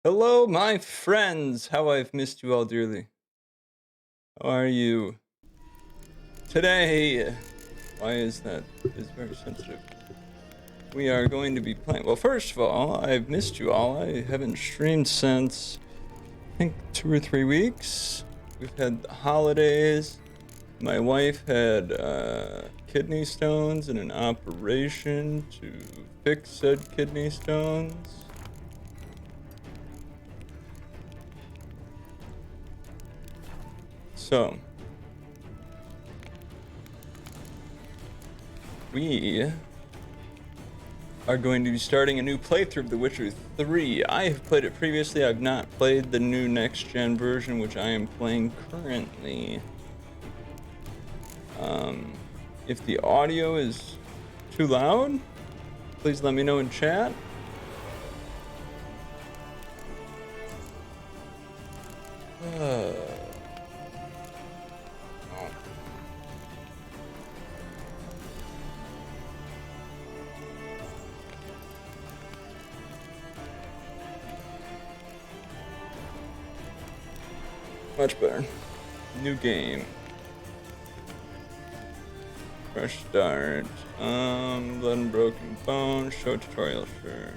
Hello, my friends! How I've missed you all dearly. How are you? Today, why is that? It's very sensitive. We are going to be playing. Well, first of all, I've missed you all. I haven't streamed since, I think, 2 or 3 weeks. We've had the holidays. My wife had kidney stones and an operation to fix said kidney stones. So, we are going to be starting a new playthrough of The Witcher 3. I have played it previously. I've not played the new next-gen version, which I am playing currently. If the audio is too loud, please let me know in chat. Oh. Much better. New game. Fresh start. Blood and Broken Bone. Show tutorial, sure.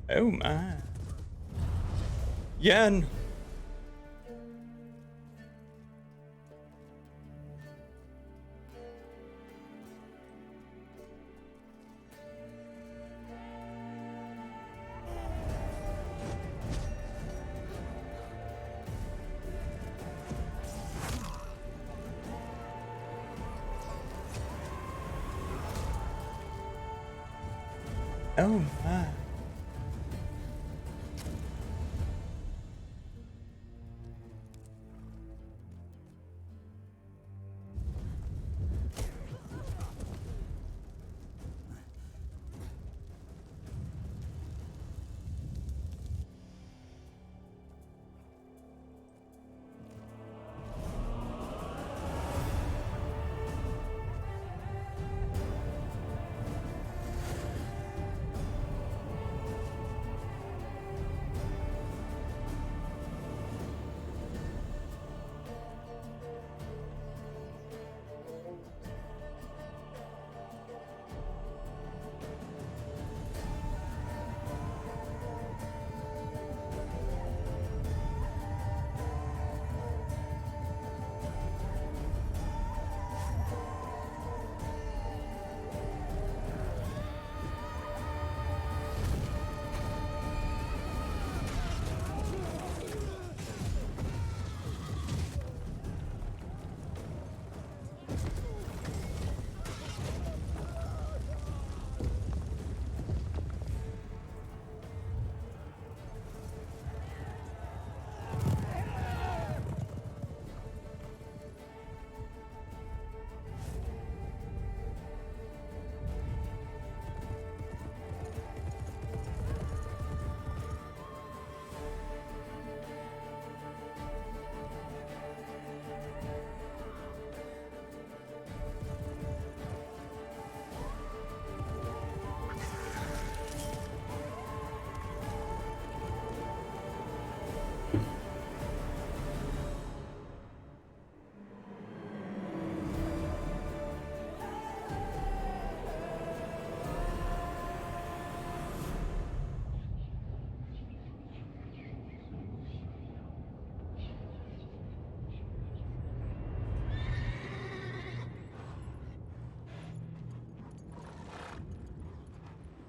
Oh my. Yen. Oh my.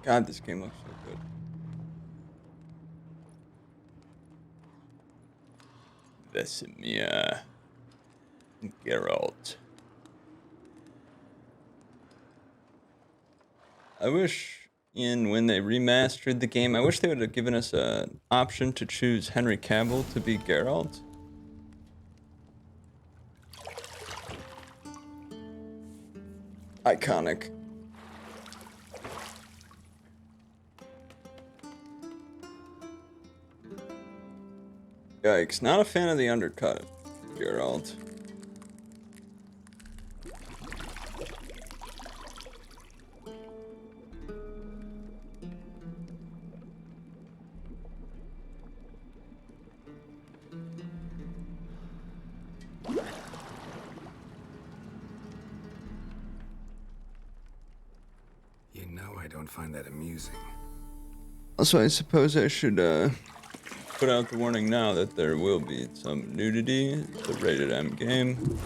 God, this game looks so good. Vesemir. Geralt. I wish when they remastered the game, I wish they would have given us an option to choose Henry Cavill to be Geralt. Iconic. Yikes, not a fan of the undercut, Geralt. You know I don't find that amusing. Also, I suppose I should put out the warning now that there will be some nudity. It's a rated M game.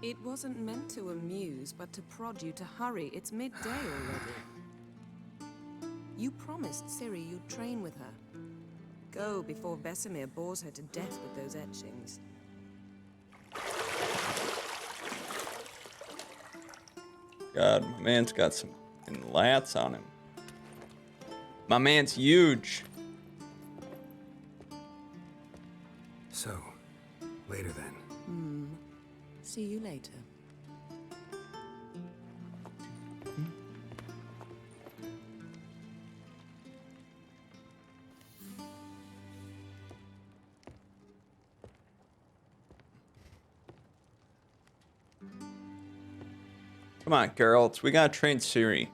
It wasn't meant to amuse, but to prod you to hurry. It's midday already. You promised Ciri you'd train with her. Go before Vesemir bores her to death with those etchings. God, my man's got some lats on him. My man's huge. So, later then. See you later. Come on, Geralt. We gotta train Ciri.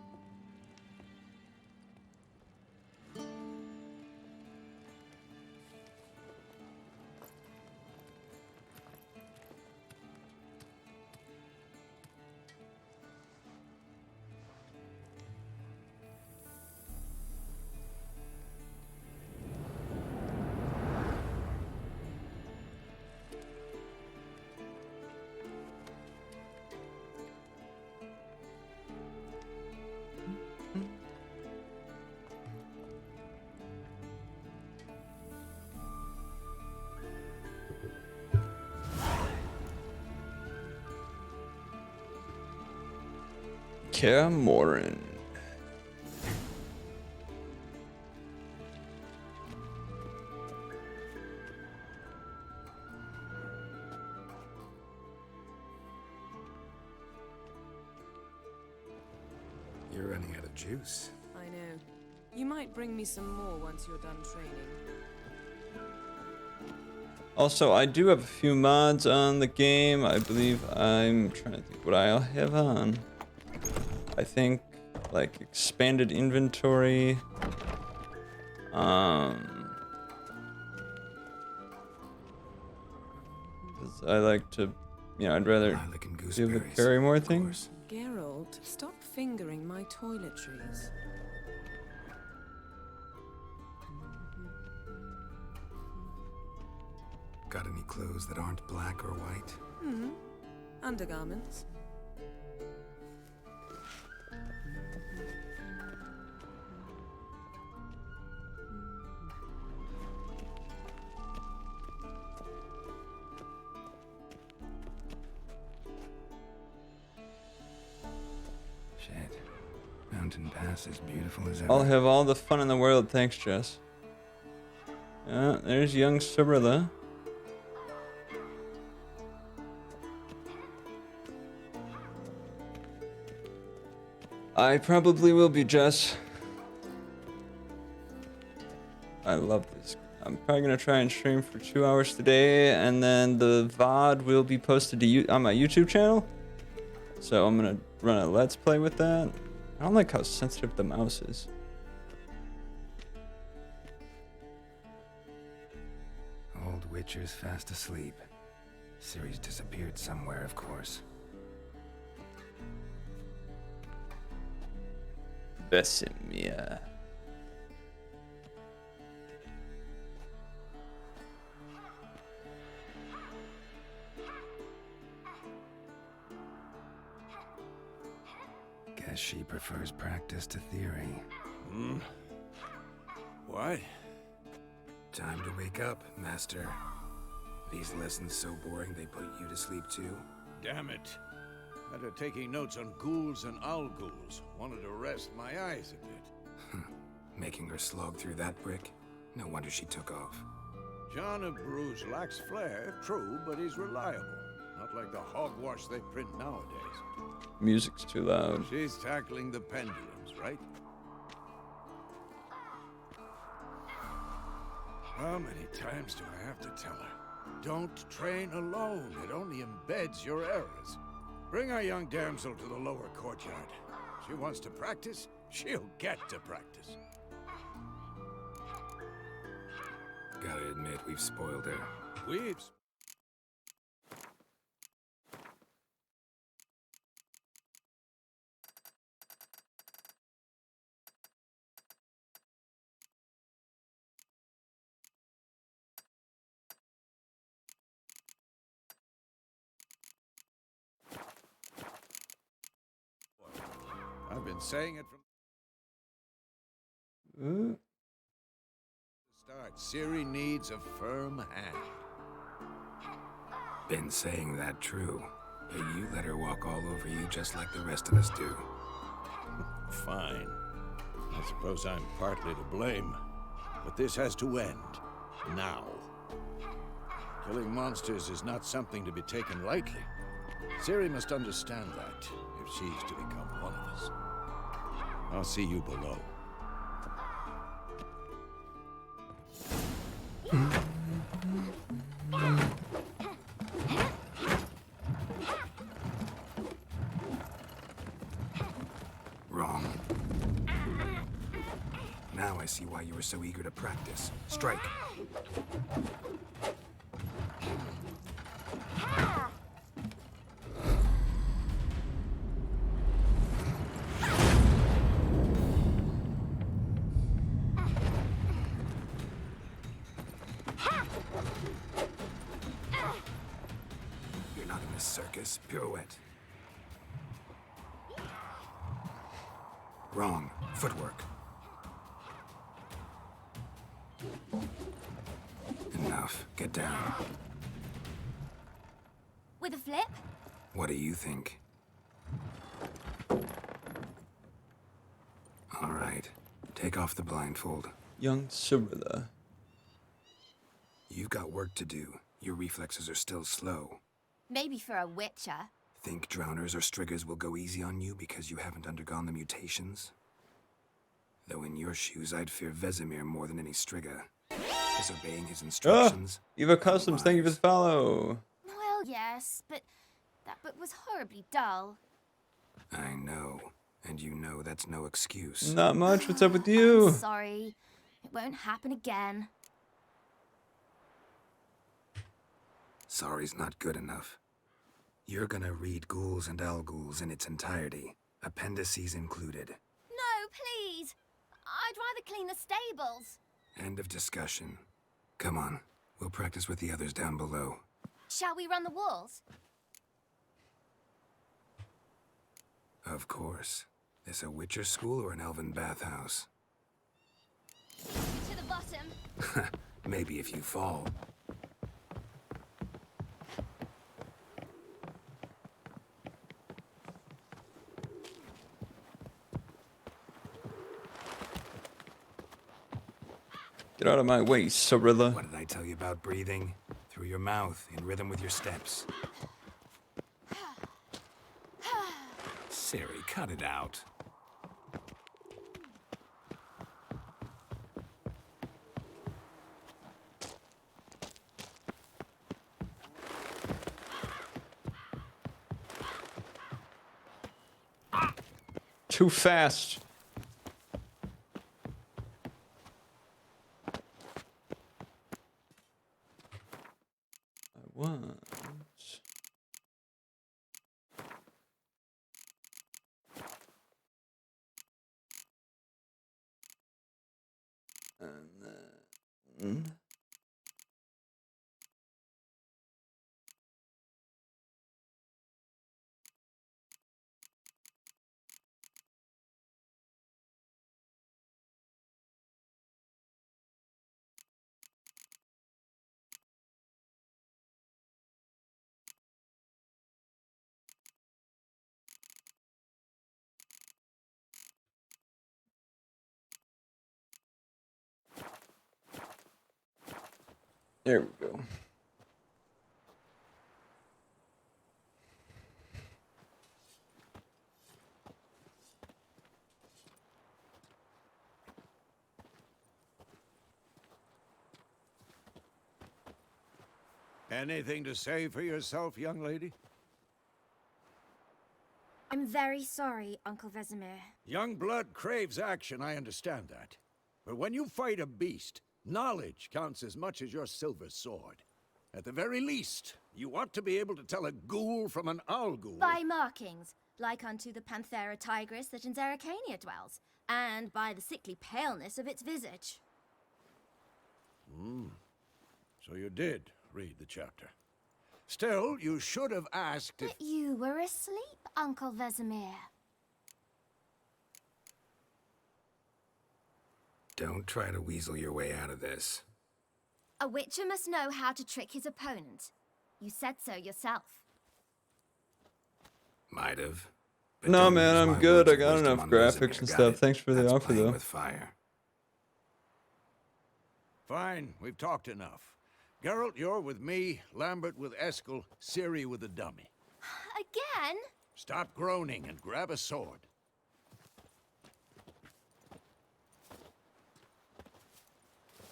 Kaer Morhen. You're running out of juice. I know. You might bring me some more once you're done training. Also, I do have a few mods on the game. I believe I'm trying to think what I'll have on. I think like expanded inventory. 'Cause I like to, I'd rather Lilac and be able to gooseberries, carry more of things. course. Geralt, stop fingering my toiletries. Got any clothes that aren't black or white? Undergarments. Shit. Mountain Pass is beautiful as ever. I'll have all the fun in the world, thanks, Jess. Yeah, there's young Cirilla. I probably will be, Jess. I love this. I'm probably gonna try and stream for 2 hours today, and then the VOD will be posted to on my YouTube channel. So I'm gonna run a Let's Play with that. I don't like how sensitive the mouse is. Old Witcher's fast asleep. Ciri's disappeared somewhere, of course. Vesemir. Guess she prefers practice to theory. Why? Time to wake up, Master. These lessons so boring they put you to sleep too? Damn it. After taking notes on ghouls and owl ghouls, wanted to rest my eyes a bit. Making her slog through that brick? No wonder she took off. John of Bruges lacks flair, true, but he's reliable. Not like the hogwash they print nowadays. Music's too loud. She's tackling the pendulums, right? How many times do I have to tell her? Don't train alone. It only embeds your errors. Bring our young damsel to the lower courtyard. She wants to practice, she'll get to practice. Gotta admit, we've spoiled her. We've... I've been saying it from Uh, the start. Ciri needs a firm hand. Been saying that true. But you let her walk all over you just like the rest of us do. Fine. I suppose I'm partly to blame. But this has to end. Now. Killing monsters is not something to be taken lightly. Ciri must understand that, if she's to become one of us. I'll see you below. Wrong. Now I see why you were so eager to practice. Strike. You're not in a circus. Pirouette. Wrong. Footwork. Enough. Get down. With a flip? What do you think? All right. Take off the blindfold. young Cirilla. You've got work to do. Your reflexes are still slow. Maybe for a witcher. Think drowners or striggers will go easy on you because you haven't undergone the mutations? Though in your shoes, I'd fear Vesemir more than any strigger. Disobeying his instructions. Eva Customs, thank you for the follow. Well, yes, but that book was horribly dull. I know. And you know that's no excuse. Not much. What's up with you? I'm sorry. It won't happen again. Sorry's not good enough. You're gonna read Ghouls and Alghouls in its entirety, appendices included. No, please. I'd rather clean the stables. End of discussion. Come on, we'll practice with the others down below. Shall we run the walls? Of course. This a Witcher school or an elven bathhouse? To the bottom. Maybe if you fall. Get out of my way, Cirilla. What did I tell you about breathing? Through your mouth, in rhythm with your steps. Ciri, cut it out. Too fast. I want. And then. There we go. Anything to say for yourself, young lady? I'm very sorry, Uncle Vesemir. Young blood craves action, I understand that. But when you fight a beast, knowledge counts as much as your silver sword. At the very least, you ought to be able to tell a ghoul from an owl ghoul. By markings, like unto the Panthera tigris that in Zerrikania dwells, and by the sickly paleness of its visage. So you did read the chapter. Still, you should have asked if... But you were asleep, Uncle Vesemir. Don't try to weasel your way out of this. A witcher must know how to trick his opponent. You said so yourself. Might have. But No, don't man, use I'm my good. words I of got wisdom enough on graphics Vesemir, and got stuff. it? Thanks for the That's offer, playing though. with fire. Fine, we've talked enough. Geralt, you're with me, Lambert with Eskel, Ciri with the dummy. Again? Stop groaning and grab a sword.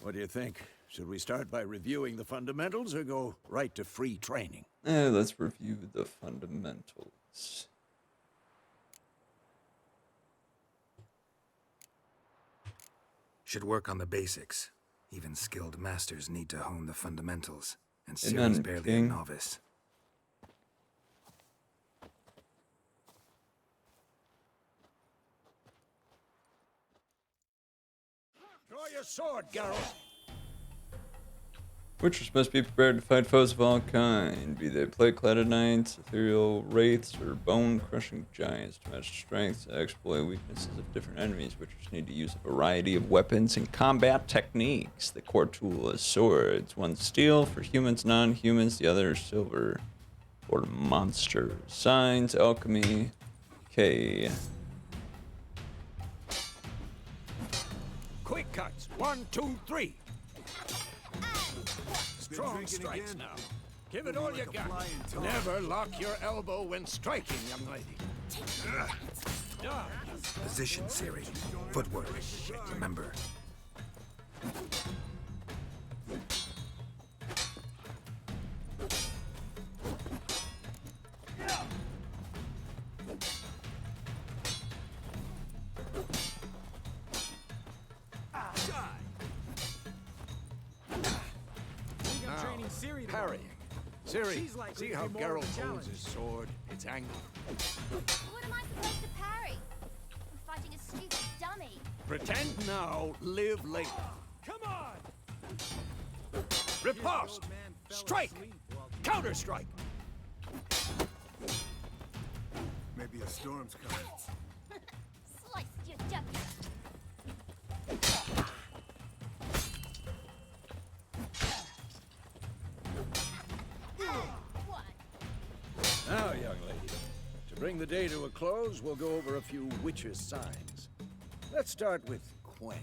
What do you think? Should we start by reviewing the fundamentals or go right to free training? Let's review the fundamentals. Should work on the basics. Even skilled masters need to hone the fundamentals. And Amen, Ciri's barely King. a novice. Draw your sword, Geralt! Witchers must be prepared to fight foes of all kind, be they plate-cladded knights, ethereal wraiths, or bone-crushing giants. To match strengths and exploit weaknesses of different enemies, witchers need to use a variety of weapons and combat techniques. The core tool is swords. One's steel for humans, non-humans, the other is silver for monsters. Signs, alchemy, K. Quick cuts! 1, 2, 3! Strong strikes now. Give it all you got. Never lock your elbow when striking, young lady. Position, Ciri. Footwork. Remember. Parrying. Ciri, like see we how need more of a Geralt holds challenge. his sword? It's angled. What am I supposed to parry? I'm fighting a stupid dummy. Pretend now, live later. Come on! Riposte! Strike! Counter-strike! Maybe a storm's coming. Sliced your jugular. What? Now, young lady, to bring the day to a close, we'll go over a few witches' signs. Let's start with Quen.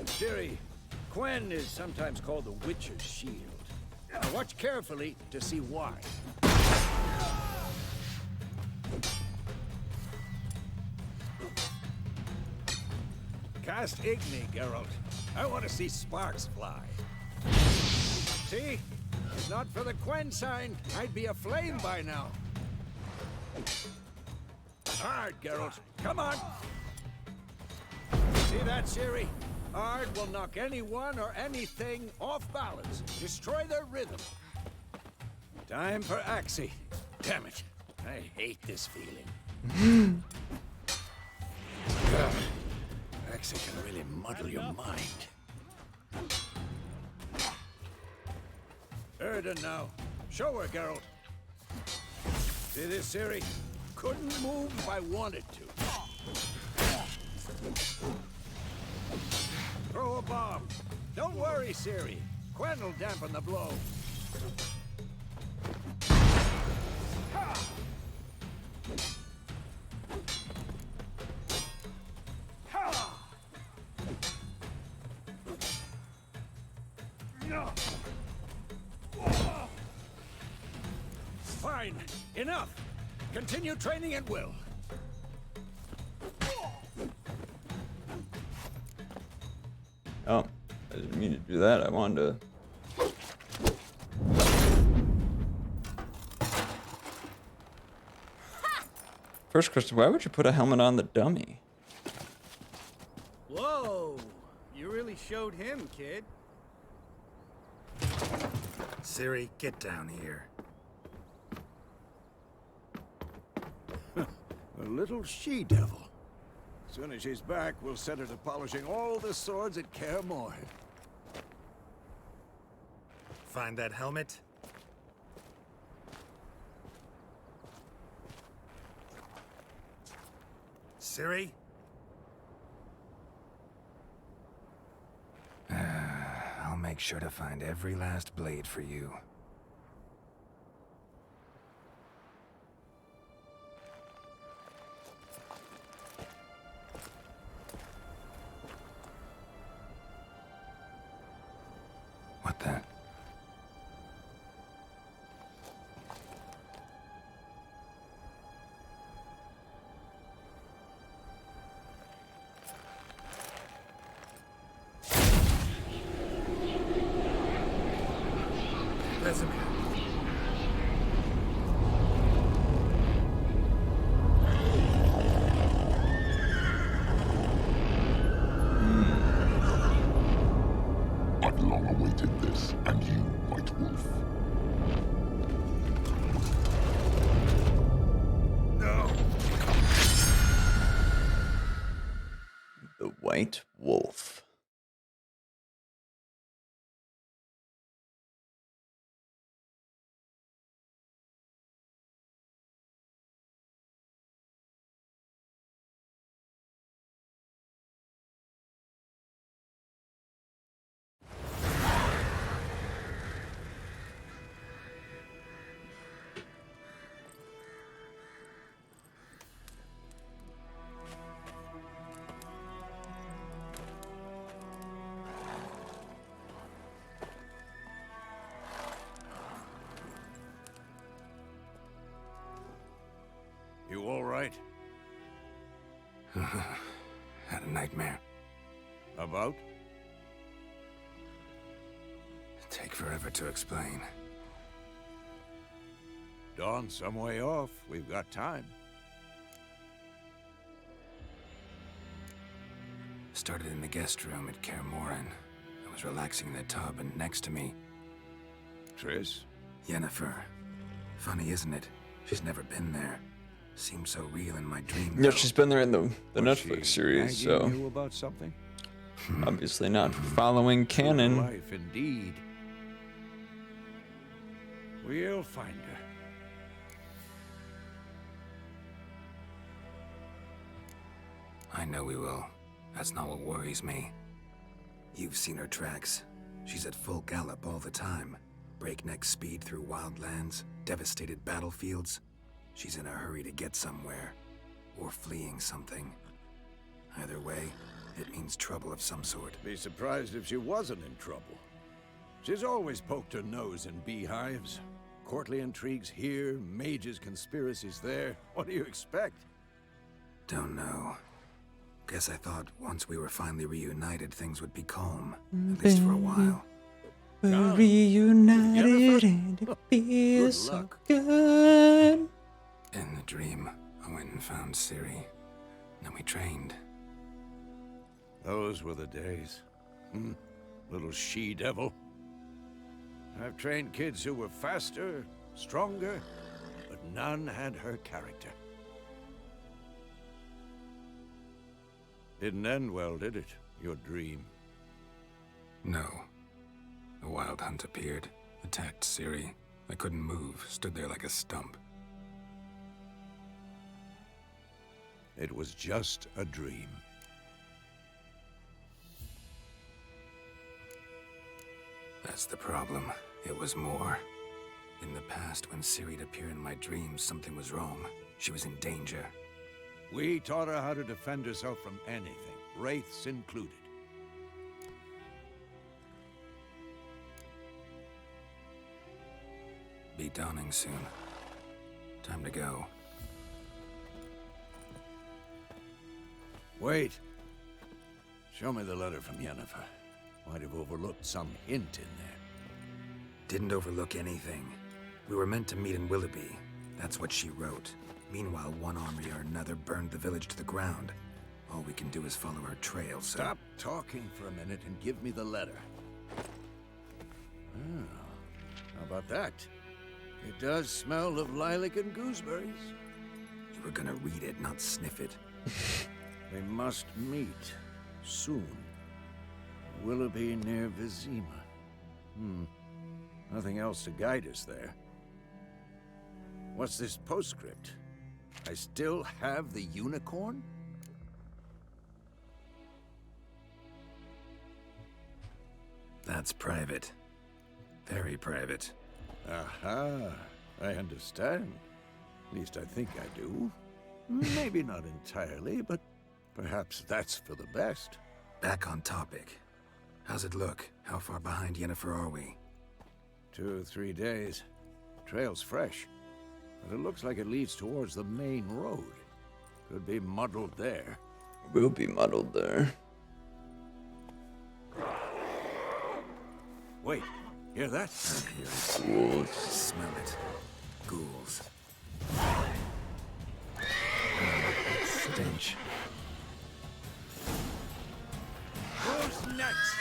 Ciri, Quen is sometimes called the Witch's Shield. Now watch carefully to see why. Cast Igni, Geralt. I want to see sparks fly. See? If not for the Quen sign, I'd be aflame by now. Hard, Geralt. Come on. See that, Ciri? Hard will knock anyone or anything off balance. Destroy their rhythm. Time for Axii. Damn it. I hate this feeling. God, Axii can really muddle your mind. Erden now. Show her, Geralt. See this, Ciri? Couldn't move if I wanted to. Throw a bomb. Don't worry, Ciri. Quen will dampen the blow. Enough! Continue training at will. Oh, I didn't mean to do that. I wanted to. First question, why would you put a helmet on the dummy? Whoa! You really showed him, kid. Ciri, get down here. A little she-devil. Soon as she's back, we'll set her to polishing all the swords at Kaer Morhen. Find that helmet? Ciri? I'll make sure to find every last blade for you. What the? Vesemir. I've long awaited this, and you, White Wolf. No! The White Wolf. You all right? Had a nightmare. About? Take forever to explain. Dawn's some way off. We've got time. Started in the guest room at Kaer Morhen. I was relaxing in the tub, and next to me, Triss? Yennefer. Funny, isn't it? She's never been there. Seemed so real in my dream. Yeah, she's been there in the Was Netflix she series, nagging so you about something? obviously not following canon. Life, indeed. We'll find her. I know we will. That's not what worries me. You've seen her tracks. She's at full gallop all the time. Breakneck speed through wildlands, devastated battlefields. She's in a hurry to get somewhere. Or fleeing something. Either way, it means trouble of some sort. Be surprised if she wasn't in trouble. She's always poked her nose in beehives. Courtly intrigues here, mages' conspiracies there. What do you expect? Don't know. Guess I thought once we were finally reunited, things would be calm. At least for a while. We're Ah, reunited Yennefer. and it feels Good so luck. good. In the dream, I went and found Ciri. Then we trained. Those were the days. Little she-devil. I've trained kids who were faster, stronger, but none had her character. Didn't end well, did it? Your dream. No. The Wild Hunt appeared, attacked Ciri. I couldn't move, stood there like a stump. It was just a dream. That's the problem. It was more. In the past, when Ciri'd appear in my dreams, something was wrong. She was in danger. We taught her how to defend herself from anything, wraiths included. Be dawning soon. Time to go. Wait. Show me the letter from Yennefer. Might have overlooked some hint in there. Didn't overlook anything. We were meant to meet in Willoughby. That's what she wrote. Meanwhile, one army or another burned the village to the ground. All we can do is follow her trail, so... Stop talking for a minute and give me the letter. Oh, how about that? It does smell of lilac and gooseberries. You were gonna read it, not sniff it. We must meet soon. Willoughby near Vizima. Nothing else to guide us there. What's this postscript? I still have the unicorn? That's private. Very private. Aha, I understand. At least I think I do. Maybe not entirely, but perhaps that's for the best. Back on topic. How's it look? How far behind Yennefer are we? 2 or 3 days. Trail's fresh, but it looks like it leads towards the main road. Could be muddled there. We'll be muddled there. Wait, hear that? I hear it. Ghouls. Smell it. Ghouls. Stench. Who's next?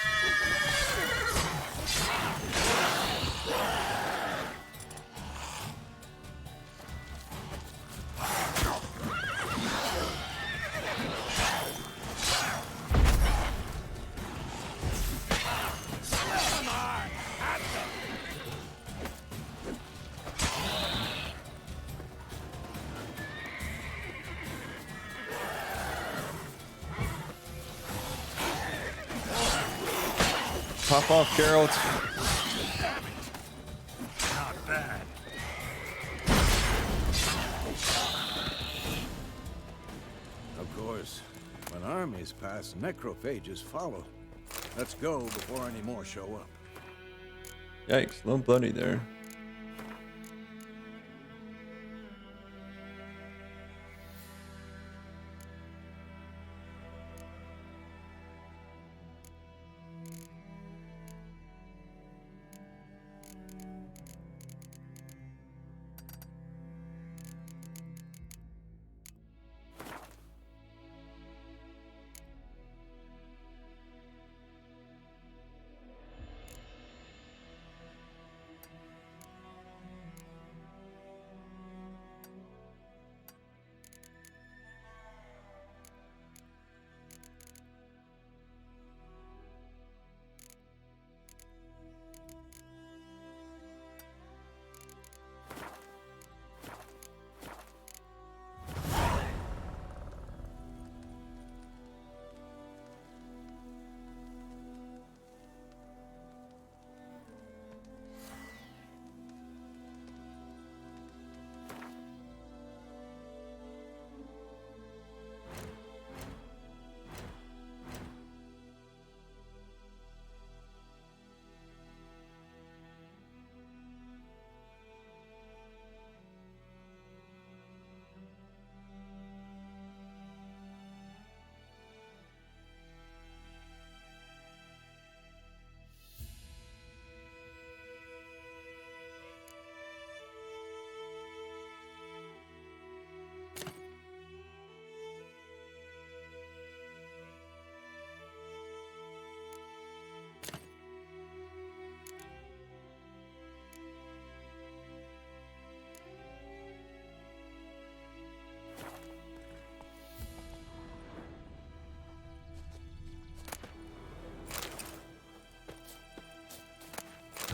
Pop off, Geralt. Not bad. Of course, when armies pass, necrophages follow. Let's go before any more show up. Yikes, a little bloody there.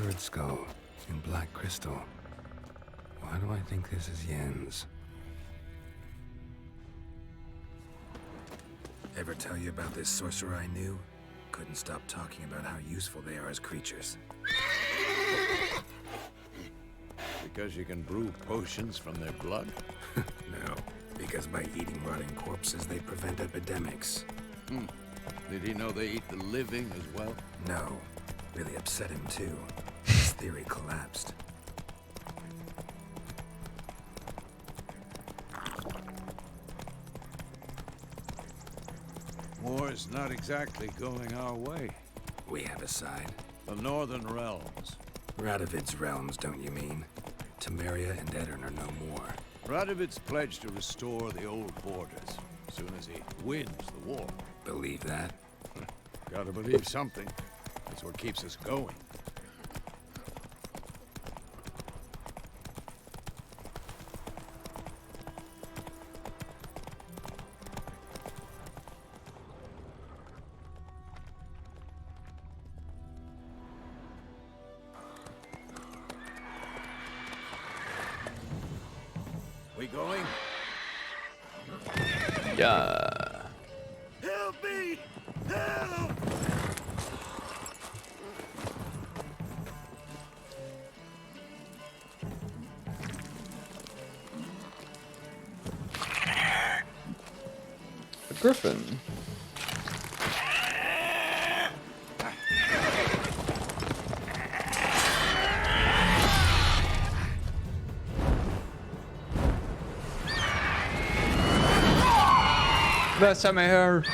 Bird skull in black crystal. Why do I think this is Yen's? Ever tell you about this sorcerer I knew? Couldn't stop talking about how useful they are as creatures. Because you can brew potions from their blood? No, because by eating rotting corpses, they prevent epidemics. Did he know they eat the living as well? No, really upset him too. His theory collapsed. War's not exactly going our way. We have a side. The Northern Realms. Radovid's realms, don't you mean? Temeria and Edirn are no more. Radovid's pledged to restore the old borders as soon as he wins the war. Believe that? Gotta believe something. That's what keeps us going. We going? Yeah. Help me! Help! A griffin. That's my hair.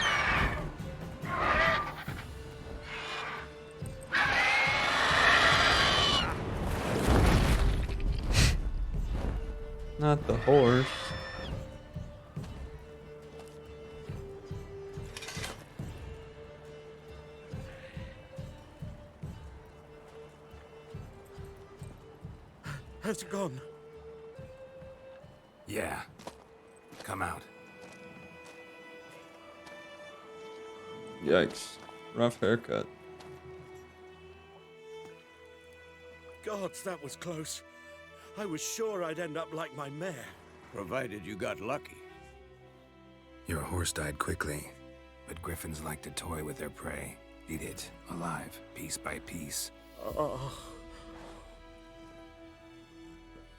Not the horse. Has it gone? Yeah. Come out. Yikes. Rough haircut. Gods, that was close. I was sure I'd end up like my mare. Provided you got lucky. Your horse died quickly, but griffins like to toy with their prey. Eat it, alive, piece by piece. Oh.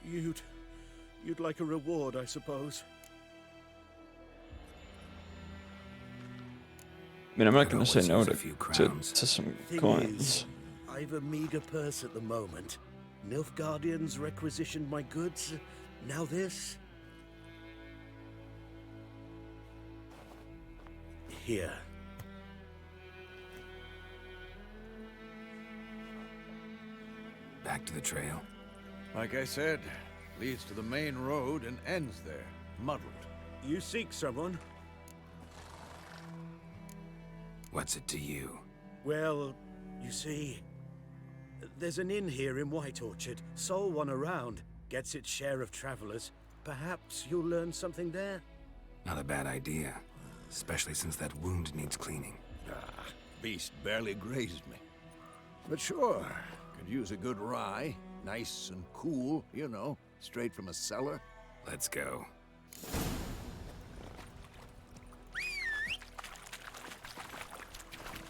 You'd like a reward, I suppose. I mean, I'm not Could gonna say always no use to, a few crowns. to some Thing coins. is, I've a meager purse at the moment. Nilfgaardians requisitioned my goods. Now this. Here. Back to the trail. Like I said, leads to the main road and ends there, muddled. You seek someone? What's it to you? Well, you see, there's an inn here in White Orchard. Sole one around. Gets its share of travelers. Perhaps you'll learn something there? Not a bad idea. Especially since that wound needs cleaning. Ah, beast barely grazed me. But sure, could use a good rye. Nice and cool, you know, straight from a cellar. Let's go.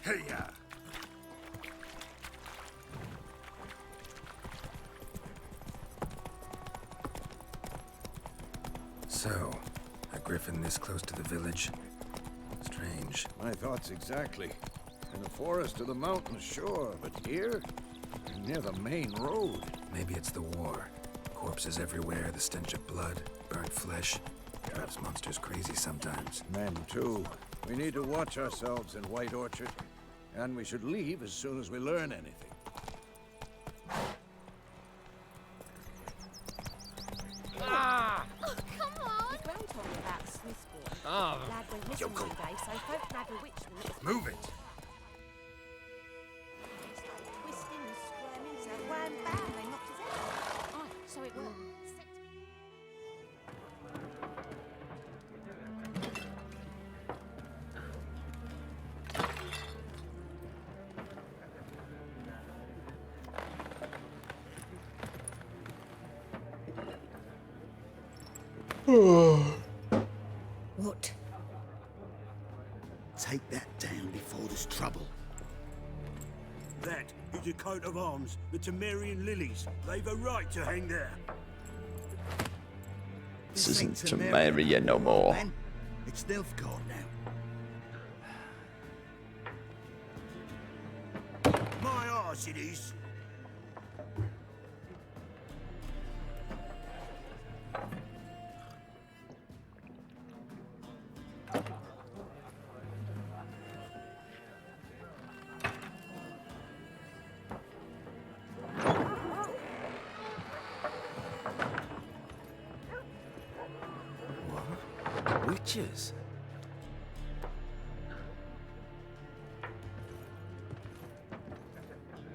Hey-ya! So, a griffin this close to the village? Strange. My thoughts exactly. In the forest or the mountains, sure, but here? Near the main road. Maybe it's the war. Corpses everywhere, the stench of blood, burnt flesh. Perhaps monsters crazy sometimes. Men, too. We need to watch ourselves in White Orchard. And we should leave as soon as we learn anything. Oh, come on! The Grand told me about Smithbourne. Ah, Lad went missing one day, so folk nabbed a witch from it. Move it! Twisting and squirming, so wham bam, they knocked his head off. Oh, so it worked. What? Take that down before there's trouble. that is a coat of arms, the Temerian lilies. They've a right to hang there. This isn't ain't Temeria no more. man. It's Nilfgaard now. My arse it is. Witches?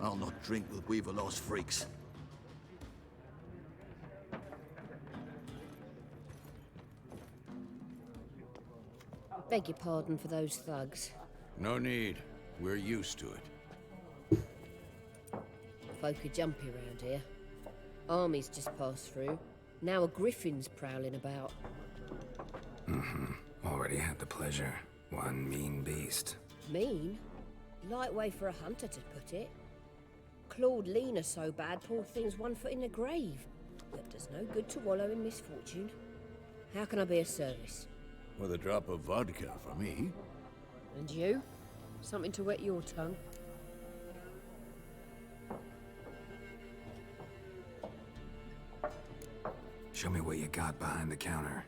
I'll not drink with Weaver-lost freaks. Beg your pardon for those thugs. No need. We're used to it. Folk are jumpy around here. Armies just passed through. Now a griffin's prowling about. Already had the pleasure. One mean beast. Mean? Light way for a hunter to put it. Clawed Lena so bad, poor thing's 1 foot in the grave. But does no good to wallow in misfortune. How can I be of service? With a drop of vodka for me. And you? Something to wet your tongue? Show me what you got behind the counter.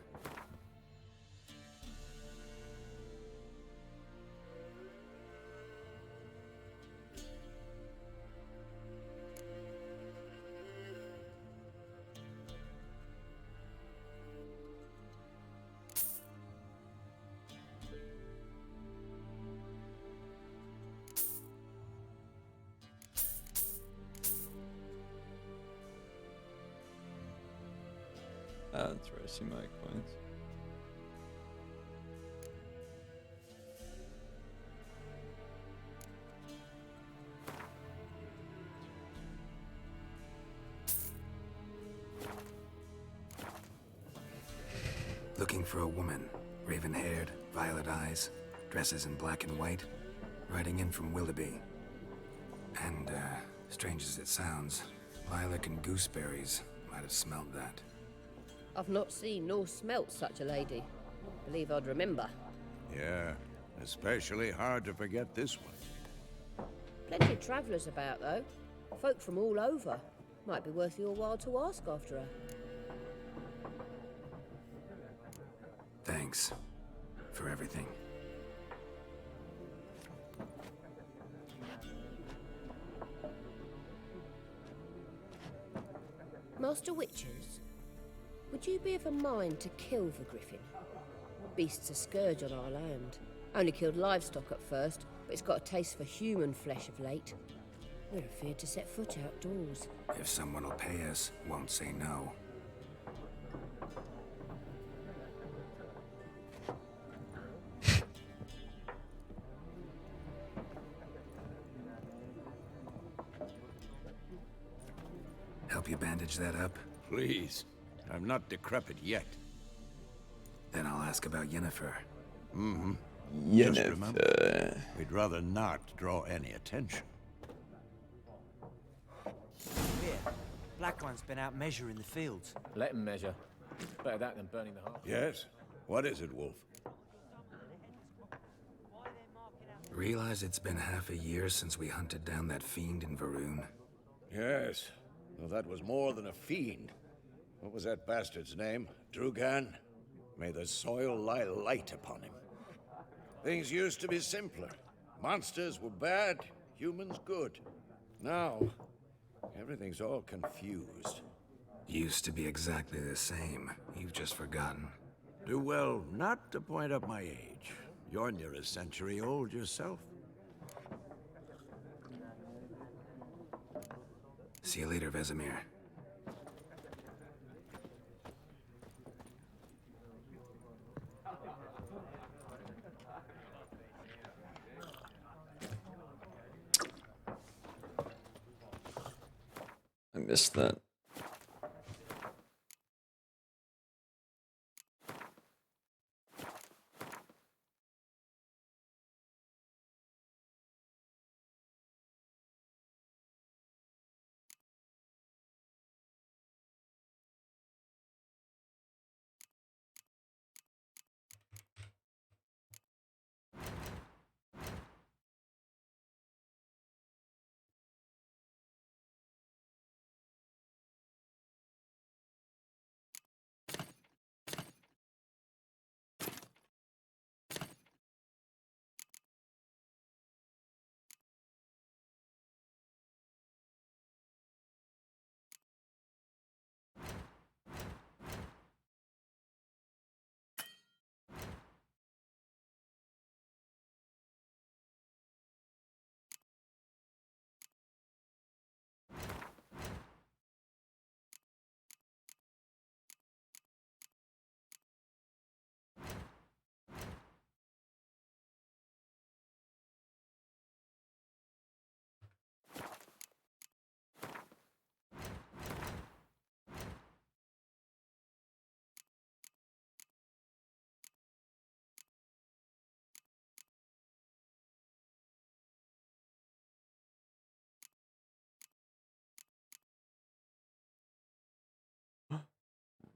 That's where I see my coins. Looking for a woman. Raven-haired, violet eyes, dresses in black and white. Riding in from Willoughby. And, strange as it sounds, lilac and gooseberries might have smelled that. I've not seen nor smelt such a lady. Believe I'd remember. Yeah, especially hard to forget this one. Plenty of travellers about, though. Folk from all over. Might be worth your while to ask after her. Thanks. For everything. Master Witchers, would you be of a mind to kill the griffin? Beast's a scourge on our land. Only killed livestock at first, but it's got a taste for human flesh of late. We're afeard to set foot outdoors. If someone will pay us, won't say no. Help you bandage that up? Please. I'm not decrepit yet. Then I'll ask about Yennefer. Just remember, we'd rather not draw any attention. Here, Black One's been out measuring the fields. Let him measure. Better that than burning the heart. Yes? What is it, Wolf? Realize it's been half a year since we hunted down that fiend in Varun. Yes. Well, that was more than a fiend. What was that bastard's name? Drugan? May the soil lie light upon him. Things used to be simpler. Monsters were bad, humans good. Now, everything's all confused. Used to be exactly the same. You've just forgotten. Do well not to point up my age. You're near a century old yourself. See you later, Vesemir. I missed that.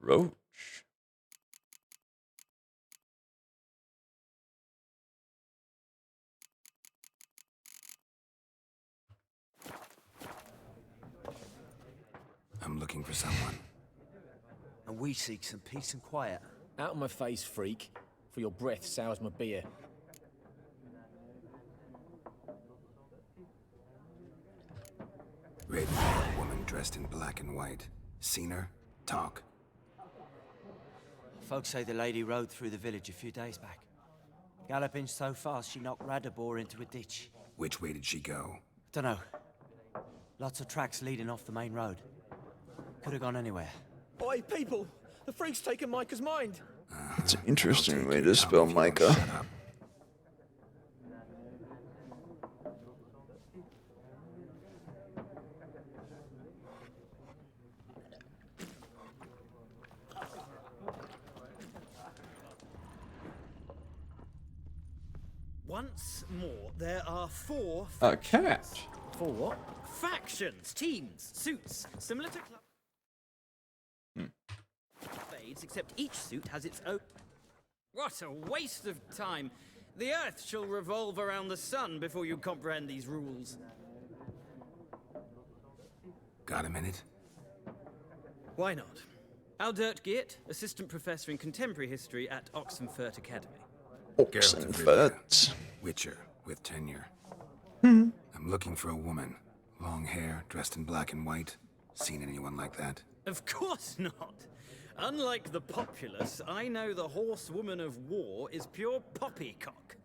Roach. I'm looking for someone. And we seek some peace and quiet. Out of my face, freak. For your breath sours my beer. Red-haired woman dressed in black and white. Seen her? Talk. Folks say the lady rode through the village a few days back. Galloping so fast she knocked Radabor into a ditch. Which way did she go? Dunno. Lots of tracks leading off the main road. Could have gone anywhere. Oi, people! The freak's taken Micah's mind! It's an interesting way to spell Micah. Shut up. Once more, there are 4 A cat. For what? factions, teams, suits, similar to fades, except each suit has its own. What a waste of time! The Earth shall revolve around the sun before you comprehend these rules. Got a minute? Why not? Aldert Geert, Assistant Professor in Contemporary History at Oxenfurt Academy. Oxenfurt. Witcher, with tenure. I'm looking for a woman. Long hair, dressed in black and white. Seen anyone like that? Of course not! Unlike the populace, I know the horsewoman of war is pure poppycock.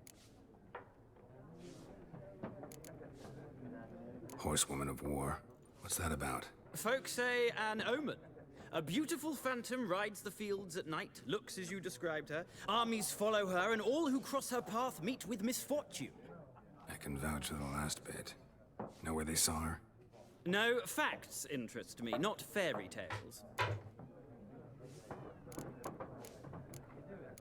Horsewoman of war? What's that about? Folks say an omen. A beautiful phantom rides the fields at night, looks as you described her. Armies follow her, and all who cross her path meet with misfortune. I can vouch for the last bit. Know where they saw her? No, facts interest me, not fairy tales.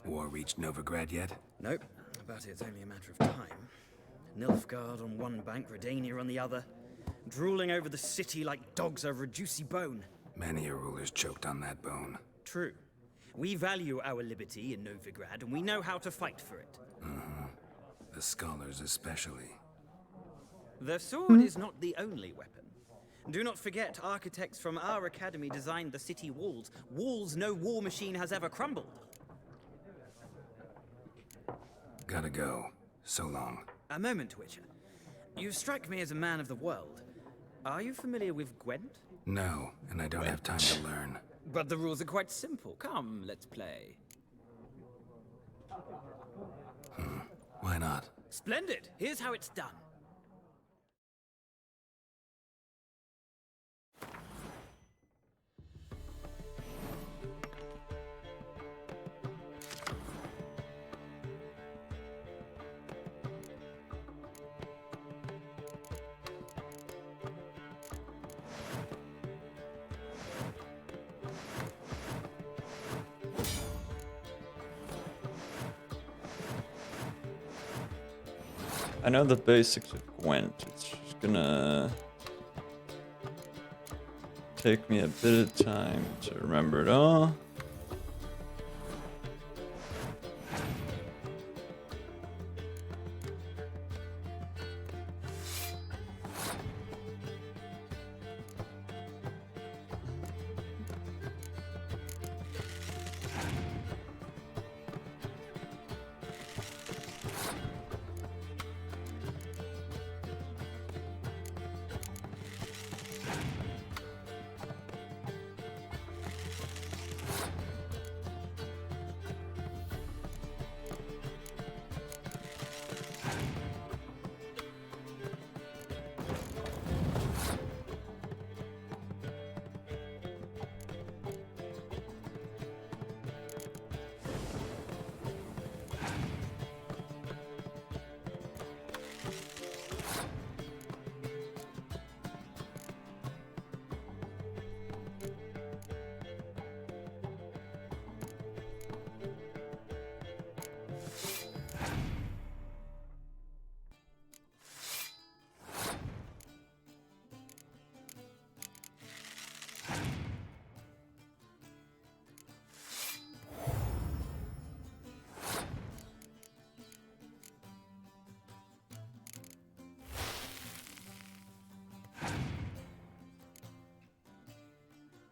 War reached Novigrad yet? Nope, but it's only a matter of time. Nilfgaard on one bank, Redania on the other. Drooling over the city like dogs over a juicy bone. Many a ruler's choked on that bone. True. We value our liberty in Novigrad, and we know how to fight for it. The scholars especially. The sword is not the only weapon. Do not forget, architects from our academy designed the city walls. Walls no war machine has ever crumbled. Gotta go. So long. A moment, Witcher. You strike me as a man of the world. Are you familiar with Gwent? No, and I don't have time to learn. But the rules are quite simple. Come, let's play. Why not? Splendid! Here's how it's done. I know the basics of Gwent. It's just gonna take me a bit of time to remember it all.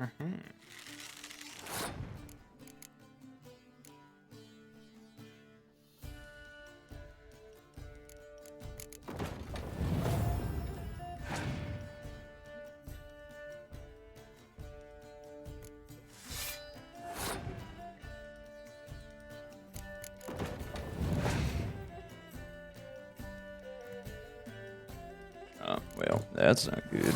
Oh, well, that's not good.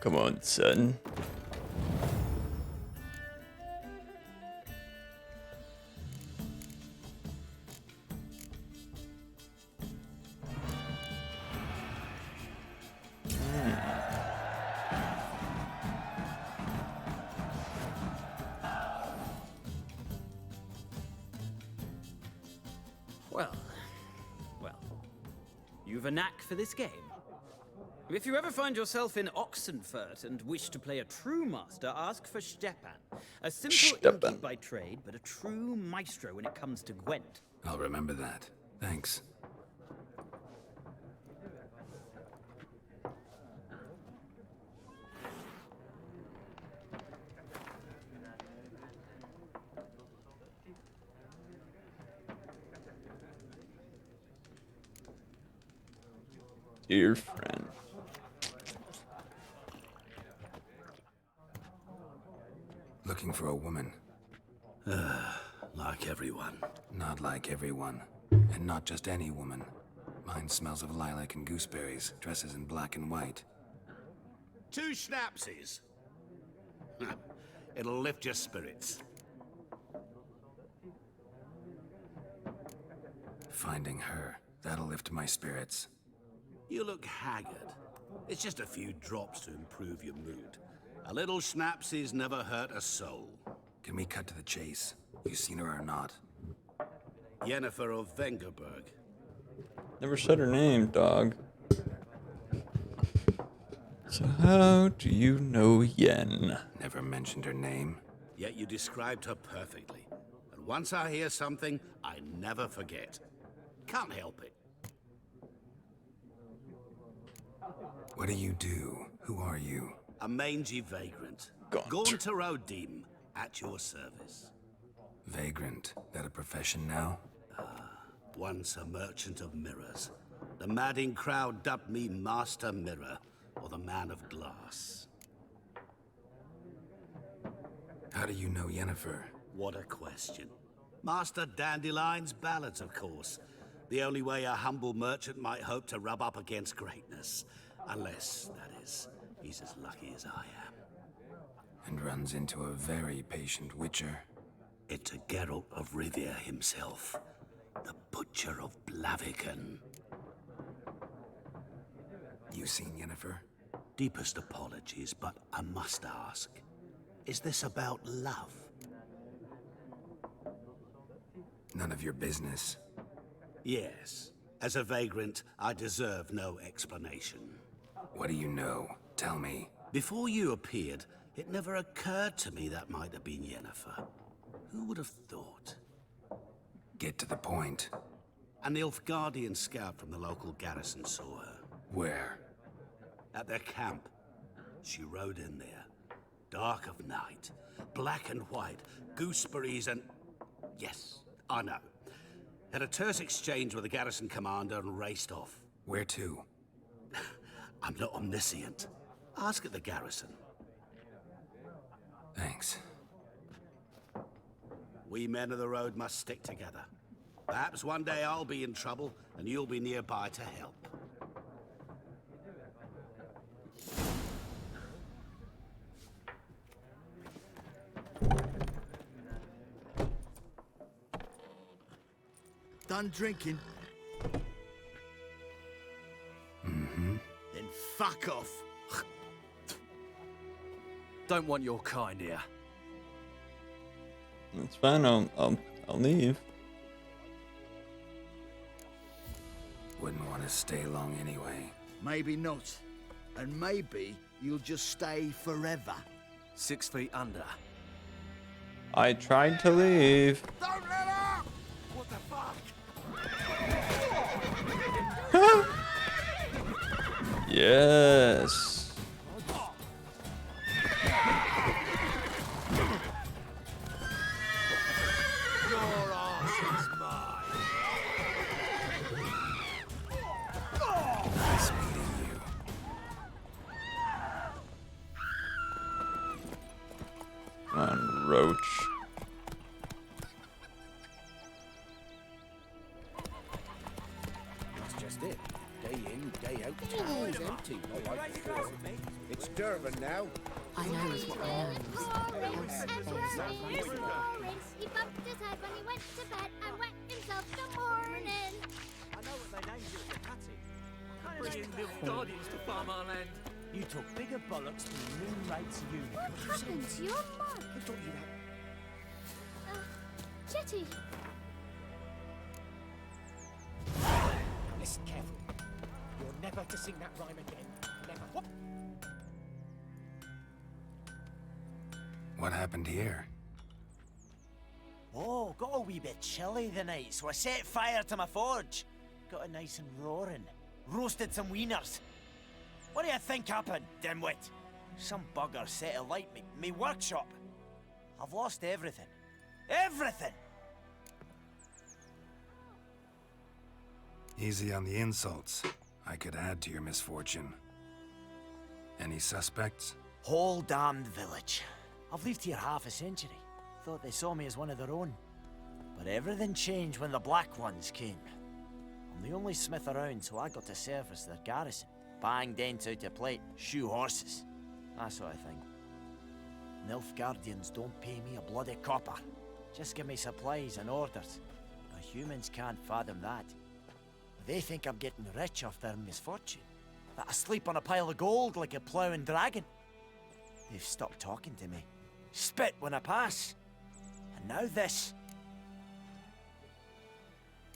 Come on, son. Well, you've a knack for this game. If you ever find yourself in Oxenfurt and wish to play a true master, ask for Stepan. A simple innkeep by trade, but a true maestro when it comes to Gwent. I'll remember that. Thanks. Dear friend. Looking for a woman. Like everyone. Not like everyone. And not just any woman. Mine smells of lilac and gooseberries, dresses in black and white. 2 schnapsies. It'll lift your spirits. Finding her, that'll lift my spirits. You look haggard. It's just a few drops to improve your mood. A little schnapsies never hurt a soul. Can we cut to the chase? You seen her or not? Yennefer of Vengerberg. Never said her name, dog. So how do you know Yen? Never mentioned her name. Yet you described her perfectly. And once I hear something, I never forget. Can't help it. What do you do? Who are you? A mangy vagrant. Gaunter Odim, at your service. Vagrant. That a profession now? Once a merchant of mirrors. The madding crowd dubbed me Master Mirror, or the Man of Glass. How do you know Yennefer? What a question. Master Dandelion's ballads, of course. The only way a humble merchant might hope to rub up against greatness. Unless, that is, he's as lucky as I am. And runs into a very patient witcher. It's a Geralt of Rivia himself. The Butcher of Blaviken. You seen Yennefer? Deepest apologies, but I must ask. Is this about love? None of your business. Yes. As a vagrant, I deserve no explanation. What do you know? Tell me. Before you appeared, it never occurred to me that might have been Yennefer. Who would have thought? Get to the point. An Nilfgaardian scout from the local garrison saw her. Where? At their camp. She rode in there. Dark of night. Black and white. Gooseberries and... Yes, I know. Had a terse exchange with the garrison commander and raced off. Where to? I'm not omniscient. Ask at the garrison. Thanks. We men of the road must stick together. Perhaps one day I'll be in trouble and you'll be nearby to help. Done drinking? Mm-hmm. Then fuck off. Don't want your kind here. That's fine. I'll leave. Wouldn't want to stay long anyway. Maybe not. And maybe you'll just stay forever. 6 feet under. I tried to leave. Don't let up! What the fuck? Yes. Your arse is mine. Nice meeting you. Come on, Roach. That's just it. Day in, day out. Town's empty, not like before. It's Durban now. I know is what I know. Lawrence, he bumped his head when he went to bed and wet himself till morning. I know what they named you at the Patty. Bringing little guardians to farm our land. You took bigger bollocks than the moon rates you. What happened to your mug? Who taught you that? Chetty. Listen carefully. You're never to sing that rhyme again. Never. What? What happened here? Oh, got a wee bit chilly the night, so I set fire to my forge. Got it nice and roaring. Roasted some wieners. What do you think happened, dimwit? Some bugger set alight me workshop. I've lost everything. Everything! Easy on the insults. I could add to your misfortune. Any suspects? Whole damned village. I've lived here half a century. Thought they saw me as one of their own. But everything changed when the Black Ones came. I'm the only smith around, so I got to service their garrison. Bang dents out of plate, shoe horses. That sort of thing. Nilfgaardians don't pay me a bloody copper. Just give me supplies and orders. But humans can't fathom that. They think I'm getting rich off their misfortune. That I sleep on a pile of gold like a ploughing dragon. They've stopped talking to me. Spit when I pass. And now this.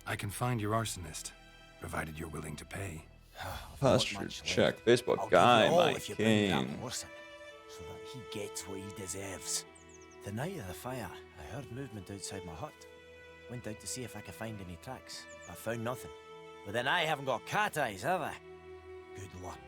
I can find your arsonist, provided you're willing to pay. Posture check. Baseball I'll guy, give you all my if you bring that king. horse in, so that he gets what he deserves. The night of the fire, I heard movement outside my hut. Went out to see if I could find any tracks, but found nothing. But then I haven't got cat eyes, have I? Good luck.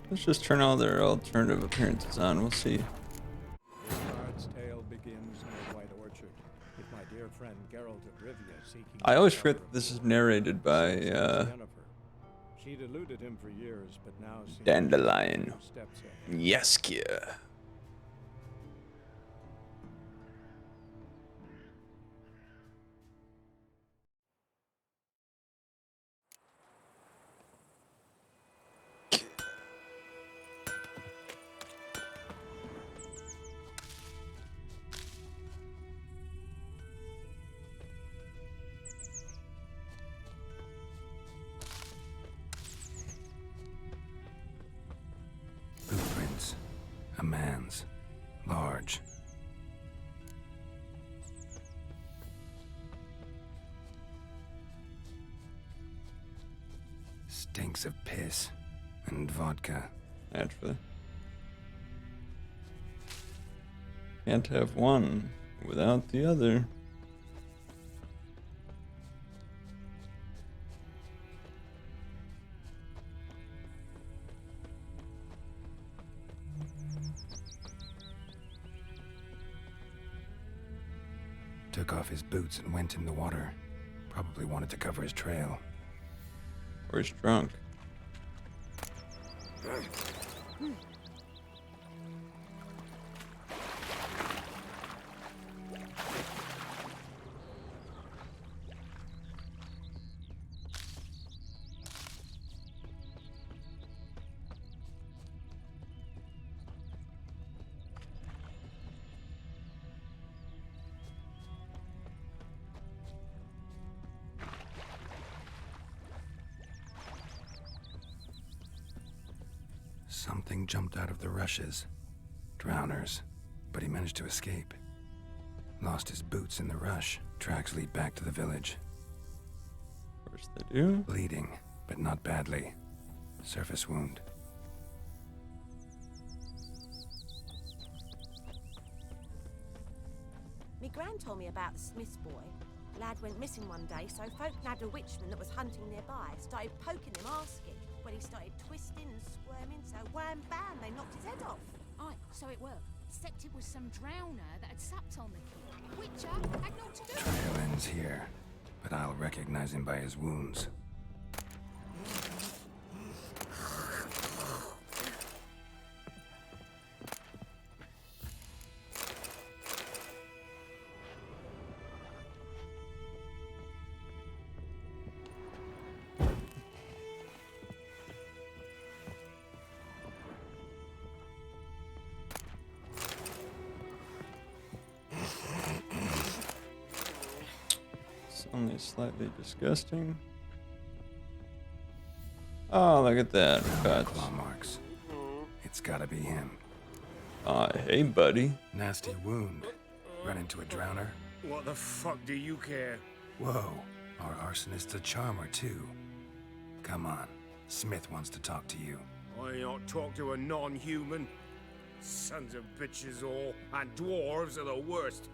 Let's just turn all their alternative appearances on. We'll see. This bard's tale begins near White Orchard, with my dear friend Geralt of Rivia seeking. I always forget that this is narrated by Yennefer. She'd eluded him for years, but now seems Dandelion. steps ahead. Yeskia. Blueprints. A man's. Large. stinks of piss and vodka. Naturally. Can't have one without the other. Took off his boots and went in the water. Probably wanted to cover his trail. Or he's drunk. Something jumped out of the rushes. Drowners. But he managed to escape. Lost his boots in the rush. Tracks lead back to the village. Of course they do. Bleeding, but not badly. Surface wound. Me gran told me about the Smith's boy. Lad went missing one day, so folk nabbed a witchman that was hunting nearby, started poking him, asking. When he started twisting and squirming, so wham bam, they knocked his head off. Aye, so it were. Except it was some drowner that had supped on the kid. Witcher had naught to do with it. Trail ends here, but I'll recognize him by his wounds. Only slightly disgusting. Oh, look at that. Cuts. Claw marks. It's gotta be him. Hey, buddy. Nasty wound. Run into a drowner. What the fuck do you care? Whoa. Our arsonist's a charmer, too. Come on. Smith wants to talk to you. I don't talk to a non-human. Sons of bitches all, and dwarves are the worst.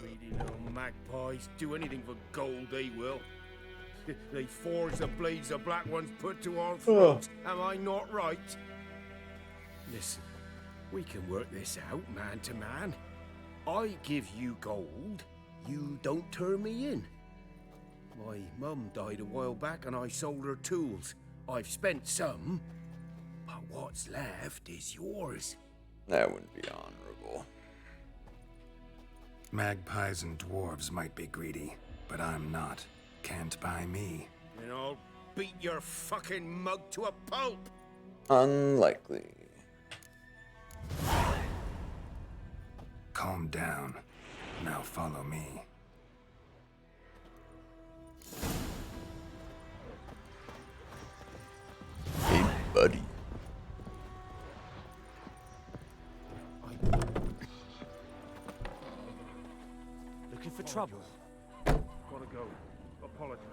Greedy little magpies. Do anything for gold, they will. They forge the blades the black ones put to our throats. Am I not right? Listen, we can work this out, man to man. I give you gold, you don't turn me in. My mum died a while back and I sold her tools. I've spent some, but what's left is yours. That wouldn't be honorable. Magpies and dwarves might be greedy, but I'm not. Can't buy me. And I'll beat your fucking mug to a pulp. Unlikely. Calm down. Now follow me. Hey, buddy. Looking for trouble? Gotta go. Apologize.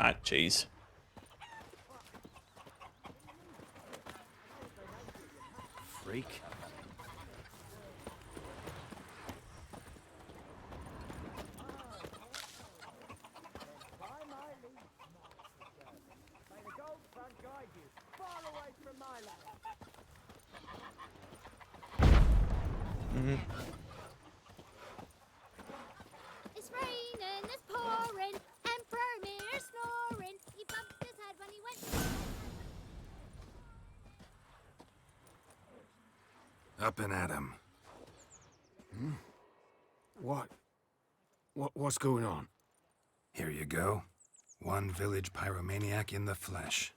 Ah, jeez. Freak. It's raining, it's pouring, and Bromir's snoring. He bumped his head when he went. Up and at 'em. What's going on? Here you go. One village pyromaniac in the flesh.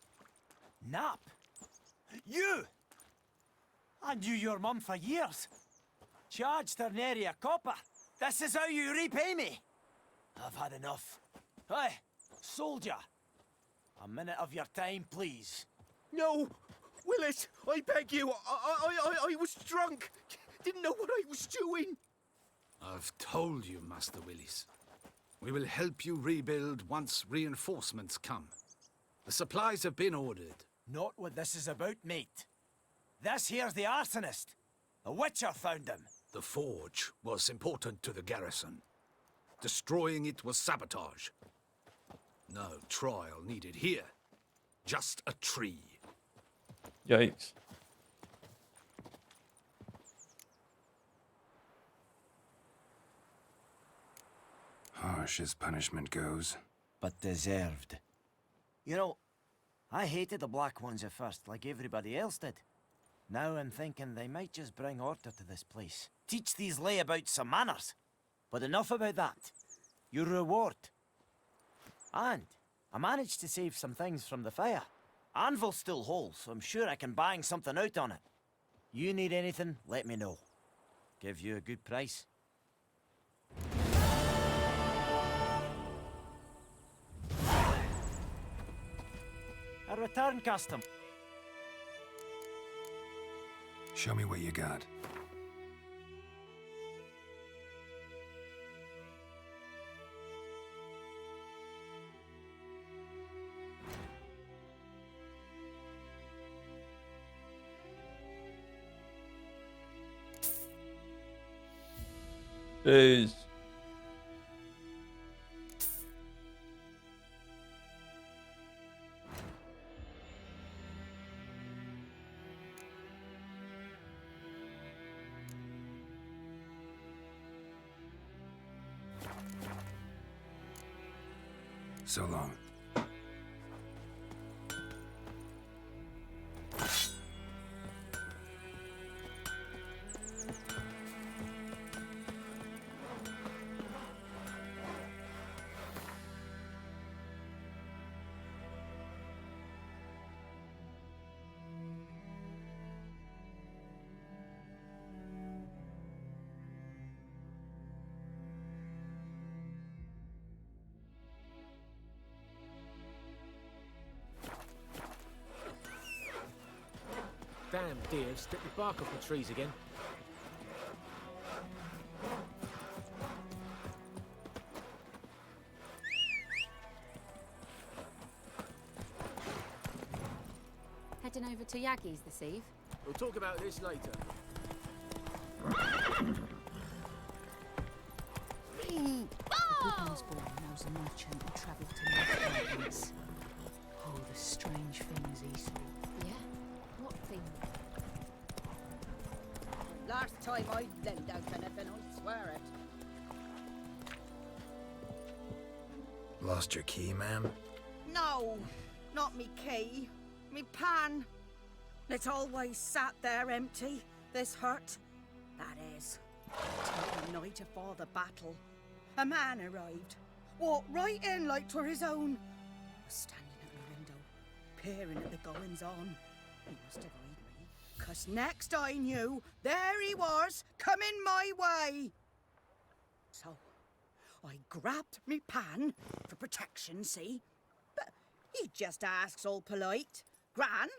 Nap? You! I knew your mum for years. Charged her nary a copper. This is how you repay me. I've had enough. Hey, soldier. A minute of your time, please. No! Willis, I beg you. I was drunk. Didn't know what I was doing. I've told you, Master Willis. We will help you rebuild once reinforcements come. The supplies have been ordered. Not what this is about, mate. This here's the arsonist. The Witcher found him. The forge was important to the garrison. Destroying it was sabotage. No trial needed here. Just a tree. Yikes. Harsh as punishment goes. But deserved. You know, I hated the Black Ones at first, like everybody else did. Now I'm thinking they might just bring order to this place. Teach these layabouts some manners. But enough about that. Your reward. And I managed to save some things from the fire. Anvil's still whole, so I'm sure I can bang something out on it. You need anything, let me know. Give you a good price. A return custom. Show me what you got. Jeez. So long. Damn deer, stripped the bark off the trees again. Heading over to Yaggi's this eve. We'll talk about this later. Goodman's boy knows a merchant who travelled to North Province. Oh, the strange things he saw. Yeah? What thing? Last time I lent out anything, I swear it. Lost your key, ma'am? No, not me key. Me pan. It's always sat there empty, this hut. That is. Till the night afore the battle, a man arrived. Walked right in like 'twere his own. Was standing at the window, peering at the goings-on. He must have eyed me, 'cause next I knew, there he was, coming my way. So, I grabbed me pan, for protection, see? But he just asks all polite, Gran,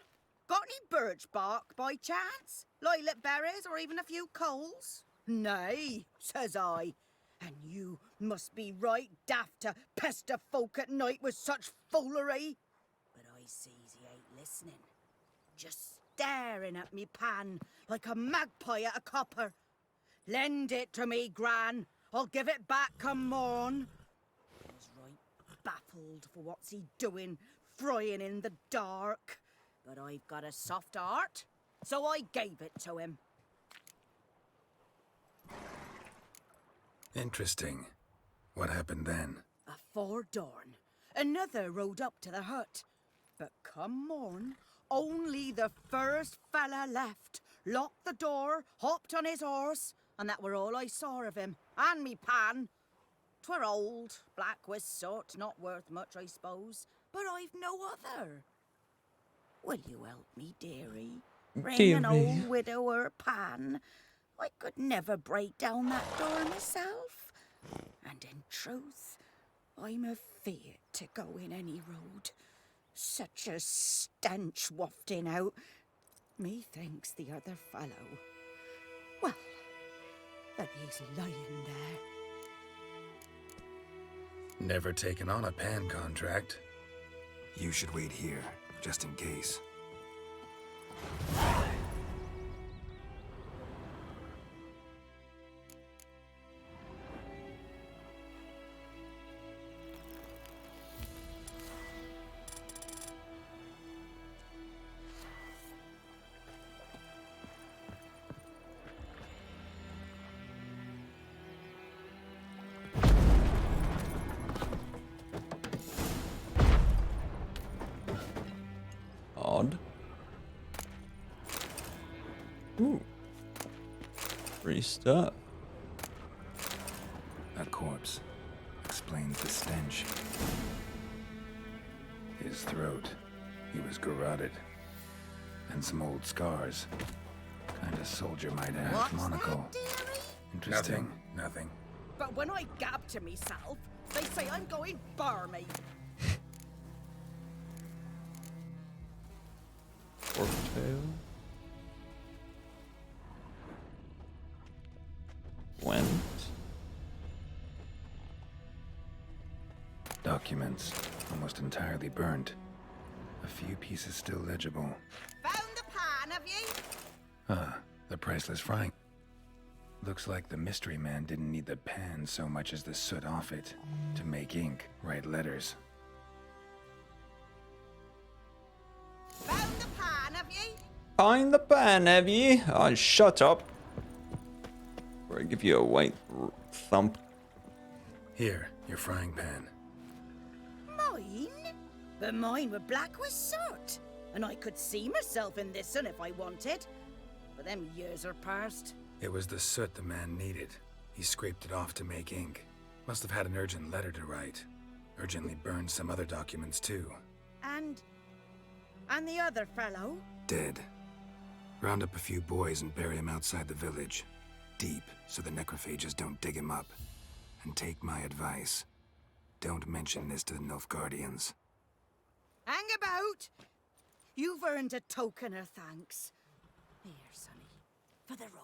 got any birch bark by chance? Lilac berries or even a few coals? Nay, says I. And you must be right daft to pester folk at night with such foolery. But I sees he ain't listening. Just staring at me pan like a magpie at a copper. Lend it to me, Gran. I'll give it back come morn. I was right baffled for what's he doing, frying in the dark. But I've got a soft heart, so I gave it to him. Interesting. What happened then? Afore dawn, another rode up to the hut. But come morn, only the first fella left, locked the door, hopped on his horse, and that were all I saw of him. And me pan. 'Twere old, black with soot, not worth much, I suppose. But I've no other. Will you help me, dearie? Bring an old widower pan. I could never break down that door myself. And in truth, I'm afeard to go in any road. Such a stench wafting out. Methinks the other fellow. Well, that he's lying there. Never taken on a pan contract. You should wait here, just in case. Odd. Ooh. Free stuff. That corpse explains the stench. His throat, he was garroted. And some old scars. Kind of soldier might have. What's Monocle. that, dearie? Interesting. Nothing. But when I gab to myself, they say I'm going barmy. Forktail. Went. Documents, almost entirely burnt. A few pieces still legible. Found the pan, have you? Ah, the priceless frying. Looks like the mystery man didn't need the pan so much as the soot off it. To make ink, write letters. Found the pan, have you? Find the pan, have ye? Oh, shut up. Or I give you a white thump. Here, your frying pan. Mine? But mine were black with soot. And I could see myself in this one if I wanted. But them years are past. It was the soot the man needed. He scraped it off to make ink. Must have had an urgent letter to write. Urgently burned some other documents too. And the other fellow? Dead. Round up a few boys and bury him outside the village. Deep, so the necrophages don't dig him up. And take my advice. Don't mention this to the Nilfgaardians. Hang about! You've earned a token of thanks. Here, sonny, for the road.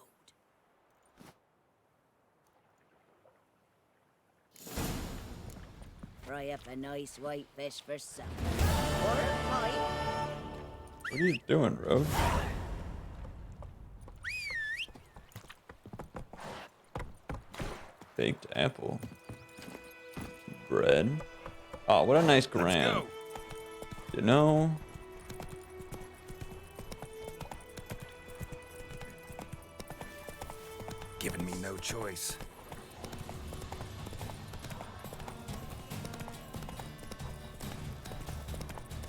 Fry up a nice white fish for supper. Or a pie. What are you doing, Road? Baked apple. Bread. Oh, what a nice gram. You know? Giving me no choice.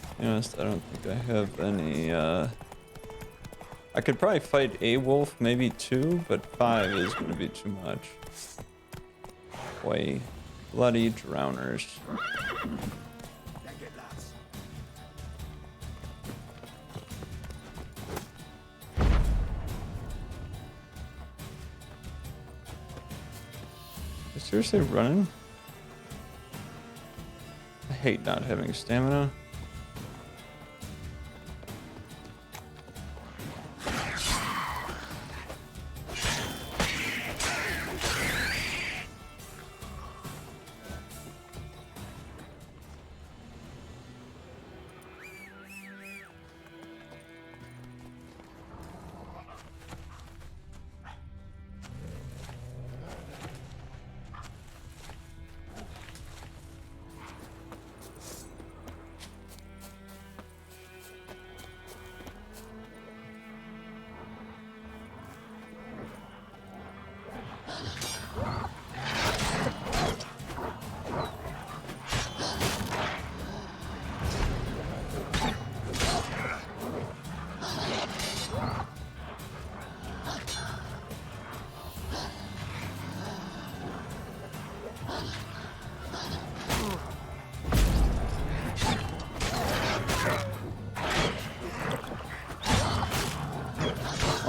To be honest, I don't think I have any, I could probably fight a wolf, maybe 2, but 5 is gonna be too much. Boy, bloody drowners. Is seriously running? I hate not having stamina.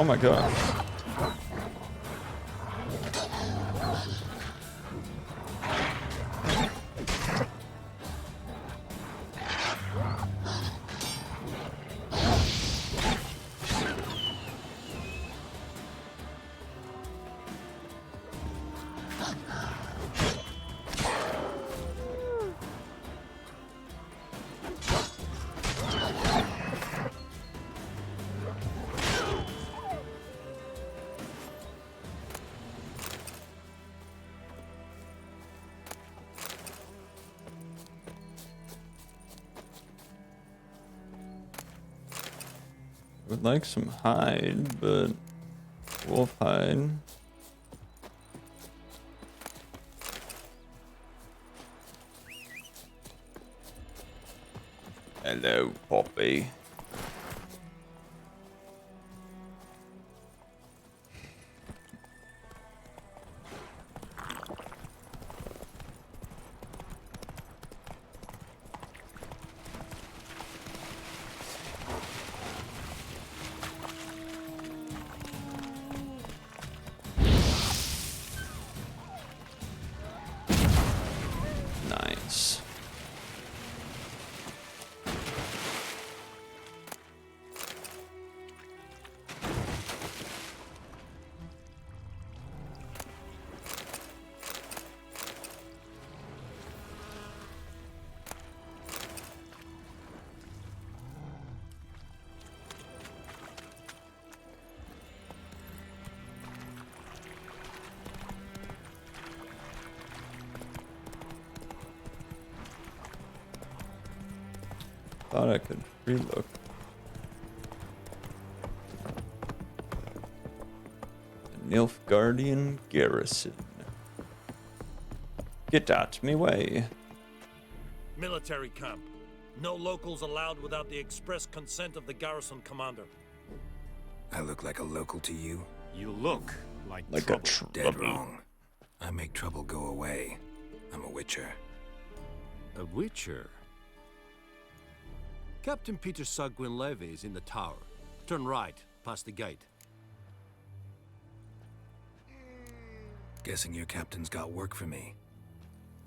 Oh my god. Would like some hide, but wolf hide. Hello, Poppy. Nice. Thought I could relook. Nilfgaardian garrison. Get out me way. Military camp. No locals allowed without the express consent of the garrison commander. I look like a local to you? You look like trouble. Dead wrong. I make trouble go away. I'm a witcher. A witcher? Captain Peter Saar Gwynleve is in the tower. Turn right, past the gate. Guessing your captain's got work for me.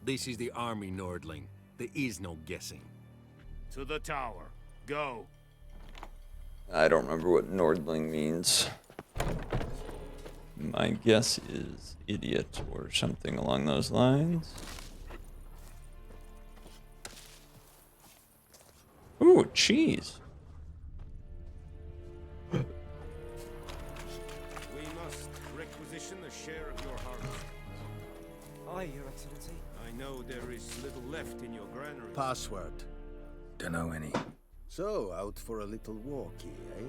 This is the army, Nordling. There is no guessing. To the tower. Go. I don't remember what Nordling means. My guess is idiot or something along those lines. Ooh, cheese. We must requisition a share of your harvest. Aye, Your Excellency. I know there is little left in your granary. Password. Dunno any. So, out for a little walkie, eh?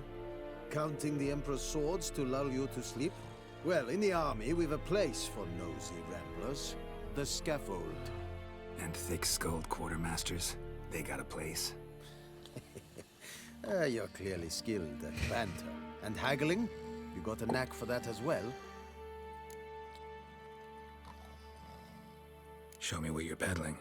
Counting the Emperor's swords to lull you to sleep? Well, in the army, we've a place for nosy ramblers. The scaffold. And thick-skulled quartermasters, they got a place. You're clearly skilled at banter. And haggling? You got a knack for that as well? Show me what you're peddling.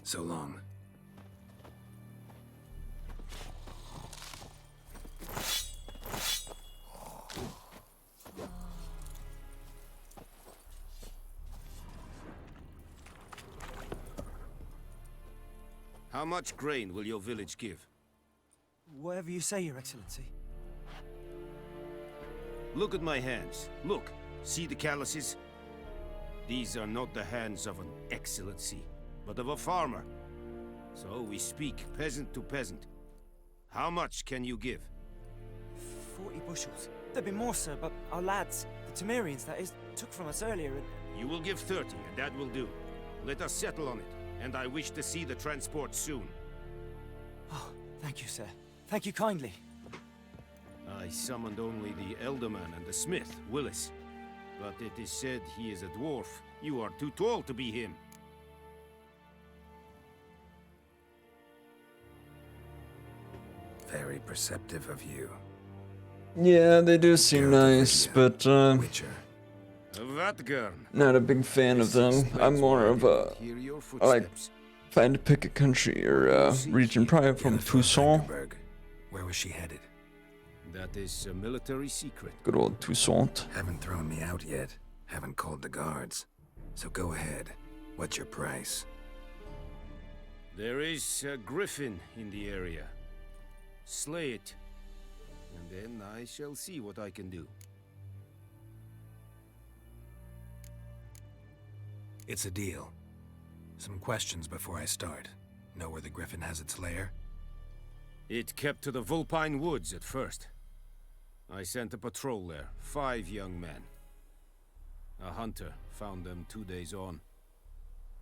So long. How much grain will your village give? Whatever you say, Your Excellency. Look at my hands. Look. See the calluses? These are not the hands of an excellency, but of a farmer. So we speak peasant to peasant. How much can you give? 40 bushels. There'd be more, sir, but our lads, The Temerians, that is, took from us earlier and... You will give 30, and that will do. Let us settle on it, and I wish to see the transport soon. Oh, thank you, sir. Thank you kindly. I summoned only the Elderman and the smith, Willis. But it is said he is a dwarf. You are too tall to be him. Very perceptive of you. Yeah, they do seem nice, but Vatgern. not a big fan of them. I'm more of a... I like if I had to pick a country or region, probably from Toussaint. Where was she headed? That is a military secret. Good old Toussaint. Haven't thrown me out yet. Haven't called the guards. So go ahead. What's your price? There is a griffin in the area. Slay it, and then I shall see what I can do. It's a deal. Some questions before I start. Know where the griffin has its lair? It kept to the Vulpine Woods at first. I sent a patrol there, 5 young men. A hunter found them 2 days on.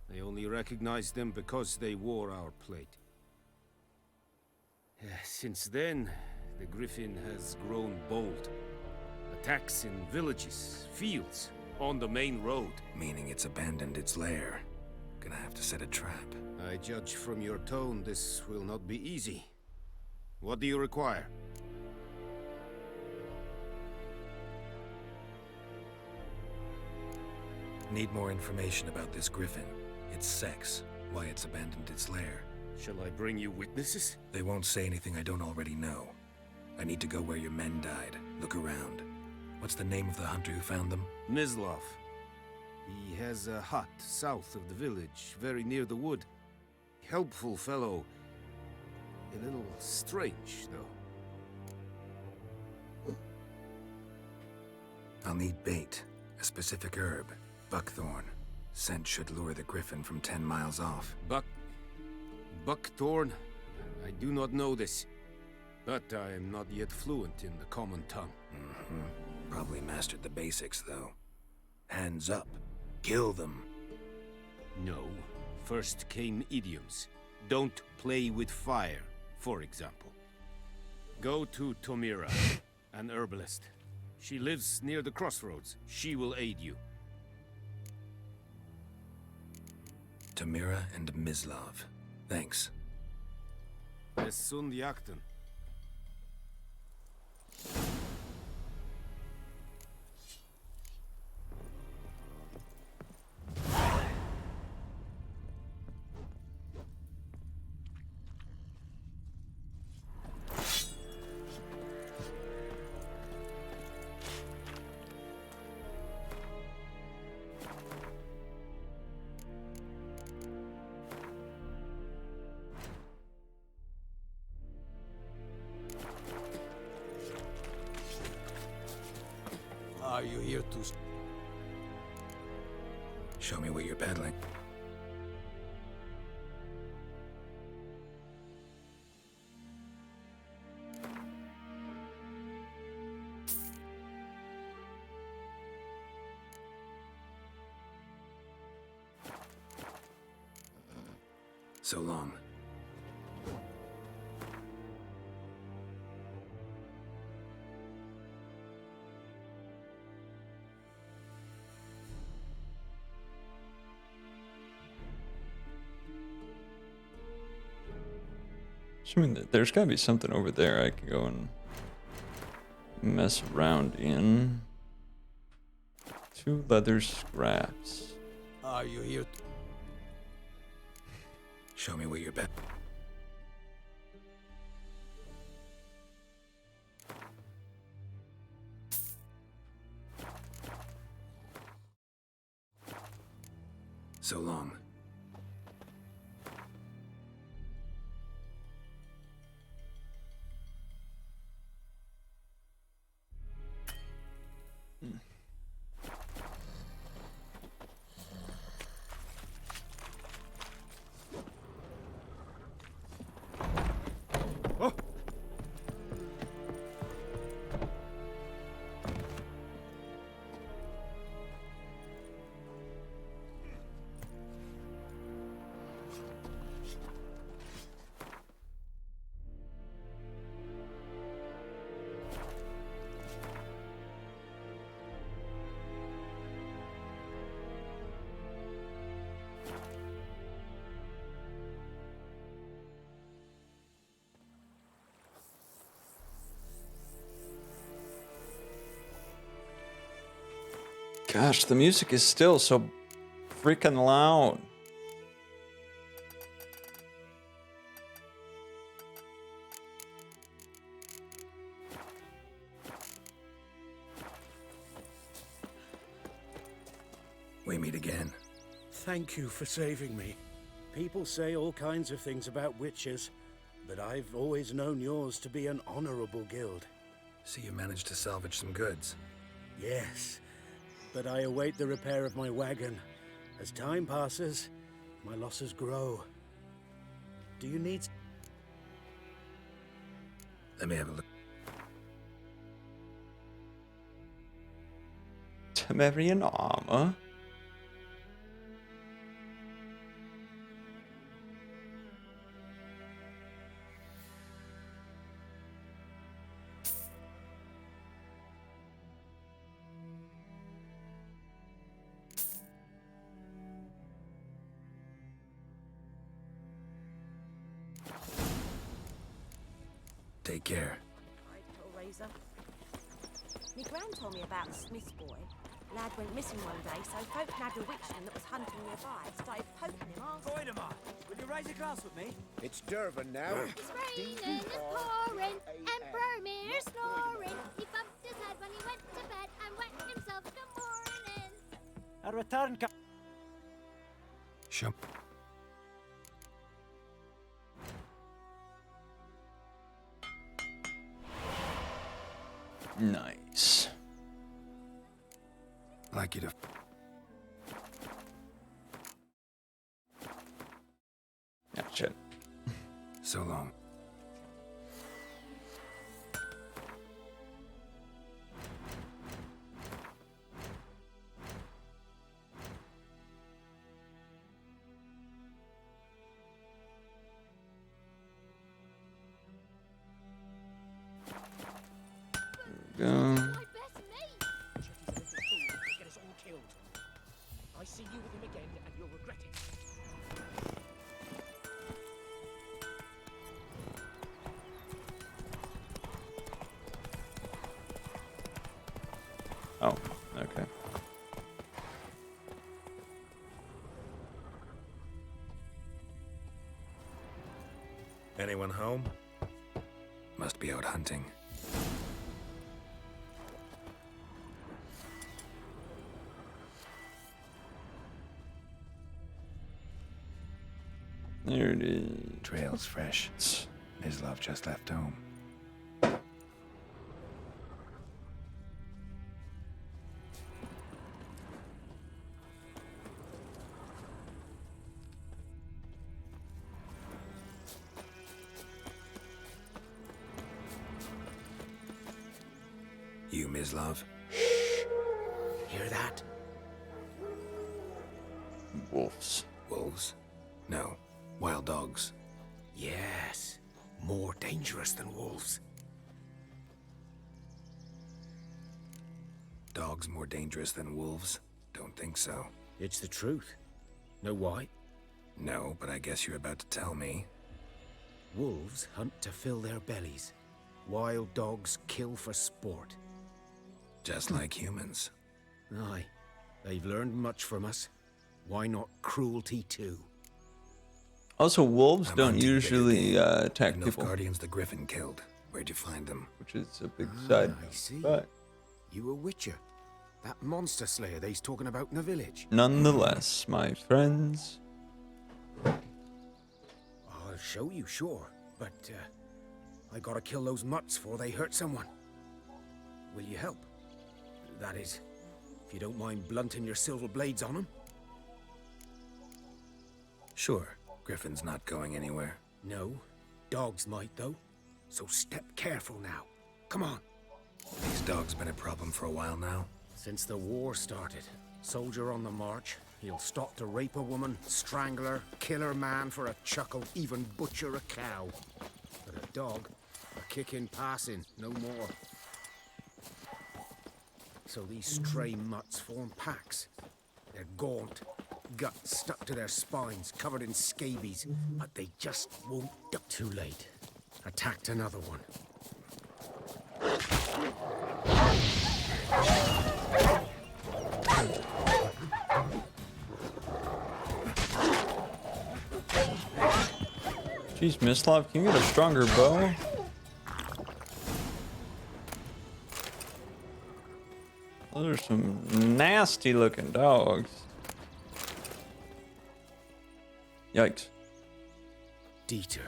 They only recognized them because they wore our plate. Since then, the griffin has grown bold. Attacks in villages, fields, on the main road. Meaning it's abandoned its lair. Gonna have to set a trap. I judge from your tone this will not be easy. What do you require? Need more information about this griffin. Its sex, why it's abandoned its lair. Shall I bring you witnesses? They won't say anything I don't already know. I need to go where your men died. Look around. What's the name of the hunter who found them? Mislav. He has a hut south of the village, very near the wood. Helpful fellow. A little strange, though. I'll need bait. A specific herb. Buckthorn. Scent should lure the griffin from 10 miles off. Buckthorn? I do not know this. But I am not yet fluent in the common tongue. Probably mastered the basics, though. Hands up. Kill them. No. First came idioms. Don't play with fire, for example. Go to Tomira, an herbalist. She lives near the crossroads. She will aid you. Tomira and Mislav. Thanks. Esund Yakten. Are you here to... Show me what you're peddling. So long. Assuming that there's gotta be something over there I can go and mess around in. 2 leather scraps. Are you here to... Show me what you're bet. So long. Gosh, the music is still so freaking loud. We meet again. Thank you for saving me. People say all kinds of things about witches, but I've always known yours to be an honorable guild. So you managed to salvage some goods? Yes, but I await the repair of my wagon. As time passes, my losses grow. Do you need... Let me have a look. Temerian armor? Take care. Right, Hellraiser. Me gran told me about the Smith's boy. Lad went missing one day, so folk nabbed a witchman that was hunting nearby and started poking him arse. Goidemar, will you raise a glass with me? It's Durban now. It's raining, it's pouring, and Vermeer's snoring. He bumped his head when he went to bed and wet himself in the morning. A return co- Sure. Nice. Like you to... Gotcha. So long. Go. I see you with him again, and you'll regret it. Oh, okay. Anyone home? Must be out hunting. There it is. Trail's fresh. Mislav just left home. You, Mislav? Hear that? Wolves. Wolves? No. Wild dogs. Yes. More dangerous than wolves. Dogs more dangerous than wolves? Don't think so. It's the truth. Know why? No, but I guess you're about to tell me. Wolves hunt to fill their bellies. Wild dogs kill for sport. Just like humans. Aye. They've learned much from us. Why not cruelty too? Also, wolves I'm don't hunting usually attack Enough people, guardians the Griffin killed. Where'd you find them? which is a big side. I see. But You a witcher. That monster slayer they's talking about in the village. nonetheless, my friends, I'll show you, sure. But, I gotta kill those mutts before they hurt someone. Will you help? That is, if you don't mind blunting your silver blades on them. Sure. Griffin's not going anywhere. No. Dogs might, though. So step careful now. Come on. These dogs been a problem for a while now. Since the war started, soldier on the march, he'll stop to rape a woman, strangle her, kill her man for a chuckle, even butcher a cow. But a dog, a kick in passing, no more. So these stray mutts form packs. They're gaunt, guts stuck to their spines, covered in scabies, but they just won't duck. Too late. Attacked another one. Jeez, Mislav, can you get a stronger bow? Those are some nasty looking dogs. Yikes. Dieter.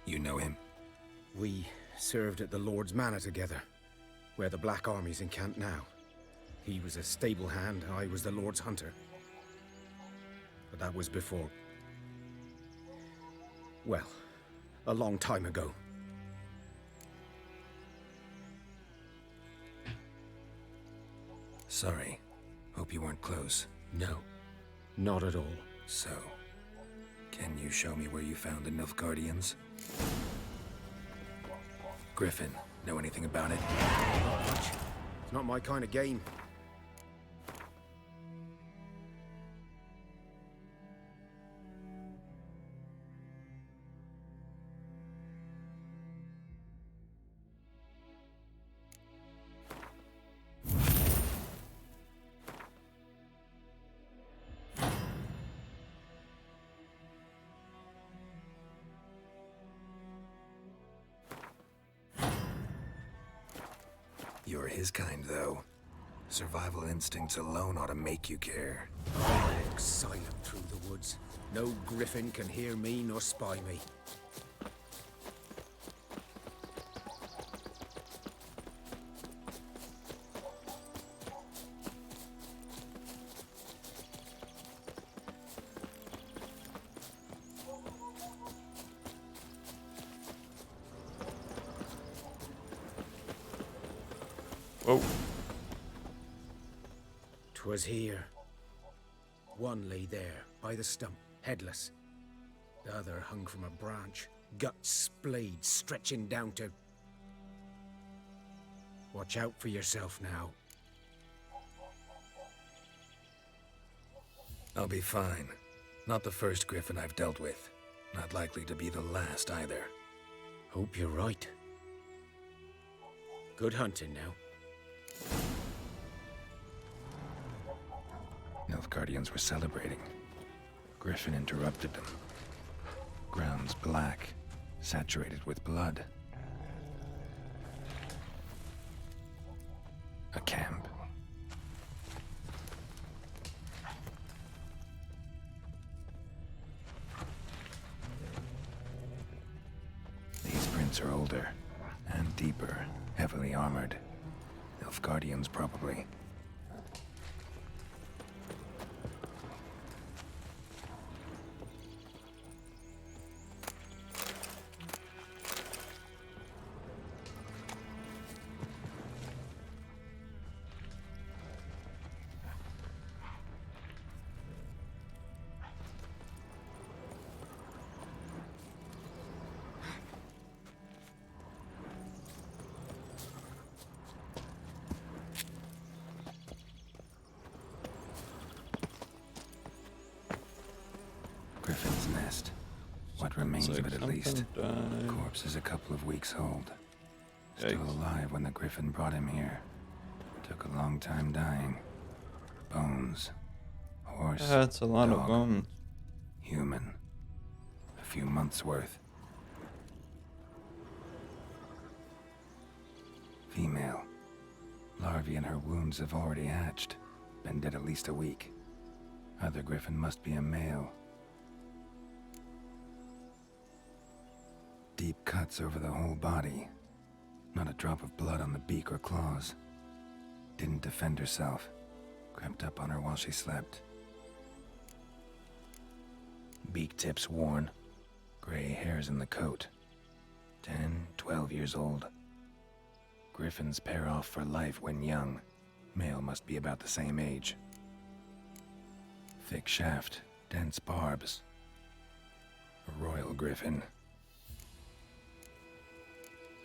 You know him? We served at the Lord's Manor together, where the Black Army's encamped now. He was a stable hand, I was the Lord's hunter. But that was before... well, a long time ago. Sorry. Hope you weren't close. No, not at all. So, can you show me where you found the Nilfgaardians? Griffin, know anything about it? Not much. It's not my kind of game. You're his kind, though. Survival instincts alone ought to make you care. I walk silent through the woods. No griffin can hear me nor spy me. Whoa. 'Twas here. One lay there, by the stump, headless. The other hung from a branch, guts splayed, stretching down to... Watch out for yourself now. I'll be fine. Not the first griffin I've dealt with. Not likely to be the last either. Hope you're right. Good hunting now. Nilfgaardians were celebrating. Griffin interrupted them. Grounds black, saturated with blood. A camp. These prints are older and deeper, heavily armored. Nilfgaardians, probably. Griffin's nest. What remains of it, at least. Corpse is a couple of weeks old. Still alive when the Griffin brought him here. Took a long time dying. Bones. Horse. That's a lot dog, of bones. Human. A few months' worth. Female. Larvae in her wounds have already hatched. Been dead at least a week. Other Griffin must be a male. Deep cuts over the whole body. Not a drop of blood on the beak or claws. Didn't defend herself. Crept up on her while she slept. Beak tips worn. Gray hairs in the coat. 10, 12 years old. Griffins pair off for life when young. Male must be about the same age. Thick shaft, dense barbs. A royal griffin.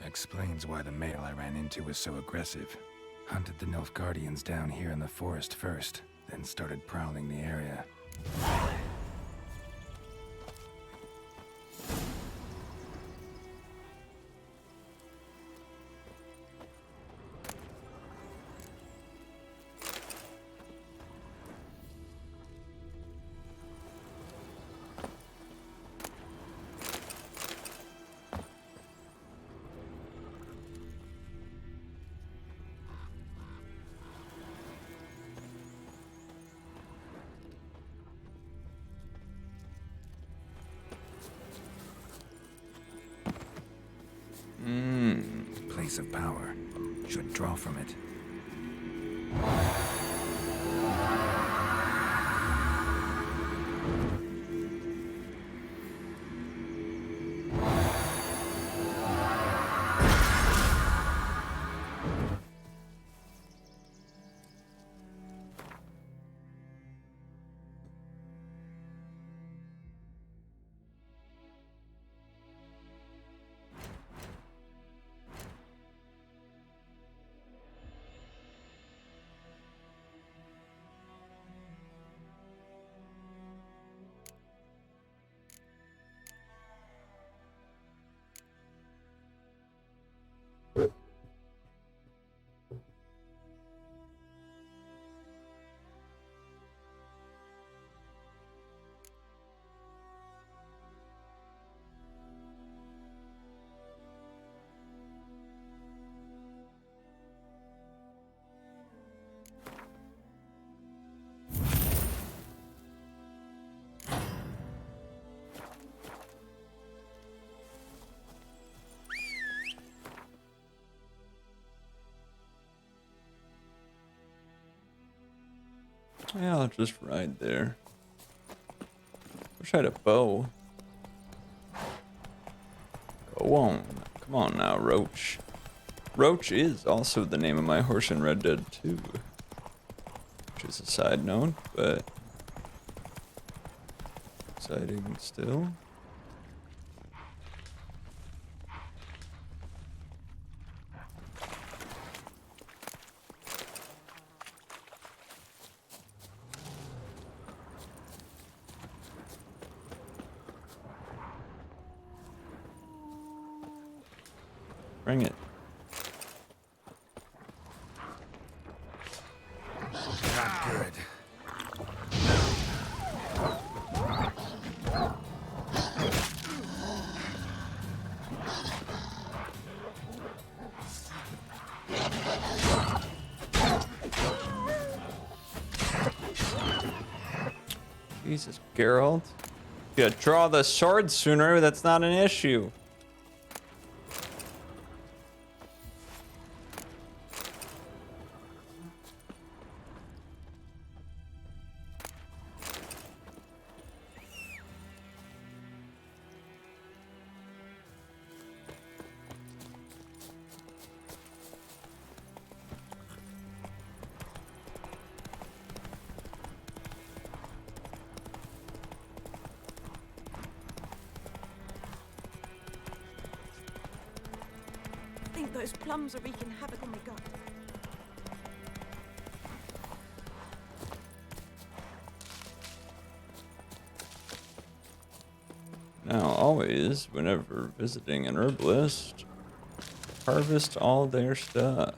Explains why the male I ran into was so aggressive. Hunted the Nilfgaardians down here in the forest first, then started prowling the area. piece of power should draw from it. Yeah, I'll just ride there. Wish I had a bow. Go on. Come on now, Roach. Roach is also the name of my horse in Red Dead 2. Which is a side note, but exciting still. Bring it. Not good. Jesus, Geralt. You gotta draw the sword sooner, that's not an issue. I think those plums are wreaking havoc on my gut. Now, always, whenever visiting an herbalist, harvest all their stuff.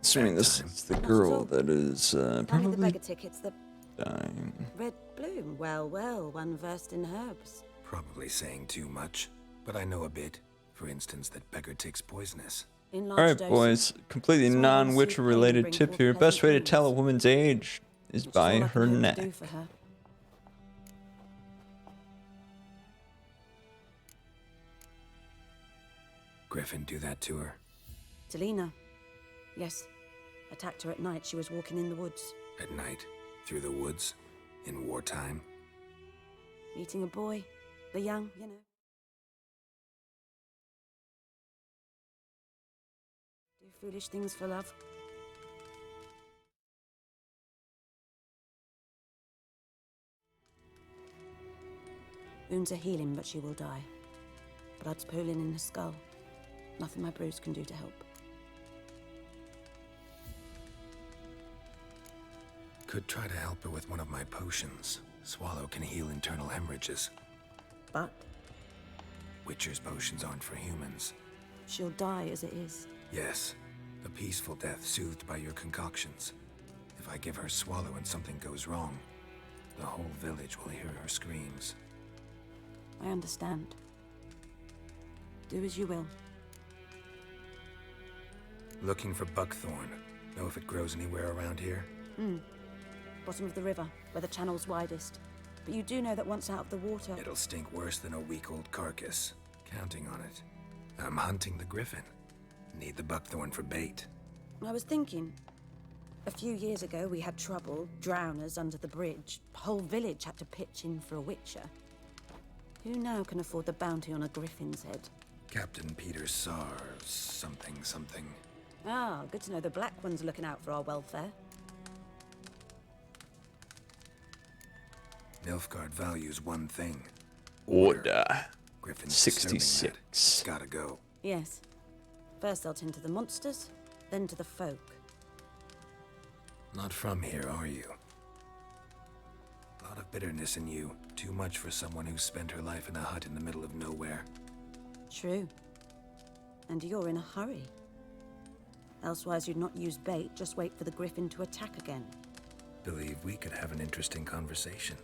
Assuming this is the girl that is Only the probably beggar tickets, the dying. red bloom. Well, well, one versed in herbs. Probably saying too much, but I know a bit. For instance, that beggar tick's poisonous. In large Alright, doses. boys. Completely Swallow non-Witcher sweet related pain, tip bring here. forth Best way to pleasant tell a dreams. woman's age is Which is by all I her can hope to neck. do for her. Griffin do that to her? Delina. Yes. Attacked her at night. She was walking in the woods. At night? Through the woods? In wartime? Meeting a boy. The young, you know. Do foolish things for love. Wounds are healing, but she will die. Blood's pooling in her skull. Nothing my bruise can do to help. Could try to help her with one of my potions. Swallow can heal internal hemorrhages. But Witcher's potions aren't for humans. she'll die as it is. Yes, a peaceful death soothed by your concoctions. If I give her Swallow and something goes wrong, the whole village will hear her screams. I understand. Do as you will. Looking for buckthorn. Know if it grows anywhere around here? Bottom of the river, where the channel's widest. But you do know that once out of the water... It'll stink worse than a week-old carcass. Counting on it. I'm hunting the griffin. Need the buckthorn for bait. I was thinking... A few years ago, we had trouble, drowners under the bridge. The whole village had to pitch in for a witcher. Who now can afford the bounty on a griffin's head? Captain Peter Sar... something. Ah, good to know the Black One's looking out for our welfare. Nilfgaard values one thing. Order. Griffin's 66. Gotta go. Yes. First they'll tend to the monsters, then to the folk. Not from here, are you? A lot of bitterness in you. Too much for someone who spent her life in a hut in the middle of nowhere. True. And you're in a hurry. Elsewise you'd not use bait, just wait for the griffin to attack again. Believe we could have an interesting conversation.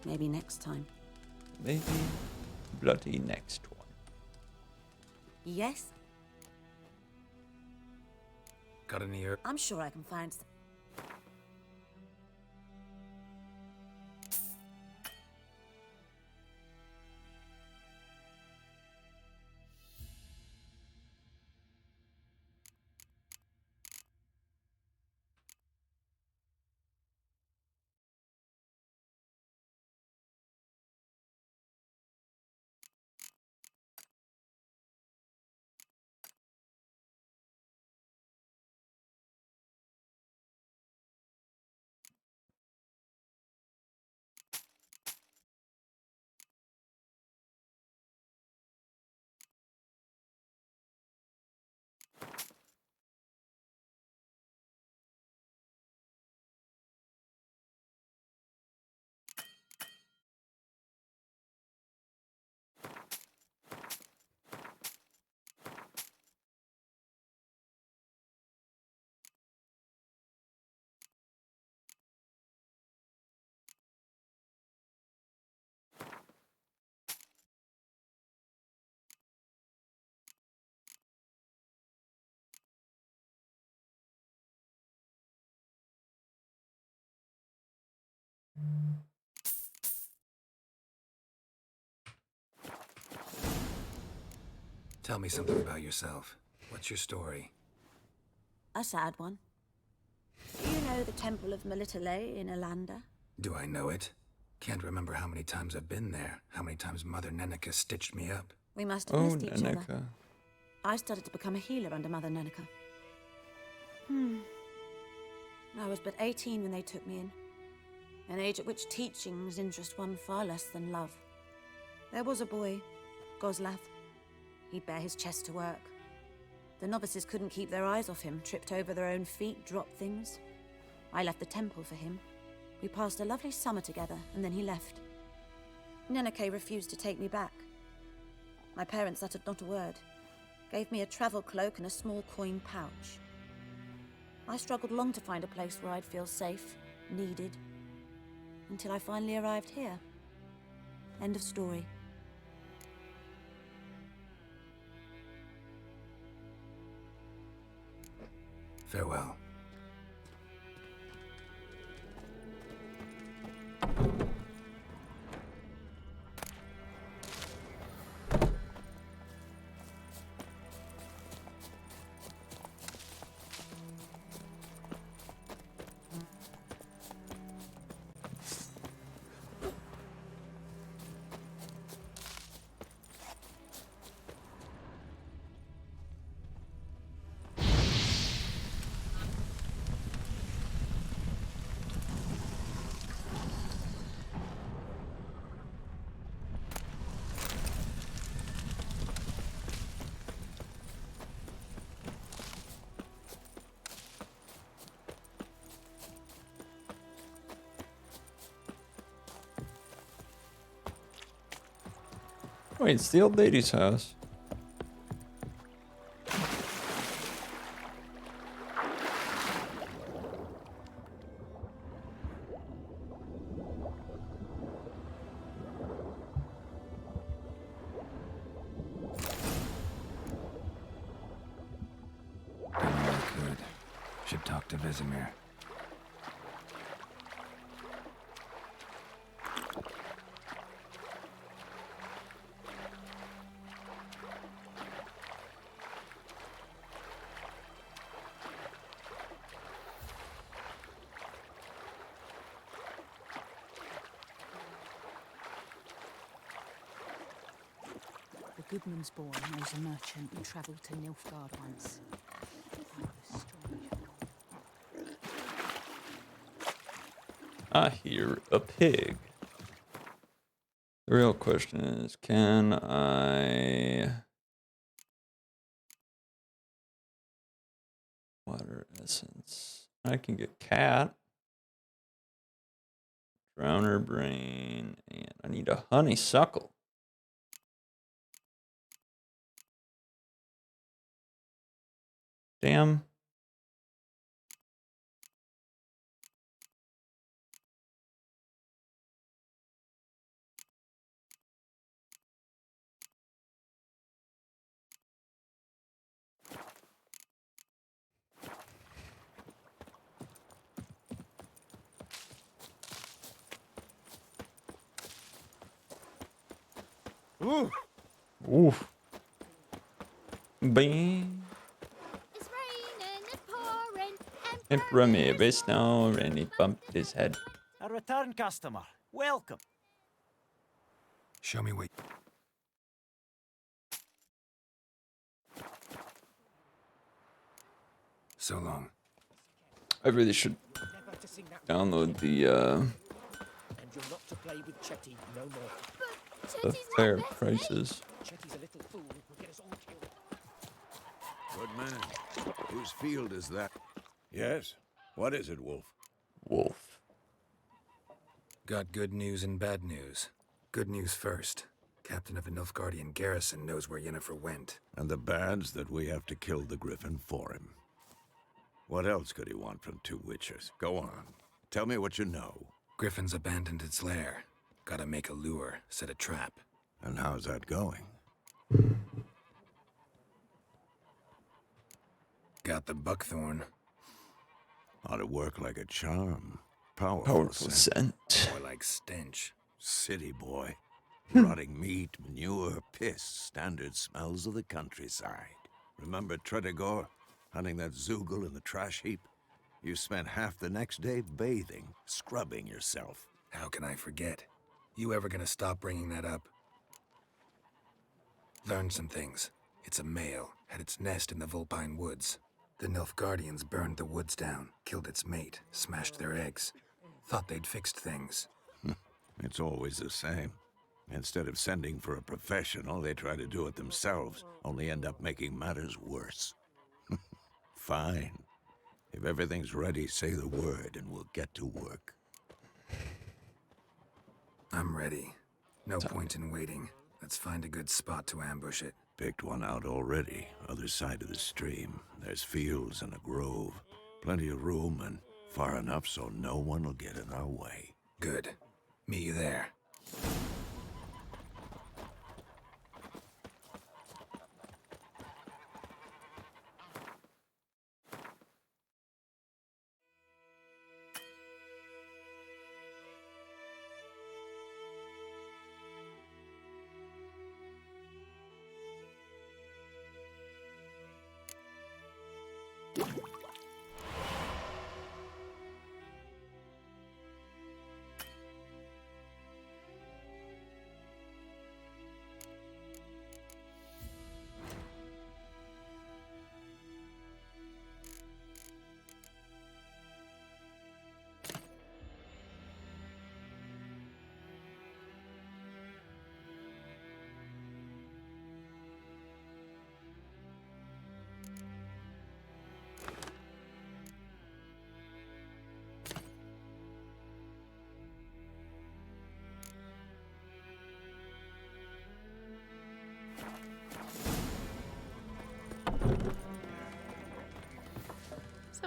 Maybe next time. Maybe bloody next one. Yes? Got any herb? I'm sure I can find some. Tell me something about yourself. What's your story? A sad one. Do you know the Temple of Melitele in Alanda? Do I know it? Can't remember how many times I've been there. How many times Mother Neneka stitched me up. We must have missed each other. I started to become a healer under Mother Neneka. I was but 18 when they took me in. An age at which teachings interest one far less than love. There was a boy, Goslav. He'd bare his chest to work. The novices couldn't keep their eyes off him, tripped over their own feet, dropped things. I left the temple for him. We passed a lovely summer together, and then he left. Neneke refused to take me back. My parents uttered not a word. Gave me a travel cloak and a small coin pouch. I struggled long to find a place where I'd feel safe, needed, until I finally arrived here. End of story. Farewell. Wait, it's the old lady's house. Should talk to Vesemir. The Goodman's boy knows a merchant who travelled to Nilfgaard once. I hear a pig. The real question is, can I... Water essence. I can get cat. Drowner brain. And I need a honeysuckle. Damn. Ooh. Oof. Bing. It's raining, it's pouring, Emperor maybe snore and he bumped his head. A return customer. Welcome. Show me what... So long. I really should download the And you're not to play with Chetty no more. the fair prices. Chetty's a little fool who'll get us all killed. Good man. Whose field is that? Yes? What is it, Wolf? Wolf. Got good news and bad news. Good news first. Captain of a Nilfgaardian garrison knows where Yennefer went. And the bad's that we have to kill the Griffin for him. What else could he want from two witches? Go on. Tell me what you know. Griffin's abandoned its lair. Gotta make a lure, set a trap. And how's that going? Got the buckthorn. Ought to work like a charm. Powerful scent. More like stench. City boy. Rotting meat, manure, piss. Standard smells of the countryside. Remember Tredegor? Hunting that Zoogle in the trash heap? You spent half the next day bathing, scrubbing yourself. How can I forget? You ever gonna stop bringing that up? Learned some things. It's a male, had its nest in the Vulpine Woods. The Nilfgaardians burned the woods down, killed its mate, smashed their eggs. Thought they'd fixed things. It's always the same. Instead of sending for a professional, they try to do it themselves, only end up making matters worse. Fine. If everything's ready, say the word and we'll get to work. I'm ready. No point in waiting. Let's find a good spot to ambush it. Picked one out already, other side of the stream. There's fields and a grove. Plenty of room and far enough so no one will get in our way. Good. Meet you there.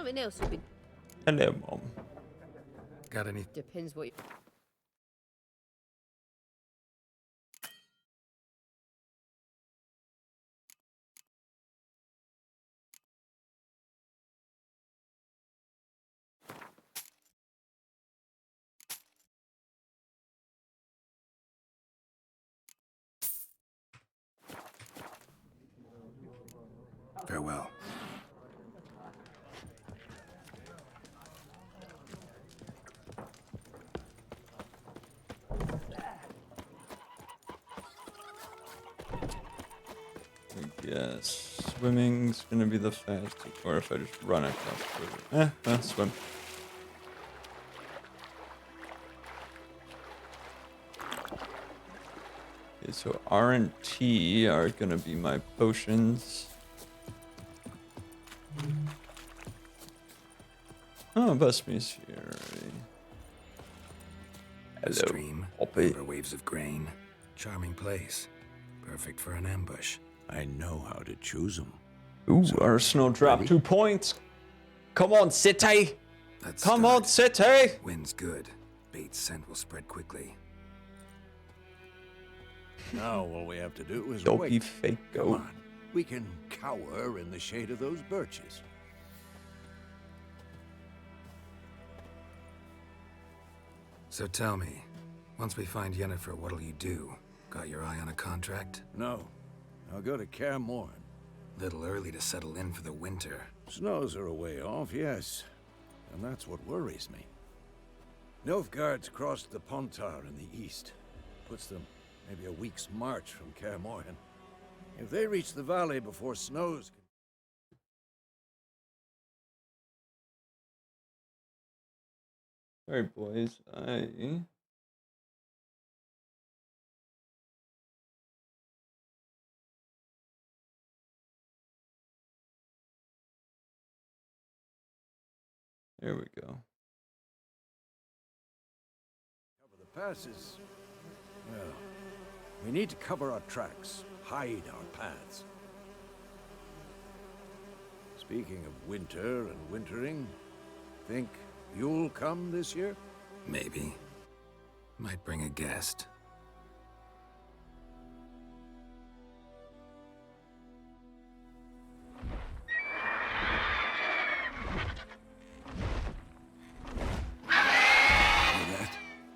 something else you've been... Hello, Mom. Got any? Depends what you... Farewell. I guess swimming's gonna be the fastest, or if I just run across the river. I'll swim. Okay, so R and T are gonna be my potions. Oh, Busby's here already. A stream, over waves of grain. Charming place. Perfect for an ambush. I know how to choose them. Ooh, Arsenal dropped 2 points. Come on, City! Come on, City! Wind's good. Bait's scent will spread quickly. Now all we have to do is Don't wait. be fake, Come go. on. We can cower in the shade of those birches. So tell me, once we find Yennefer, what'll you do? Got your eye on a contract? No. I'll go to Kaer Morhen. Little early to settle in for the winter. Snows are a way off, yes. And that's what worries me. Nilfgaard's crossed the Pontar in the east. Puts them maybe a week's march from Kaer Morhen. If they reach the valley before snows... Sorry, boys. There we go. Cover the passes. Well, we need to cover our tracks, hide our paths. Speaking of winter and wintering, think you'll come this year? Maybe. Might bring a guest.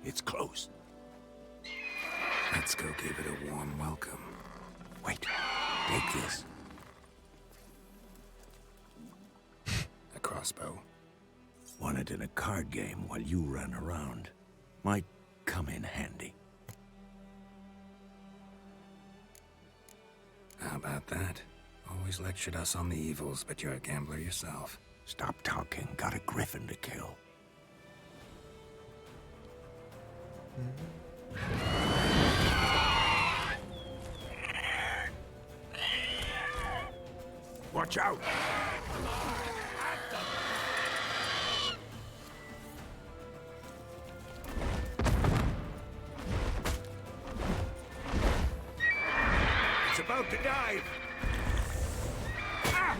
It's close. Let's go give it a warm welcome. Wait, take this. A crossbow. Won it in a card game while you ran around. Might come in handy. How about that? Always lectured us on the evils, but you're a gambler yourself. Stop talking. Got a griffin to kill. Watch out! It's about to dive! Ah!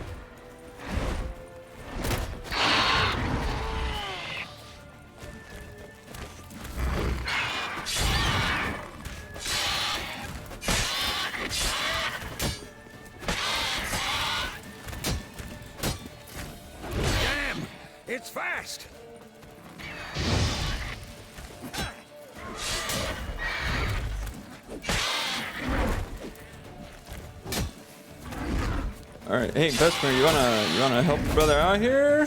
Damn! It's fast! All right, hey, Vesper, you wanna help your brother out here?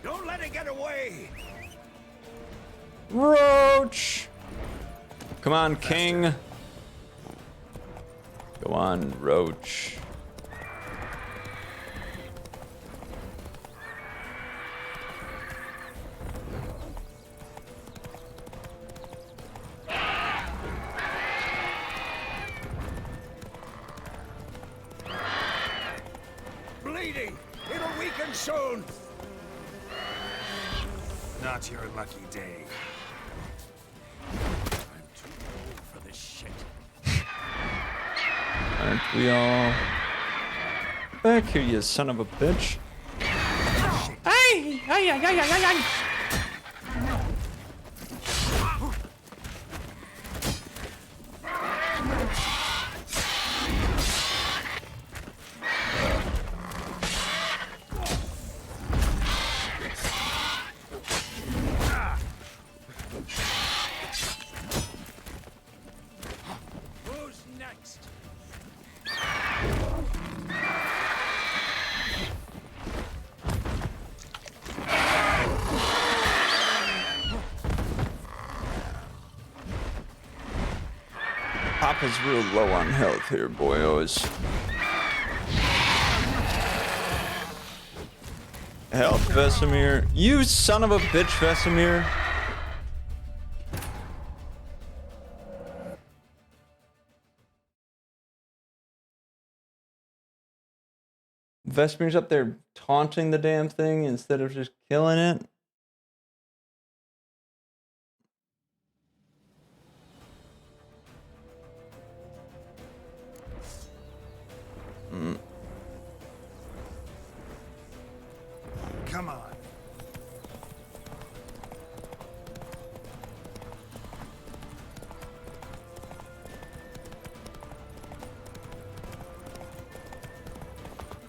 Don't let it get away! Roach! Come on, King. Go on, Roach. Bleeding! It'll weaken soon! Not your lucky day. I'm too old for this shit. Aren't we all? back here, you son of a bitch. Ay, ay, ay, ay, ay, ay. Who's next? Papa's real low on health here, boyos. Help, Vesemir. You son of a bitch, Vesemir. Vesemir's up there taunting the damn thing instead of just killing it. Come on.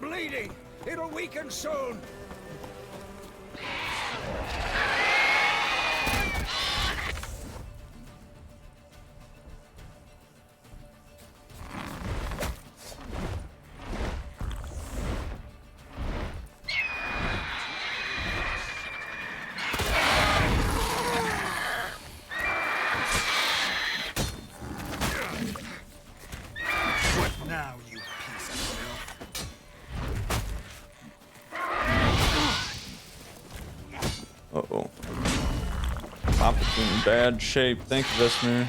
Bleeding! It'll weaken soon! What now, you piece of filth? Uh-oh. Papa's in bad shape. Thank you, Vesemir.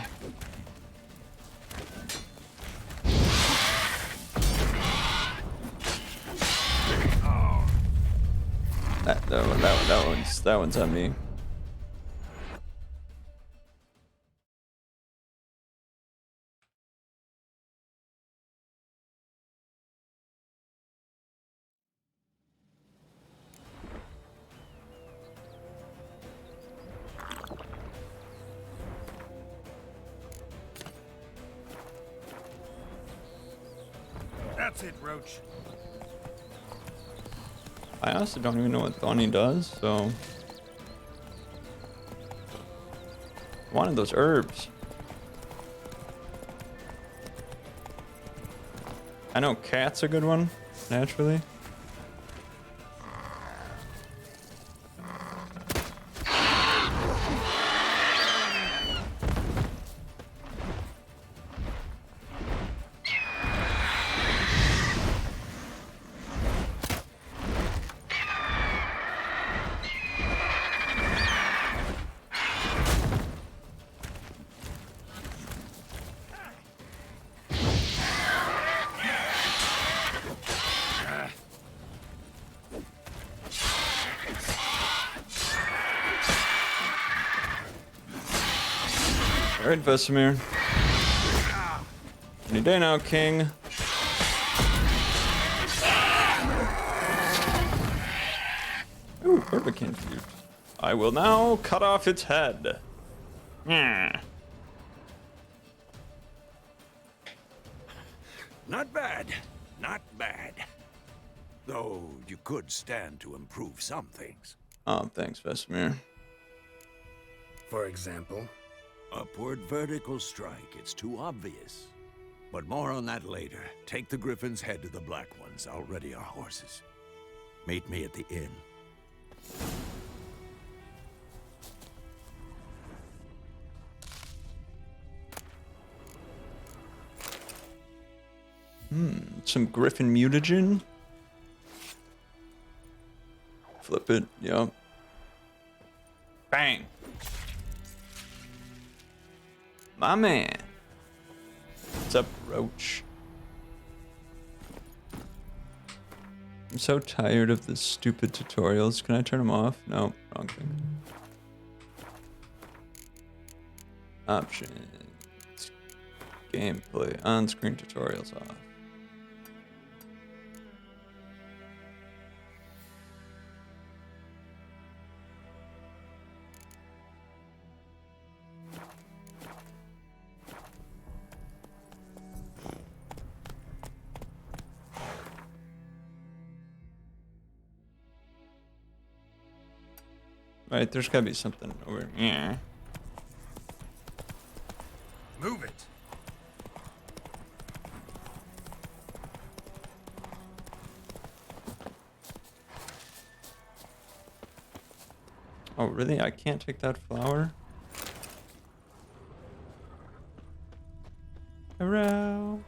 That one's on me. That's it, Roach. I honestly don't even know what Thorny does, so... One of those herbs. I know cat's a good one, naturally. Alright, Vesemir. Any day now, King. Ooh, Barbican Feud. I will now cut off its head. Yeah. Not bad. Not bad. Though you could stand to improve some things. Oh, thanks, Vesemir. For example? Upward vertical strike. It's too obvious. But more on that later. Take the Griffin's head to the Black Ones. I'll ready our horses. Meet me at the inn. Some Griffin mutagen. Flip it, yep. Bang. My man. What's up, Roach? I'm so tired of the stupid tutorials. Can I turn them off? No, wrong thing. Options. Gameplay. On-screen tutorials off. Right, there's gotta be something over here. Move it. Oh, really? I can't take that flower? Hello?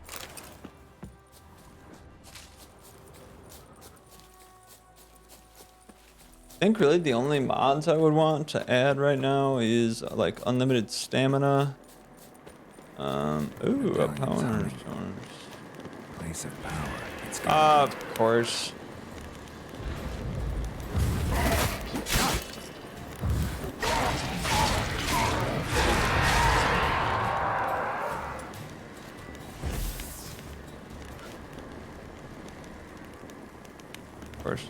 I think really the only mods I would want to add right now is like unlimited stamina. Ooh, a power source. Place of power. It's Of course. Of course.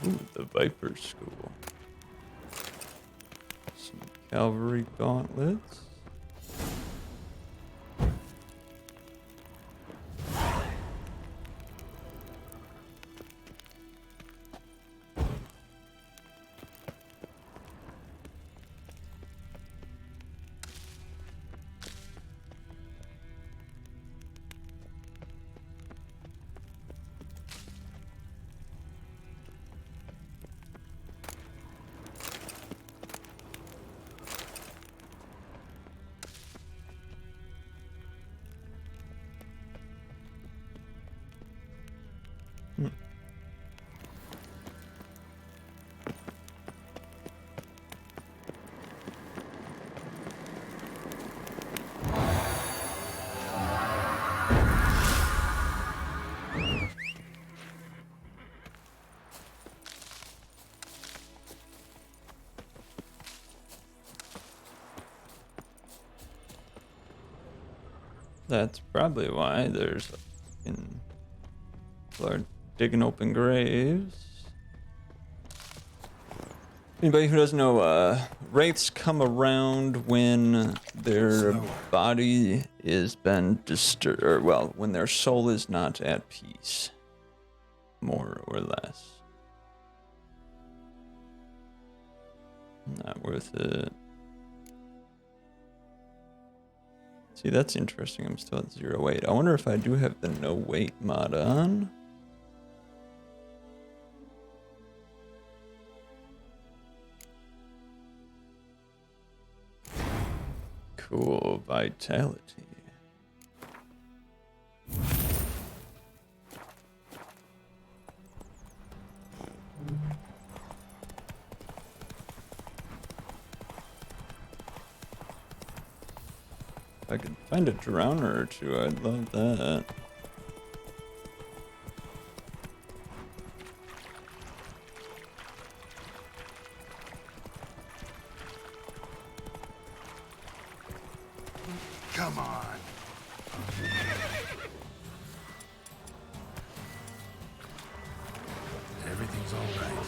Ooh, the Viper School. Some cavalry gauntlets. That's probably why there's fucking people are digging open graves. Anybody who doesn't know, wraiths come around when their body is been disturbed, or well, when their soul is not at peace, more or less. Not worth it. See, that's interesting. I'm still at 0 weight. I wonder if I do have the no weight mod on. Cool vitality. If I could find a drowner or two, I'd love that. Come on. Everything's all right.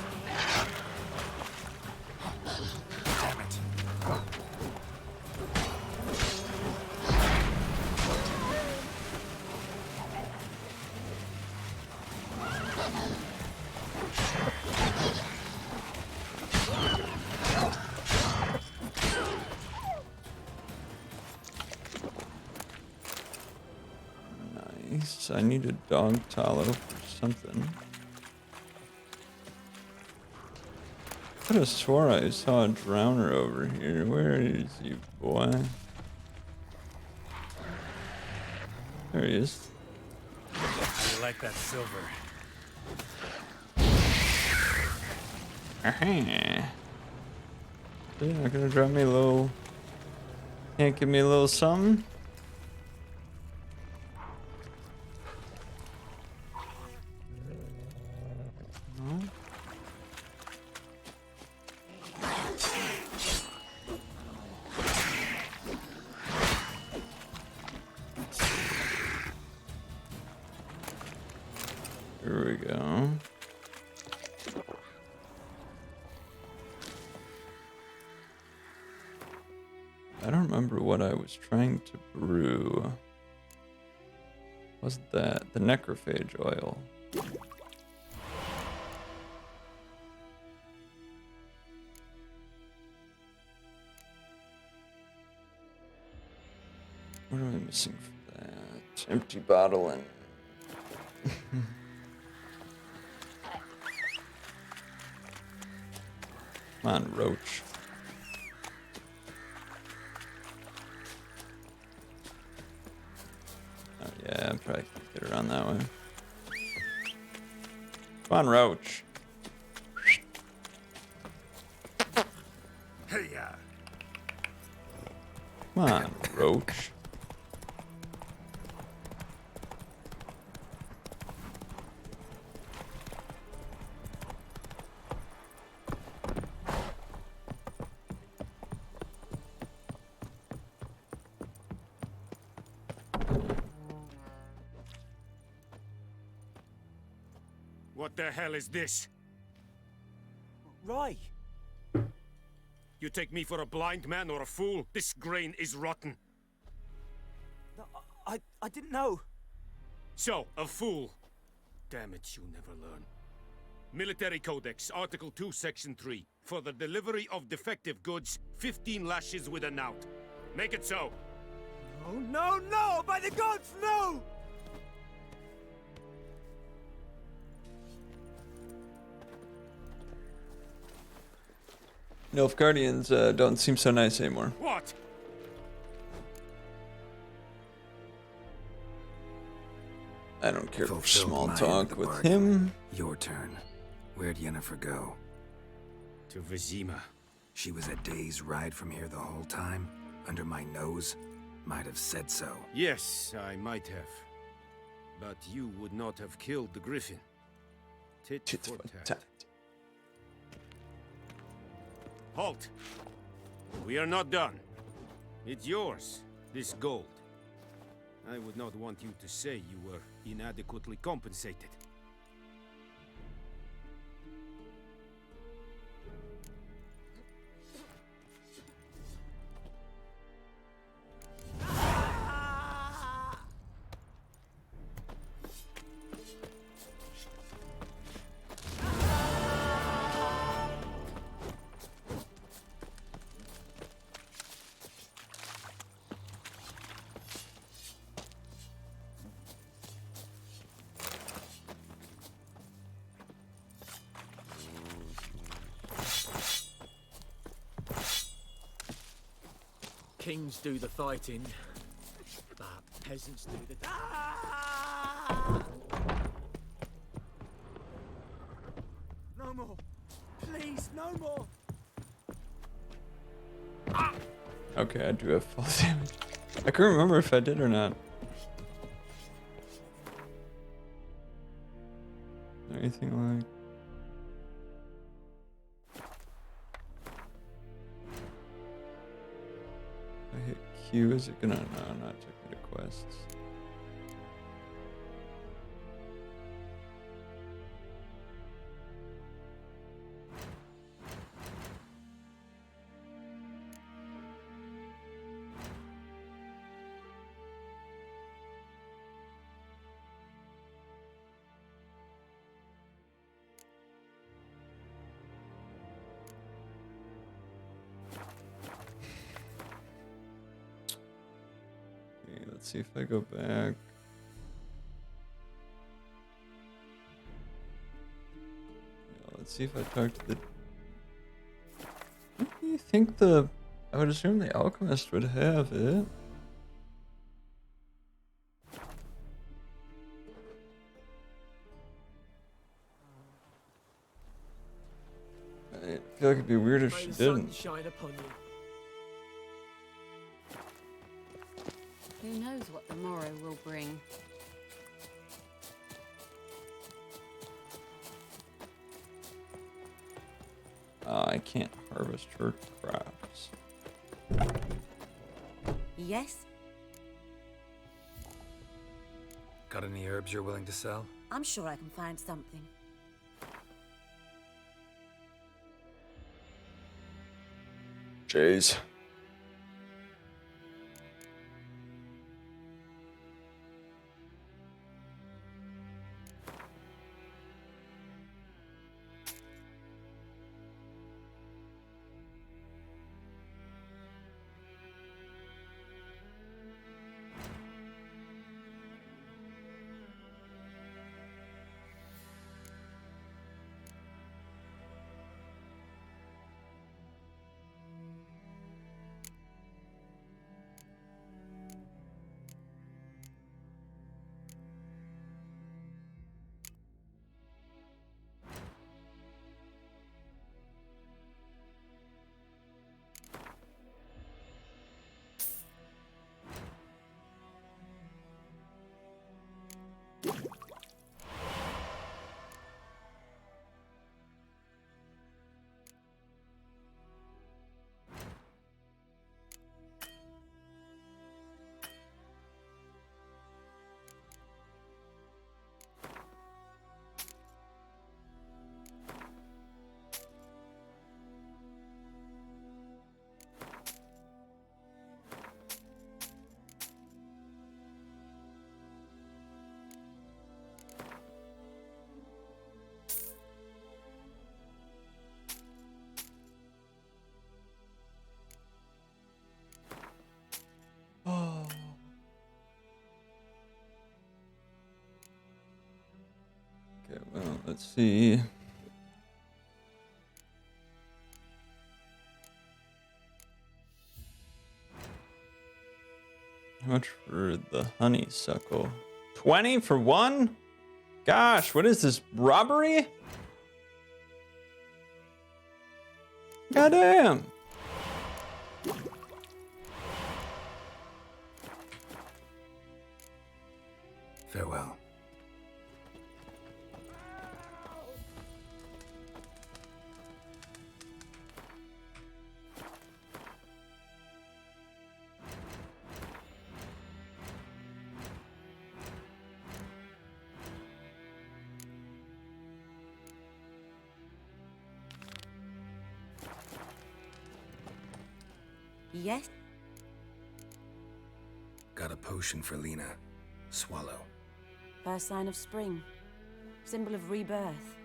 Damn it. Nice. I need a dog tallow for something. I could have swore I saw a drowner over here. Where is he, boy? There he is. How you like that silver? You're not gonna drop me low. Can't give me a little something? No? Here we go. I don't remember what I was trying to brew. What's that? The necrophage oil. What am I missing for that? Empty bottle and... Come on, roach. Oh yeah, I probably can't get around that way. Come on, roach. Hey, Come on, roach. What the hell is this? Roy! You take me for a blind man or a fool? This grain is rotten. No, I didn't know. So, a fool. Damn it, you never learn. Military Codex, Article 2, Section 3. For the delivery of defective goods, 15 lashes with a knout. Make it so. No, no, no! By the gods, no! Nilfgaardians don't seem so nice anymore. What? I don't care for Fulfilled small my end talk of the with bargain. him. Your turn. Where'd Yennefer go? To Vizima. She was a day's ride from here the whole time? Under my nose? Might have said so. Yes, I might have. But you would not have killed the griffin. Tit for tat. Halt! We are not done. It's yours, this gold. I would not want you to say you were inadequately compensated. Kings do the fighting, but peasants do the... No more! Please, no more! Okay, I do have full damage. I couldn't remember if I did or not. Is there anything like... If I hit Q, is it gonna... No, not take me to quests. Okay, let's see if I go back. Yeah, let's see if I talk to the... What do you think the... I would assume the alchemist would have it. I feel like it'd be weird if May she the sun didn't. shine upon you. Who knows what the morrow will bring? I can't harvest her crops. Yes? Got any herbs you're willing to sell? I'm sure I can find something. Jeez. Oh. Okay, well, let's see. How much for the honeysuckle? 20 for one? Gosh, what is this, robbery? Goddamn. Farewell. Yes? Got a potion for Lena. Swallow. First sign of spring. Symbol of rebirth.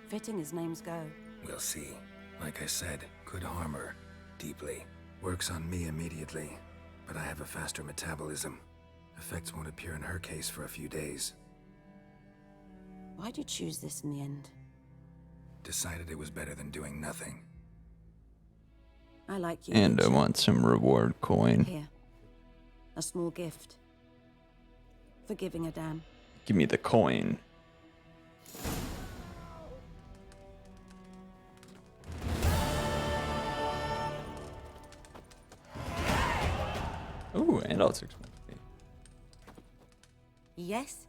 Fitting as names go. We'll see. Like I said, could harm her. Deeply. Works on me immediately. But I have a faster metabolism. Effects won't appear in her case for a few days. Why'd you choose this in the end? Decided it was better than doing nothing. I like you. And I want some reward coin. Here. A small gift. For giving a damn. Give me the coin. Ooh, and I'll take some. Yes?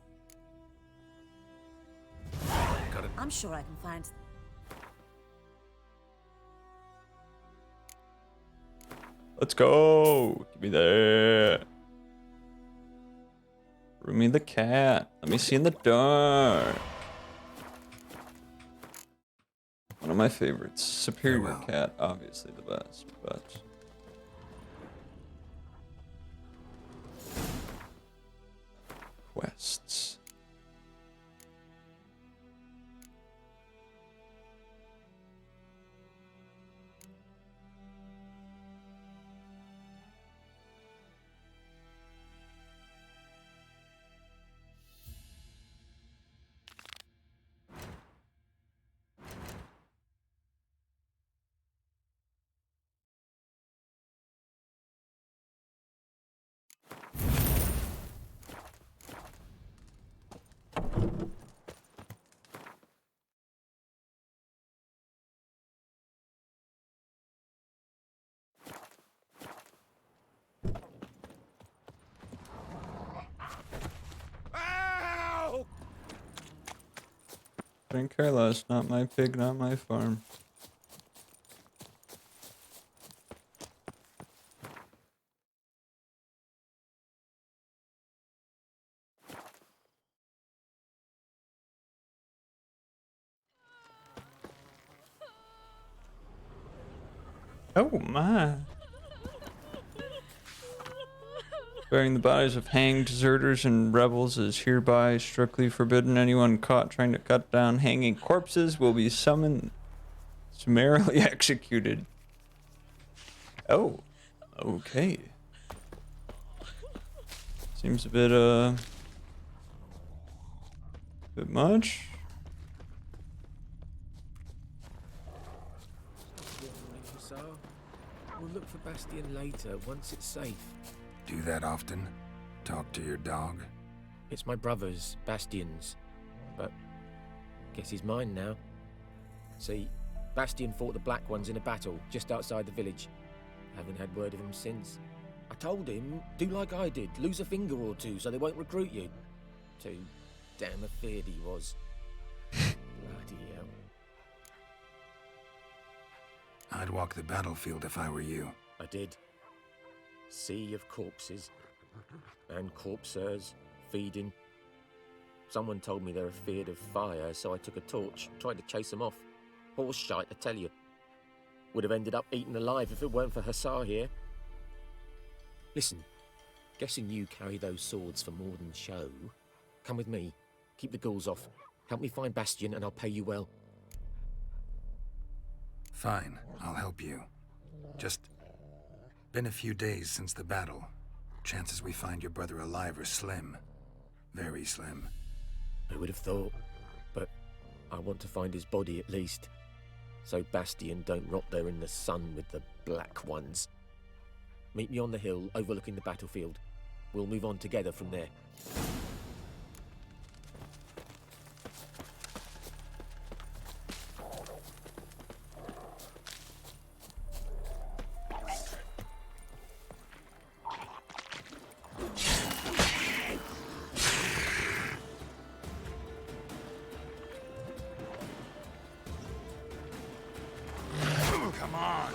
Got it. I'm sure I can find... Let's go. Give me that. Bring me the cat. Let me see in the dark. One of my favorites. Superior cat, obviously the best, but... quests. Couldn't care less. Not my pig, not my farm. Oh my. Burying the bodies of hanged deserters and rebels is hereby strictly forbidden. Anyone caught trying to cut down hanging corpses will be summoned, summarily executed. Oh, okay. Seems a bit much. We'll look for Bastion later, once it's safe. Do that often? Talk to your dog? It's my brother's, Bastion's. But guess he's mine now. See, Bastion fought the Black Ones in a battle just outside the village. Haven't had word of him since. I told him, do like I did, lose a finger or two so they won't recruit you. Too damn afeard he was. Bloody hell. I'd walk the battlefield if I were you. I did. Sea of corpses. And corpsers, feeding. Someone told me they're afeard of fire, so I took a torch, tried to chase them off. Horse shite, I tell you. Would have ended up eaten alive if it weren't for Hussar here. Listen, guessing you carry those swords for more than show. Come with me. Keep the ghouls off. Help me find Bastion and I'll pay you well. Fine, I'll help you. Just been a few days since the battle. Chances we find your brother alive are slim. Very slim. Who would have thought? But I want to find his body at least. So Bastion don't rot there in the sun with the Black Ones. Meet me on the hill overlooking the battlefield. We'll move on together from there. Come on.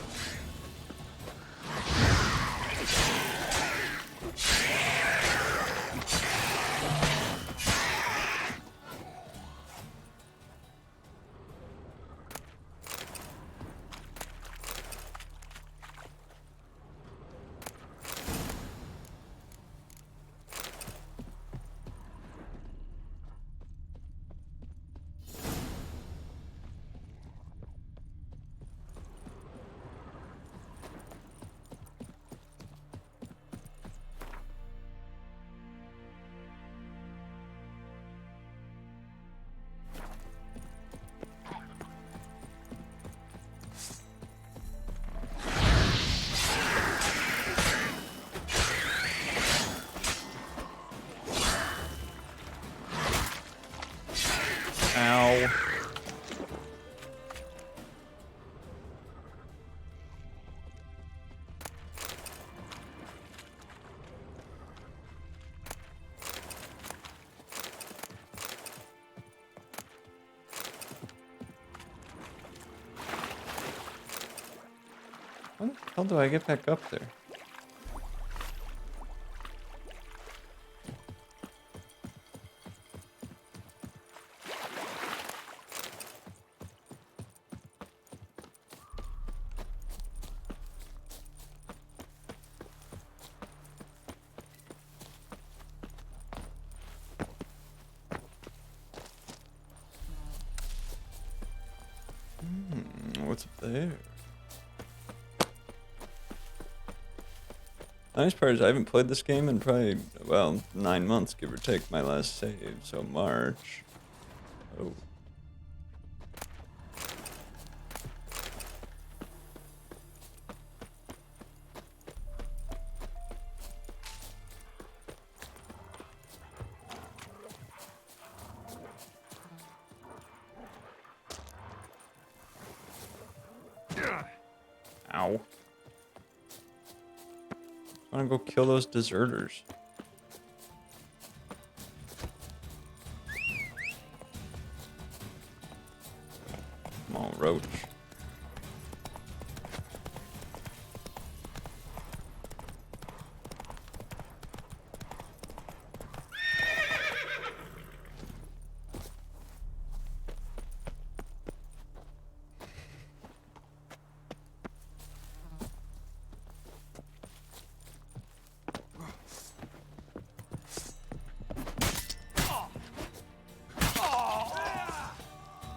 Ow. How do I get back up there? What's up there? Nice part is I haven't played this game in probably, well, 9 months, give or take my last save, so March. Oh. Ow. I want to go kill those deserters. roach.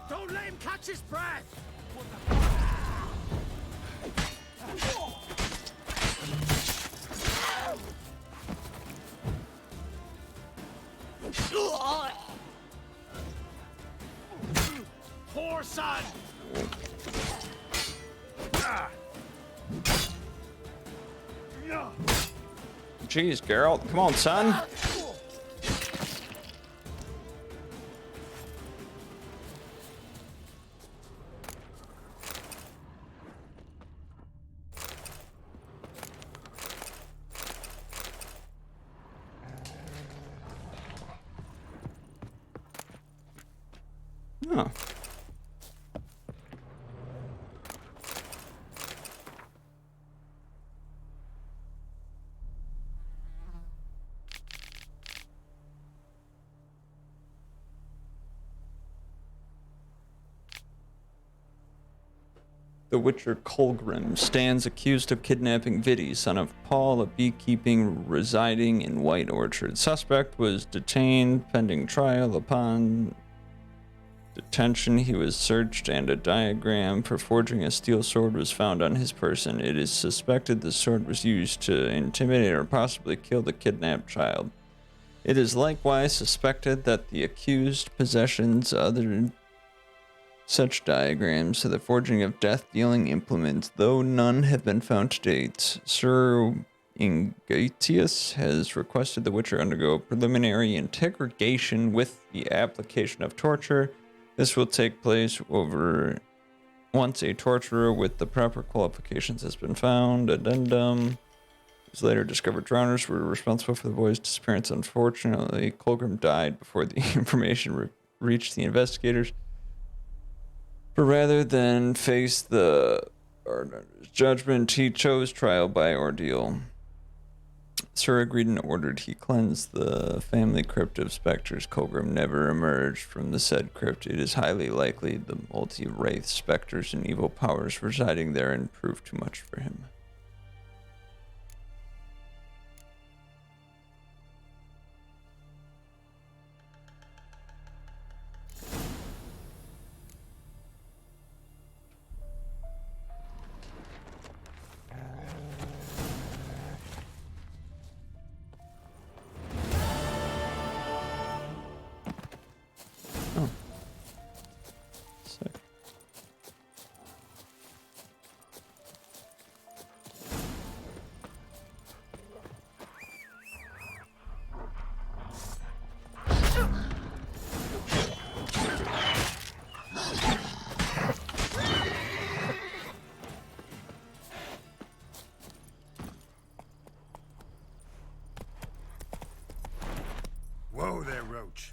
Don't let him catch his breath! Poor son! Jeez, Geralt, come on, son. Oh. The Witcher Colgrim stands accused of kidnapping Viti, son of Paul, a beekeeping residing in White Orchard. Suspect was detained pending trial. Upon detention, he was searched and a diagram for forging a steel sword was found on his person. It is suspected the sword was used to intimidate or possibly kill the kidnapped child. It is likewise suspected that the accused possessions other such diagrams to the forging of death-dealing implements, though none have been found to date. Sir Ingatius has requested the Witcher undergo preliminary interrogation with the application of torture. This will take place over once a torturer with the proper qualifications has been found. Addendum. It was later discovered drowners were responsible for the boy's disappearance. Unfortunately, Colgrim died before the information reached the investigators. But rather than face the judgment, he chose trial by ordeal. Sir agreed and ordered he cleanse the family crypt of specters. Colgrim never emerged from the said crypt. It is highly likely the multi-wraith specters and evil powers residing therein proved too much for him. Whoa there, Roach.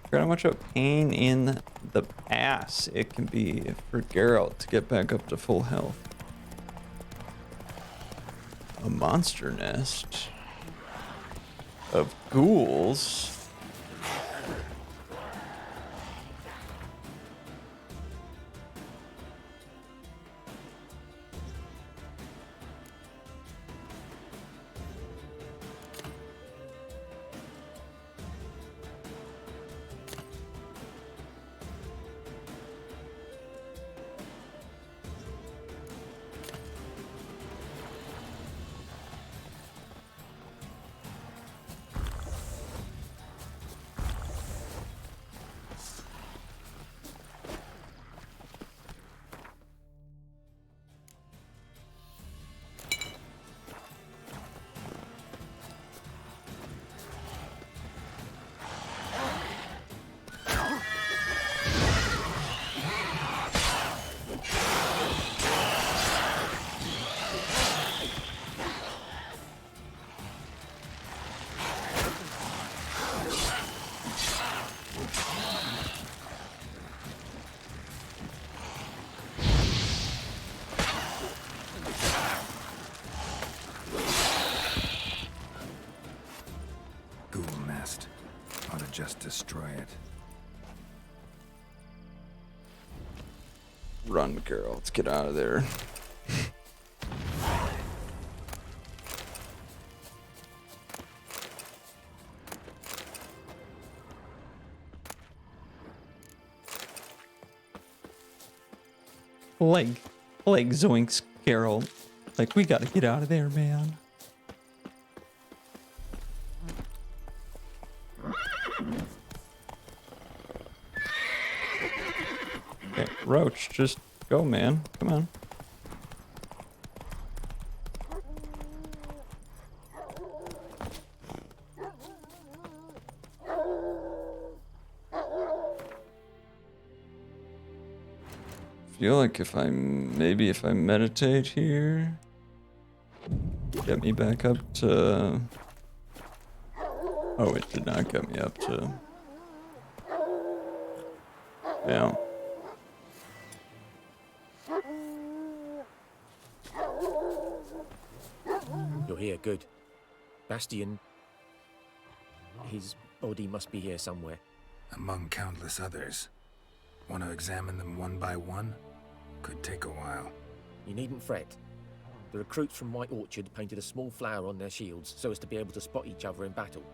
Forgot how much of a pain in the ass it can be for Geralt to get back up to full health. A monster nest of ghouls. just destroy it. Run, girl. Let's get out of there. Leg zoinks, Carol. Like, we gotta get out of there, man. Okay, Roach, just go, man. Come on. Feel like if I meditate here, get me back up to. Oh, it did not get me up to. Yeah. You're here, good. Bastion. His body must be here somewhere. Among countless others. Want to examine them one by one? Could take a while. You needn't fret. The recruits from White Orchard painted a small flower on their shields so as to be able to spot each other in battle.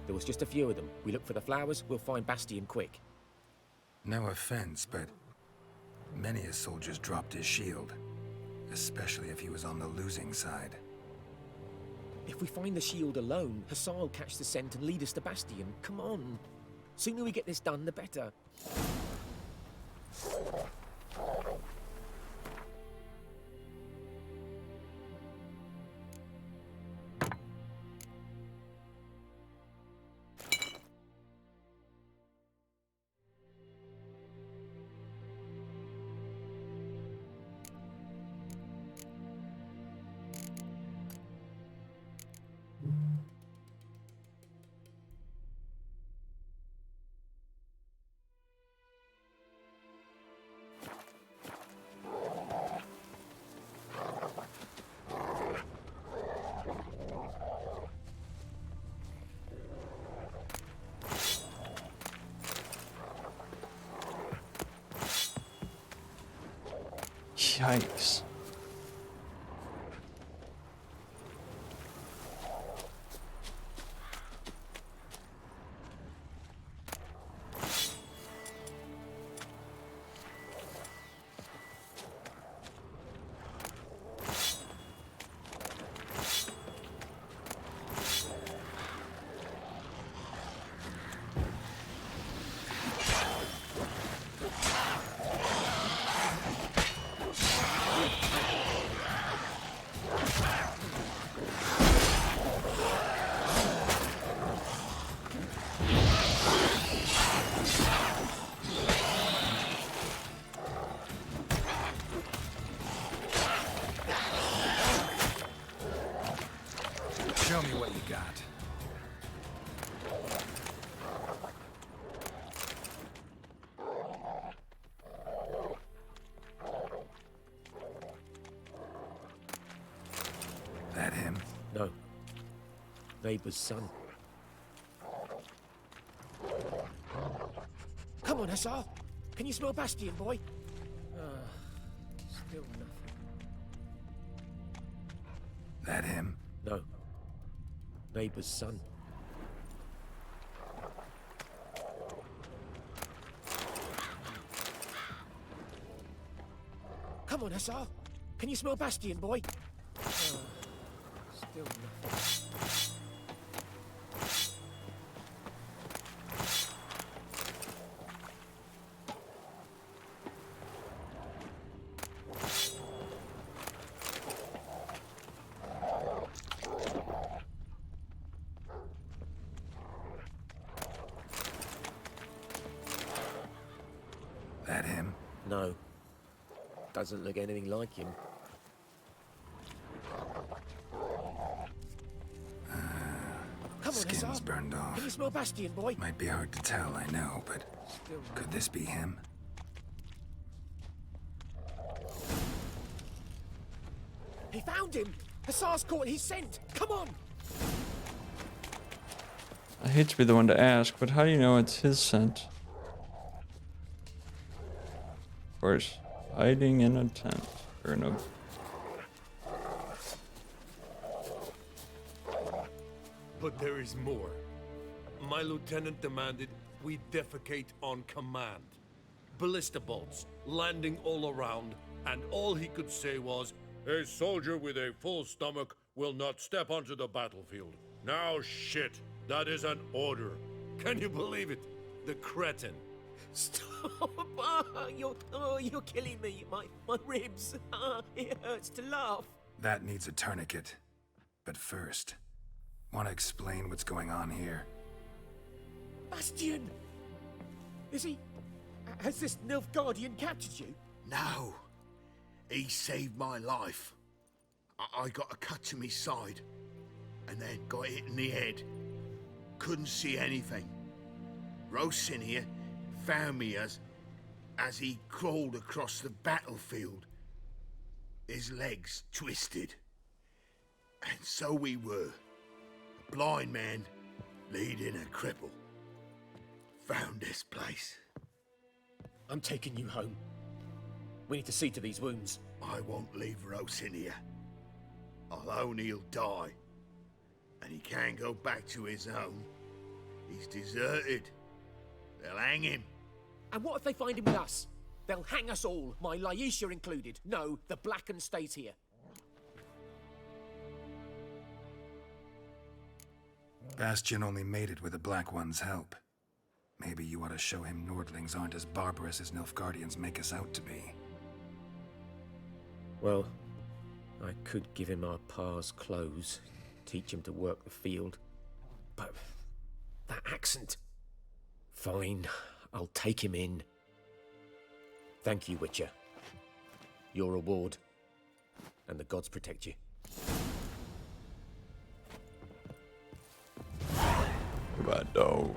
There was just a few of them. We look for the flowers, we'll find Bastion quick. No offense, but many a soldier's dropped his shield. Especially if he was on the losing side. If we find the shield alone, Hussar will catch the scent and lead us to Bastion. Come on. Sooner we get this done, the better. Yikes. Show me what you got. That him? No. Neighbor's son. Come on, Hussar. Can you smell Bastion, boy? Still nothing. That him? No. Neighbor's son. Come on, Hussar. Can you smell Bastion, boy? Still nothing. That him? No. Doesn't look anything like him. Come on, Skin's Hussar. burned off. Can you smell Bastion, boy? Might be hard to tell, I know, but could this be him? He found him! Hussar's caught his scent! Come on! I hate to be the one to ask, but how do you know it's his scent? Of course, hiding in a tent. Or in a... But there is more. My lieutenant demanded we defecate on command. Ballista bolts, landing all around, and all he could say was, "A soldier with a full stomach will not step onto the battlefield." Now shit, that is an order. Can you believe it? The cretin. Stop! You're killing me. My ribs. It hurts to laugh. That needs a tourniquet. But first, want to explain what's going on here? Bastian! Has this Nilfgaardian captured you? No. He saved my life. I got a cut to my side, and then got hit in the head. Couldn't see anything. Rosinia found me as he crawled across the battlefield. His legs twisted. And so we were. A blind man leading a cripple. Found this place. I'm taking you home. We need to see to these wounds. I won't leave Rosinia. Alone he'll die. And he can't go back to his own. He's deserted. They'll hang him. And what if they find him with us? They'll hang us all, my Laisha included. No, the Blacken stays here. Bastion only made it with the Black One's help. Maybe you ought to show him Nordlings aren't as barbarous as Nilfgaardians make us out to be. Well, I could give him our pa's clothes, teach him to work the field. But that accent... Fine, I'll take him in. Thank you, Witcher. Your reward. And the gods protect you. Goodbye, dog.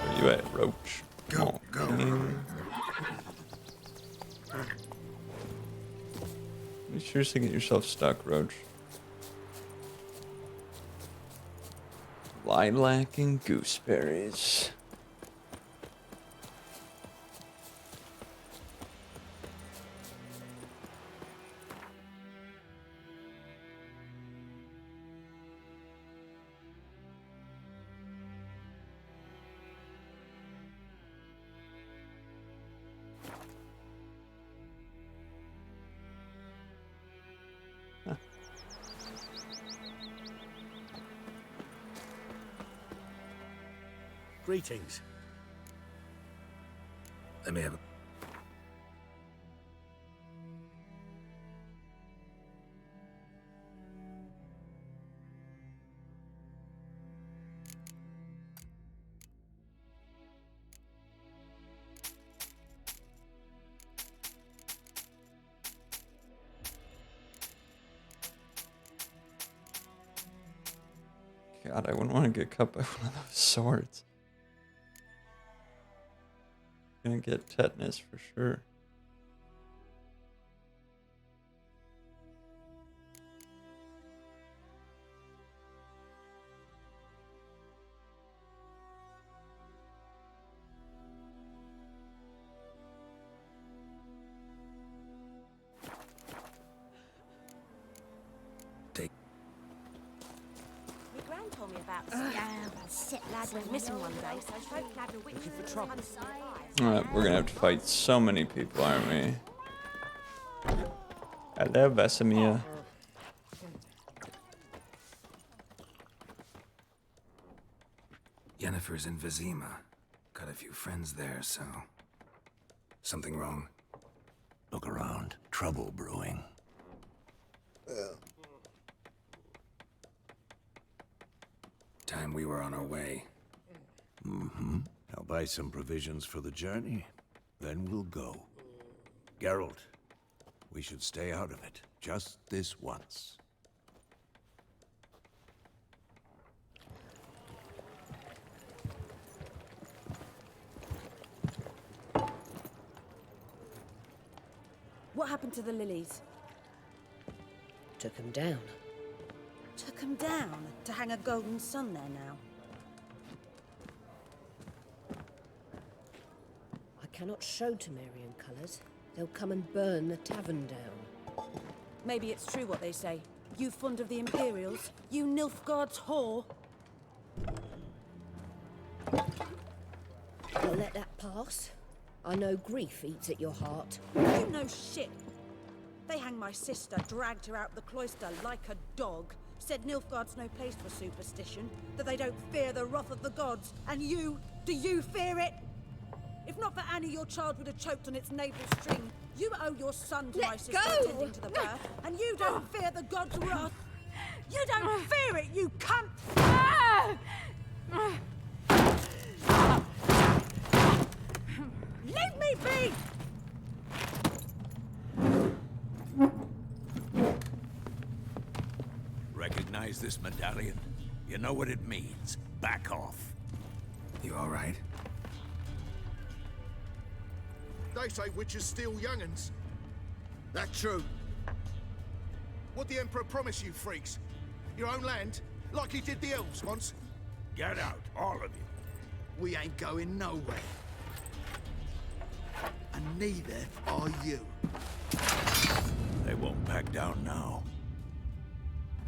Where you at, Roach? Go, go. You seriously get yourself stuck, Roach. Lilac and gooseberries. Greetings. Let me have a... God, I wouldn't want to get cut by one of those swords. Gonna get tetanus for sure. My gran told me about this. Lad went missing one day, so folk nabbed a witch and was hunting nearby. Alright, we're gonna have to fight so many people, aren't we? Hello, Vesemir. Yennefer's in Vizima. Got a few friends there, so... Something wrong? Look around. Trouble brewing. Time we were on our way. Mm-hmm. I'll buy some provisions for the journey. Then we'll go. Geralt, we should stay out of it. Just this once. What happened to the lilies? Took 'em down. Took 'em down to hang a golden sun there now. I cannot show Temerian colours. They'll come and burn the tavern down. Maybe it's true what they say. You fond of the Imperials? You Nilfgaard's whore? I'll let that pass. I know grief eats at your heart. You know shit. They hanged my sister, dragged her out the cloister like a dog. Said Nilfgaard's no place for superstition, that they don't fear the wrath of the gods. And you, do you fear it? If not for Annie, your child would have choked on its navel string. You owe your son to my sister attending to the birth, and you don't fear the gods' wrath. You don't fear it, you cunt! Leave me be! Recognize this medallion? You know what it means. Back off. You all right? They say witches steal young'uns. That true? What the Emperor promise you, freaks? Your own land? Like he did the elves once? Get out, all of you. We ain't going nowhere. And neither are you. They won't back down now.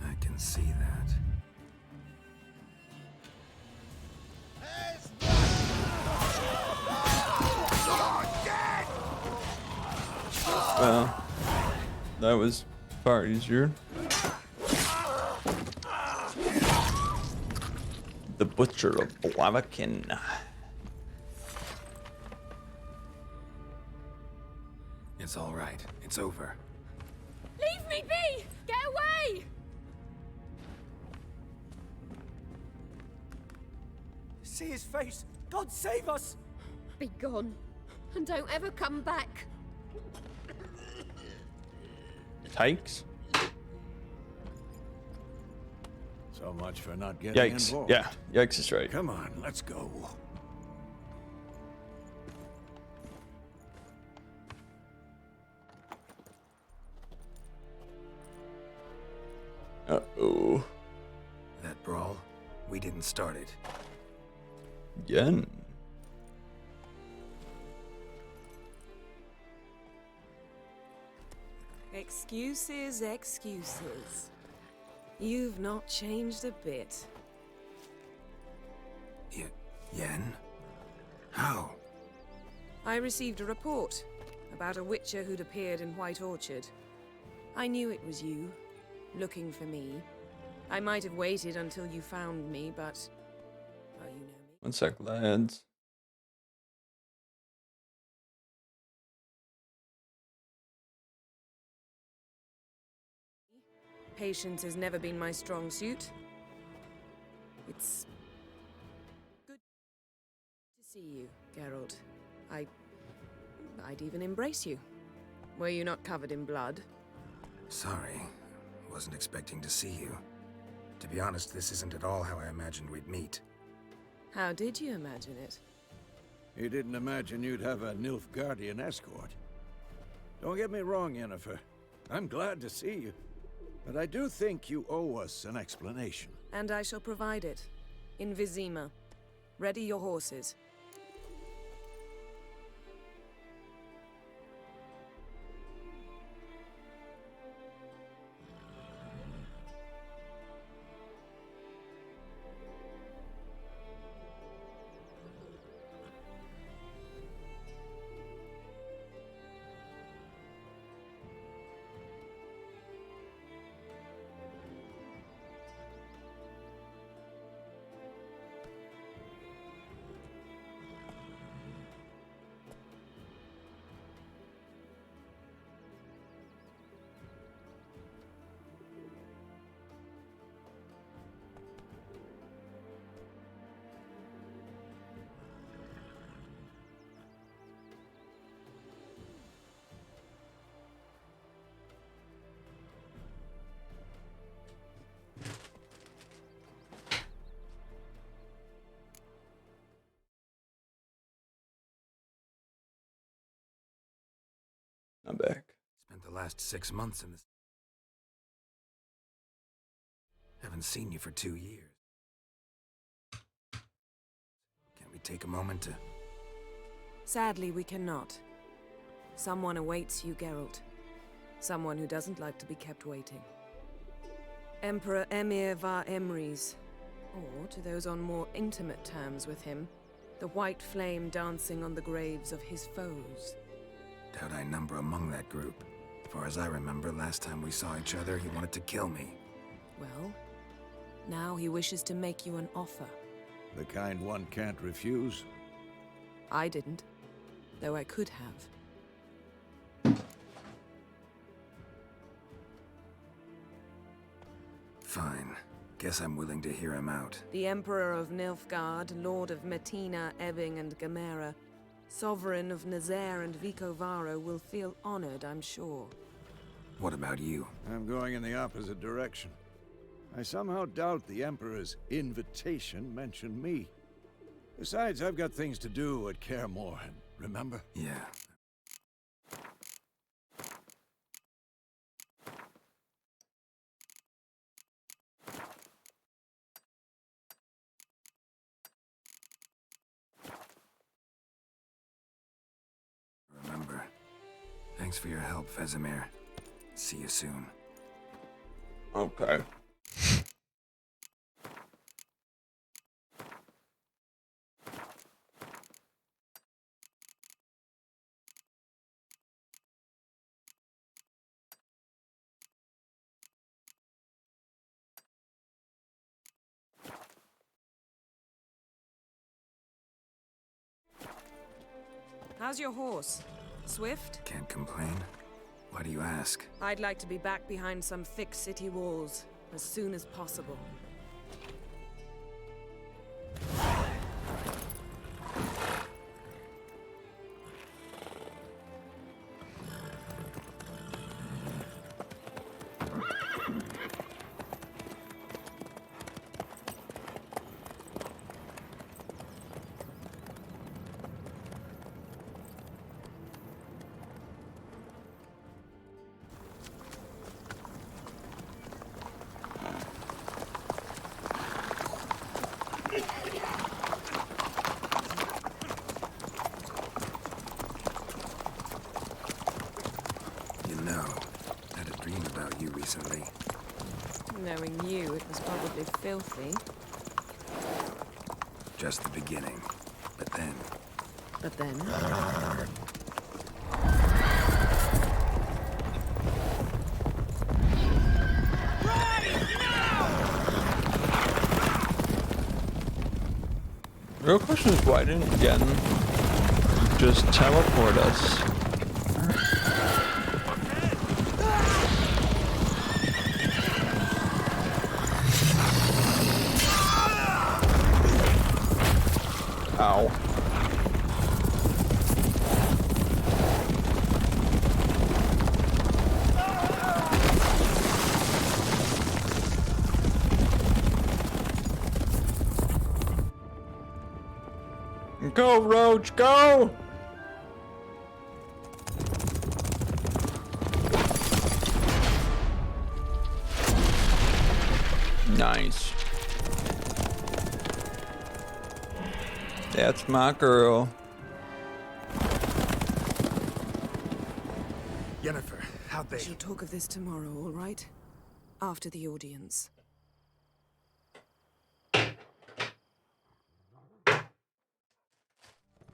I can see that. Well, that was far easier. The Butcher of Blaviken. It's all right. It's over. Leave me be! Get away! See his face! God save us! Be gone, and don't ever come back. Yikes. So much for not getting Yikes. involved. Yeah, yikes is right. Come on, let's go. Uh-oh. That brawl, we didn't start it. Yen. Excuses, excuses. You've not changed a bit. Yen? How? I received a report about a witcher who'd appeared in White Orchard. I knew it was you, looking for me. I might have waited until you found me, but... well, you know me. One sec, lads. Patience has never been my strong suit. It's good to see you, Geralt. I'd even embrace you. Were you not covered in blood? Sorry. Wasn't expecting to see you. To be honest, this isn't at all how I imagined we'd meet. How did you imagine it? You didn't imagine you'd have a Nilfgaardian escort. Don't get me wrong, Yennefer. I'm glad to see you. But I do think you owe us an explanation. And I shall provide it. In Vizima. Ready your horses. last 6 months in this. Haven't seen you for 2 years. Can't we take a moment to... Sadly, we cannot. Someone awaits you, Geralt. Someone who doesn't like to be kept waiting. Emperor Emir var Emrys, or to those on more intimate terms with him, the white flame dancing on the graves of his foes. Doubt I number among that group. As far as I remember, last time we saw each other, he wanted to kill me. Well, now he wishes to make you an offer. The kind one can't refuse. I didn't, though I could have. Fine. Guess I'm willing to hear him out. The Emperor of Nilfgaard, Lord of Metina, Ebbing, and Gamera, Sovereign of Nazaire and Vicovaro will feel honored, I'm sure. What about you? I'm going in the opposite direction. I somehow doubt the Emperor's invitation mentioned me. Besides, I've got things to do at Kaer Morhen, remember? Yeah. Remember. Thanks for your help, Vesemir. See you soon. Okay. How's your horse? Swift? Can't complain. Why do you ask? I'd like to be back behind some thick city walls as soon as possible. Recently. Knowing you, it was probably filthy. Just the beginning. But then... But then? The real question is, why didn't Yen just teleport us? Ow. Go, Roach, go! Nice. That's my girl. Yennefer, how'd they... We shall talk of this tomorrow, all right? After the audience.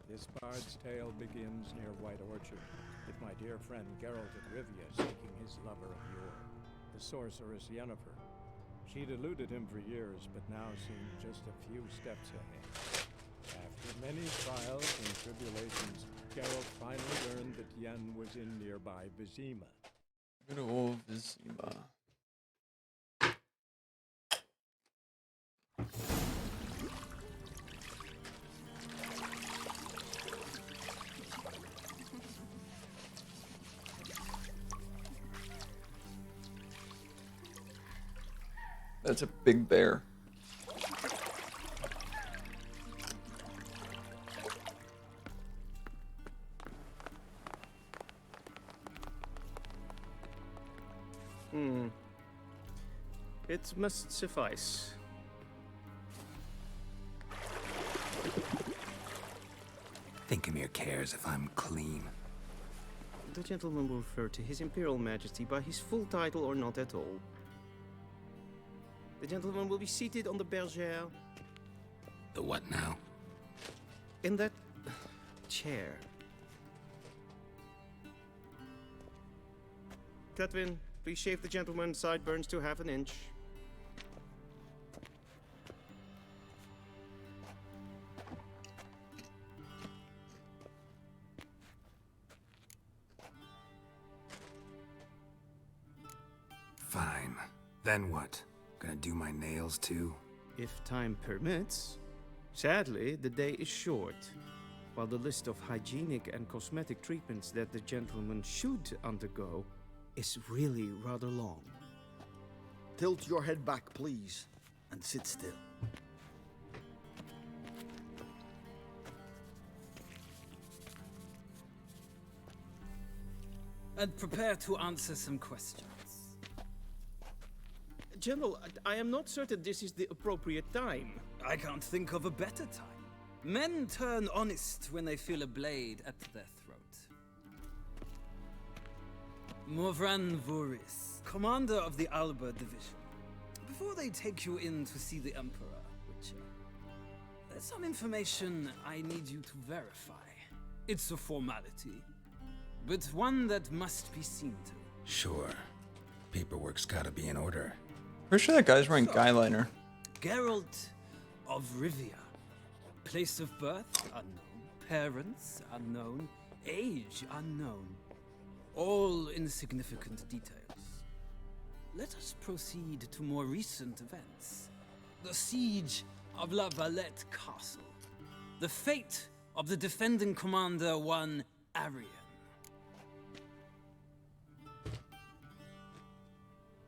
This bard's tale begins near White Orchard, with my dear friend Geralt of Rivia seeking his lover of yore, the sorceress Yennefer. She'd eluded him for years, but now seemed just a few steps ahead. After many trials and tribulations, Geralt finally learned that Yen was in nearby Vizima. Good old Vizima. That's a big bear. That must suffice. Thinkamere cares if I'm clean. The gentleman will refer to His Imperial Majesty by his full title or not at all. The gentleman will be seated on the bergère. The what now? In that chair. Cletwin, please shave the gentleman's sideburns to half an inch. Fine. Then what? Gonna do my nails too? If time permits. Sadly, the day is short, while the list of hygienic and cosmetic treatments that the gentleman should undergo is really rather long. Tilt your head back, please, and sit still. And prepare to answer some questions. General, I am not certain this is the appropriate time. I can't think of a better time. Men turn honest when they feel a blade at their throat. Morvran Voris, commander of the Alba Division. Before they take you in to see the Emperor, Witcher, there's some information I need you to verify. It's a formality, but one that must be seen to. Sure. Paperwork's gotta be in order. Pretty sure that guy's wearing guyliner. Geralt of Rivia. Place of birth unknown. Parents unknown. Age unknown. All insignificant details. Let us proceed to more recent events. The siege of La Valette Castle. The fate of the defending commander, one Arian.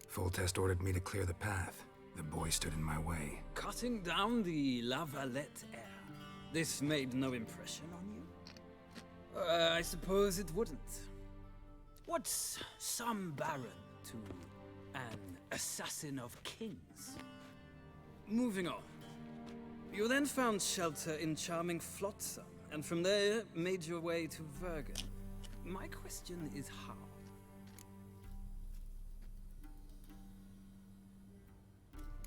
Foltest ordered me to clear the path. The boy stood in my way. Cutting down the La Valette heir. This made no impression on you? I suppose it wouldn't. What's some baron to an assassin of kings? Moving on. You then found shelter in charming Flotsam, and from there made your way to Vergen. My question is how?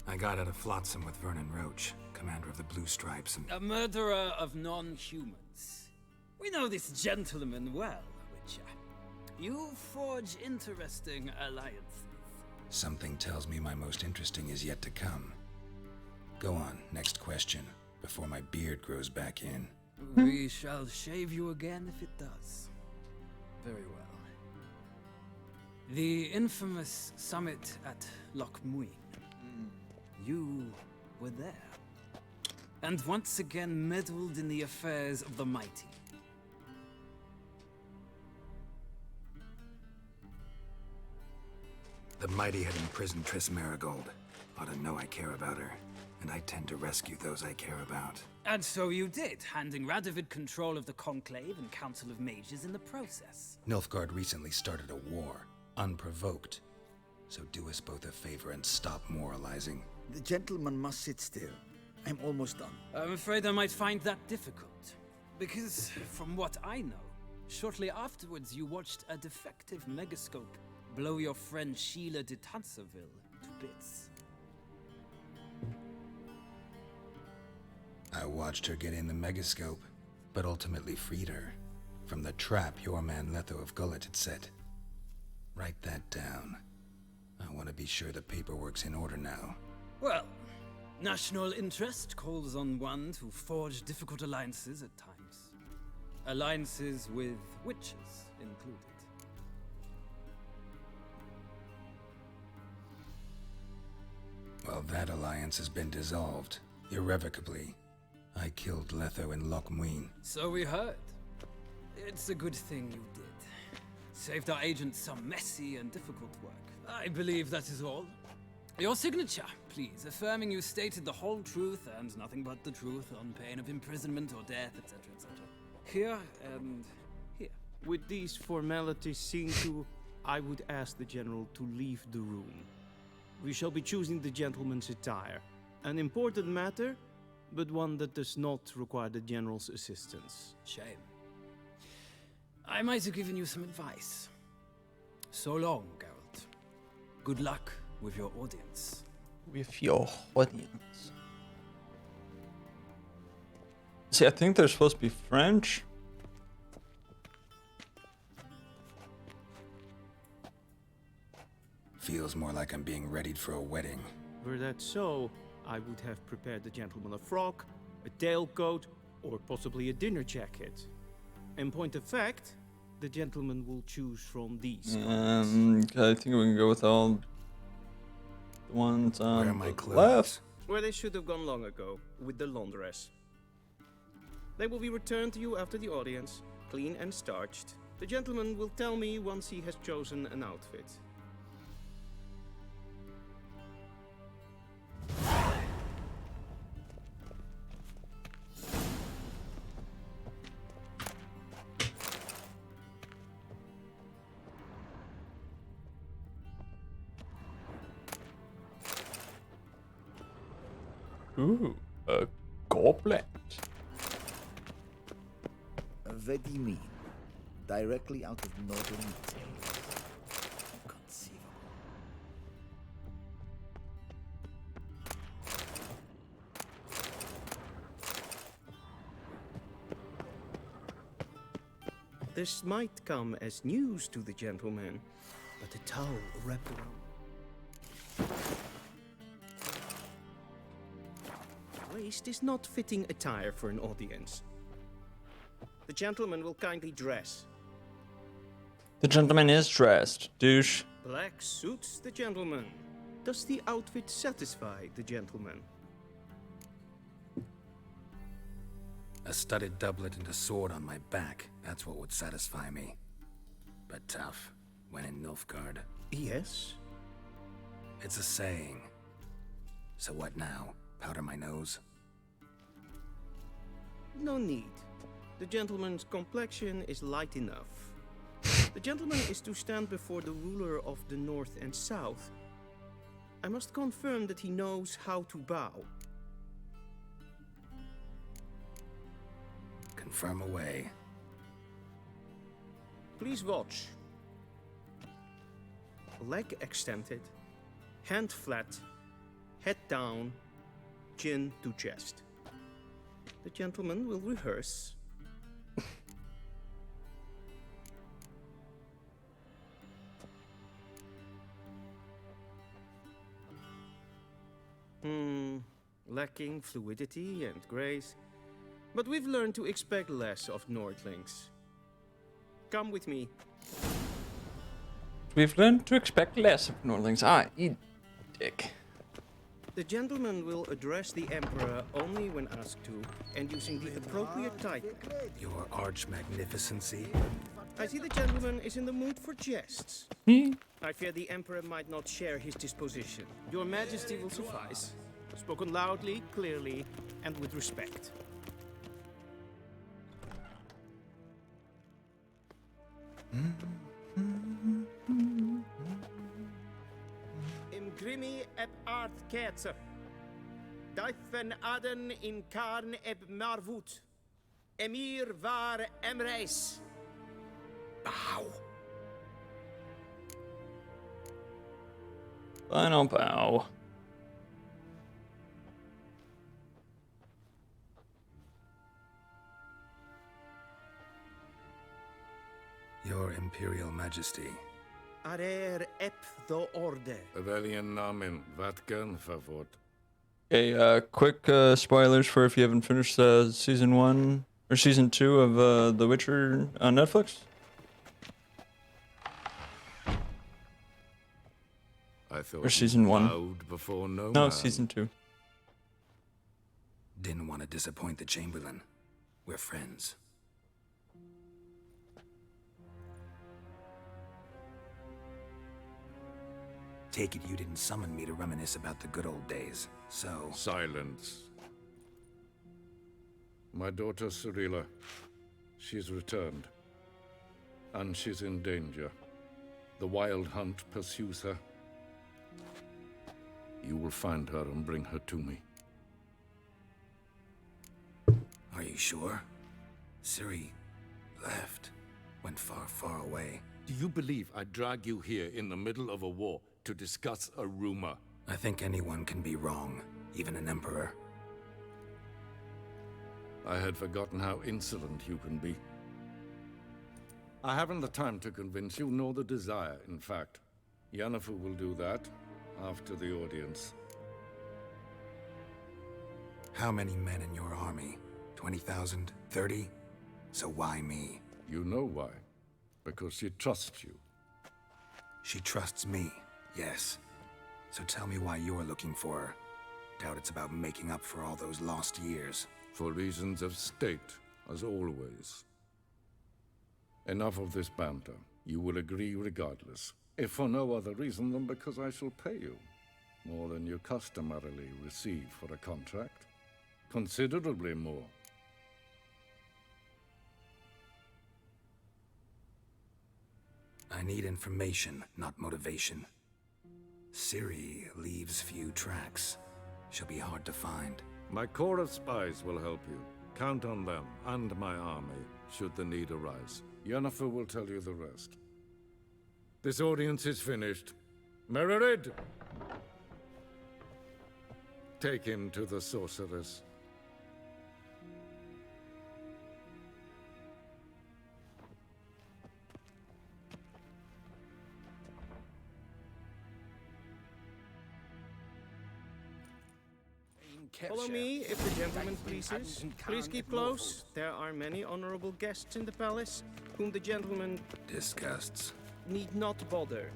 I got out of Flotsam with Vernon Roach, commander of the Blue Stripes, and... A murderer of non-humans. We know this gentleman well, Witcher. You forge interesting alliances. Something tells me my most interesting is yet to come. Go on, next question, before my beard grows back in. We shall shave you again if it does. Very well. The infamous summit at Loch Muin. You were there. And once again meddled in the affairs of the mighty. The mighty had imprisoned Triss Marigold. Ought to know I care about her, and I tend to rescue those I care about. And so you did, handing Radovid control of the Conclave and Council of Mages in the process. Nilfgaard recently started a war, unprovoked. So do us both a favor and stop moralizing. The gentleman must sit still. I'm almost done. I'm afraid I might find that difficult. Because, from what I know, shortly afterwards you watched a defective megascope blow your friend Sheila de Tanserville to bits. I watched her get in the megascope, but ultimately freed her from the trap your man Letho of Gullet had set. Write that down. I want to be sure the paperwork's in order now. Well, national interest calls on one to forge difficult alliances at times. Alliances with witches included. Well, that alliance has been dissolved, irrevocably. I killed Letho in Loch Muin. So we heard. It's a good thing you did. Saved our agent some messy and difficult work. I believe that is all. Your signature, please, affirming you stated the whole truth and nothing but the truth on pain of imprisonment or death, etc., etc. Here and here. With these formalities seen to, I would ask the General to leave the room. we shall be choosing the gentleman's attire. An important matter, but one that does not require the General's assistance. Shame. I might have given you some advice. So long, Geralt. Good luck with your audience. With your audience. See, I think they're supposed to be French. Feels more like I'm being readied for a wedding. Were that so, I would have prepared the gentleman a frock, a tailcoat, or possibly a dinner jacket. In point of fact, the gentleman will choose from these. I think we can go with all the ones on the left. Where they should have gone long ago, with the laundress. They will be returned to you after the audience, clean and starched. The gentleman will tell me once he has chosen an outfit. Ooh, a goblet. Vedimi, directly out of Northern Tales. Inconceivable. This might come as news to the gentleman, but a towel wrapped around waist is not fitting attire for an audience. The gentleman will kindly dress. The gentleman is dressed, douche. Black suits the gentleman. Does the outfit satisfy the gentleman? A studded doublet and a sword on my back, that's what would satisfy me. But tough, when in Nilfgaard. Yes? It's a saying. So what now? Powder my nose? No need. The gentleman's complexion is light enough. The gentleman is to stand before the ruler of the North and South. I must confirm that he knows how to bow. Confirm away. Please watch. Leg extended, hand flat, head down, chin to chest. The gentleman will rehearse. Lacking fluidity and grace. But we've learned to expect less of Nordlings. Come with me. We've learned to expect less of Nordlings. Ah, you dick. The gentleman will address the Emperor only when asked to, and using the appropriate title. Your arch magnificency? I see the gentleman is in the mood for jests. I fear the Emperor might not share his disposition. Your Majesty will suffice. Spoken loudly, clearly, and with respect. Imgrimi eb art ketzer. Dijfen aden in karn eb marvoet. Emir var emreis. Bow. Final bow. Your Imperial Majesty. Arer ep the orde. Aurelian Namen, Vatkan Favort. Okay, quick spoilers for if you haven't finished season 1 or season 2 of The Witcher on Netflix. I thought Or season 1. bowed before no No, man. season 2. Didn't want to disappoint the Chamberlain. We're friends. Take it you didn't summon me to reminisce about the good old days, so... Silence. My daughter Cirilla, she's returned. And she's in danger. The Wild Hunt pursues her. You will find her and bring her to me. Are you sure? Ciri left. Went far, far away. Do you believe I drag you here in the middle of a war to discuss a rumor? I think anyone can be wrong, even an emperor. I had forgotten how insolent you can be. I haven't the time to convince you, nor the desire, in fact. Yennefer will do that after the audience. How many men in your army? 20,000? 30? So why me? You know why. Because she trusts you. She trusts me, yes. So tell me why you're looking for her. Doubt it's about making up for all those lost years. For reasons of state, as always. Enough of this banter. You will agree regardless. If for no other reason than because I shall pay you. More than you customarily receive for a contract. Considerably more. I need information, not motivation. Ciri leaves few tracks. She'll be hard to find. My corps of spies will help you. Count on them, and my army, should the need arise. Yennefer will tell you the rest. This audience is finished. Mererid! Take him to the sorceress. Follow me, if the gentleman pleases. Please keep close. There are many honorable guests in the palace, whom the gentleman disgusts. Need not bother.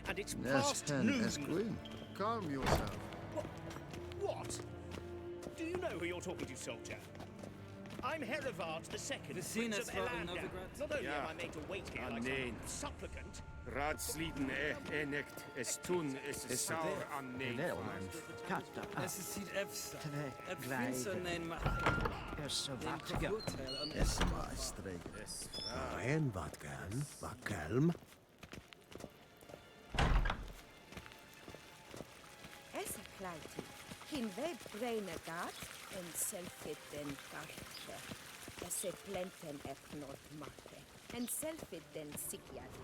And it's Yes, past Hen noon. Esquin. Calm yourself. What? Do you know who you're talking to, soldier? I'm Herivard II, The scene Prince of is for Elander. Novigrad? Not only Yeah. am I made to wait here like Neen. some supplicant, Raadsliden enicht es tun is sour an neen. Es is hier efsa. Tene, Het grijden. vindt zijn een macht. Zo Den wat, ja. gevoetel aan Yes, de maestri. En wat kalm, wat kalm. Essa kleiti, hin we braine gat, en selfit den karte. Esse plenten eknot matte, en selfit den sikiat.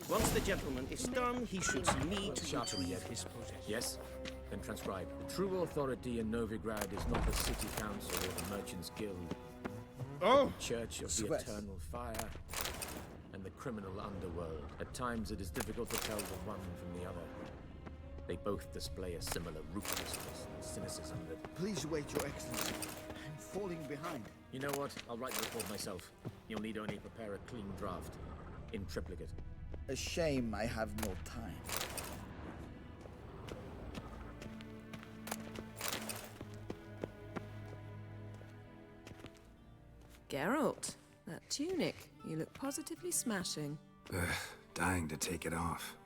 Once the gentleman is done, he should see me to retrieve his possession. Yes? Then transcribe. True authority in Novigrad is not the city council or the merchants guild. Oh! The Church of the Sweat. Eternal Fire and the criminal underworld. At times it is difficult to tell the one from the other. They both display a similar ruthlessness and cynicism that... Please wait, Your Excellency. I'm falling behind. You know what? I'll write the report myself. You'll need only prepare a clean draft. In triplicate. A shame I have no time. Geralt, that tunic. You look positively smashing. Ugh, dying to take it off.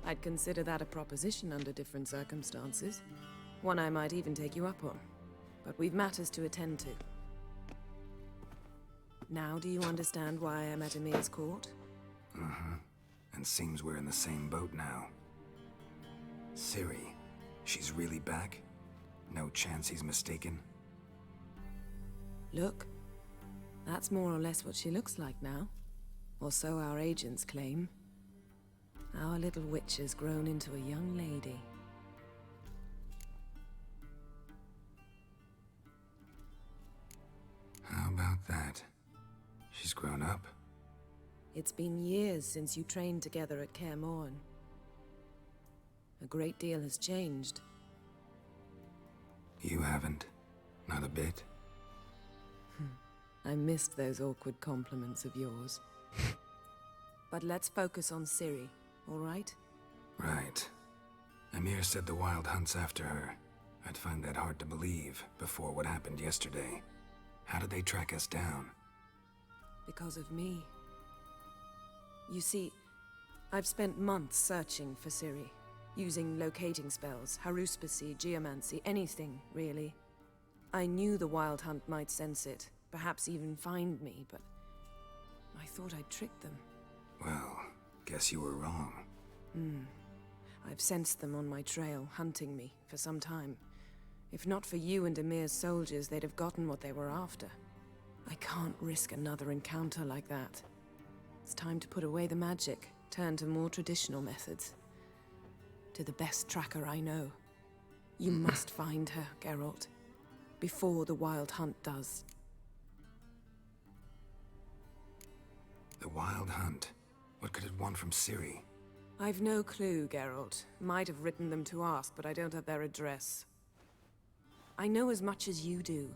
I'd consider that a proposition under different circumstances. One I might even take you up on. But we've matters to attend to. Now do you understand why I'm at Emir's court? Uh-huh. And seems we're in the same boat now. Ciri, she's really back? No chance he's mistaken? Look, that's more or less what she looks like now. Or so our agents claim. Our little witch has grown into a young lady. How about that? She's grown up? It's been years since you trained together at Kaer Morhen. A great deal has changed. You haven't. Not a bit. I missed those awkward compliments of yours. But let's focus on Ciri, all right? Right. Emir said the Wild hunts after her. I'd find that hard to believe before what happened yesterday. How did they track us down? Because of me. You see, I've spent months searching for Ciri, using locating spells, haruspicy, geomancy, anything, really. I knew the Wild Hunt might sense it, perhaps even find me, but I thought I'd tricked them. Well, guess you were wrong. I've sensed them on my trail, hunting me, for some time. If not for you and Emir's soldiers, they'd have gotten what they were after. I can't risk another encounter like that. It's time to put away the magic, turn to more traditional methods. To the best tracker I know. You must find her, Geralt. Before the Wild Hunt does. The Wild Hunt? What could it want from Ciri? I've no clue, Geralt. Might have written them to ask, but I don't have their address. I know as much as you do.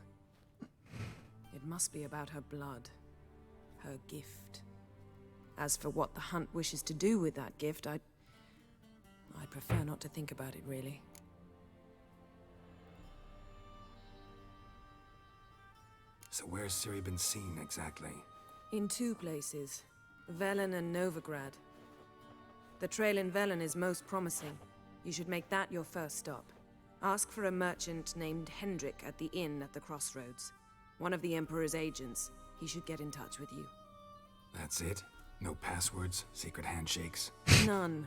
It must be about her blood. Her gift. As for what the Hunt wishes to do with that gift, I'd prefer not to think about it, really. So where's Ciri been seen, exactly? In two places. Velen and Novigrad. The trail in Velen is most promising. You should make that your first stop. Ask for a merchant named Hendrik at the inn at the crossroads. One of the Emperor's agents. He should get in touch with you. That's it? No passwords? Secret handshakes? None.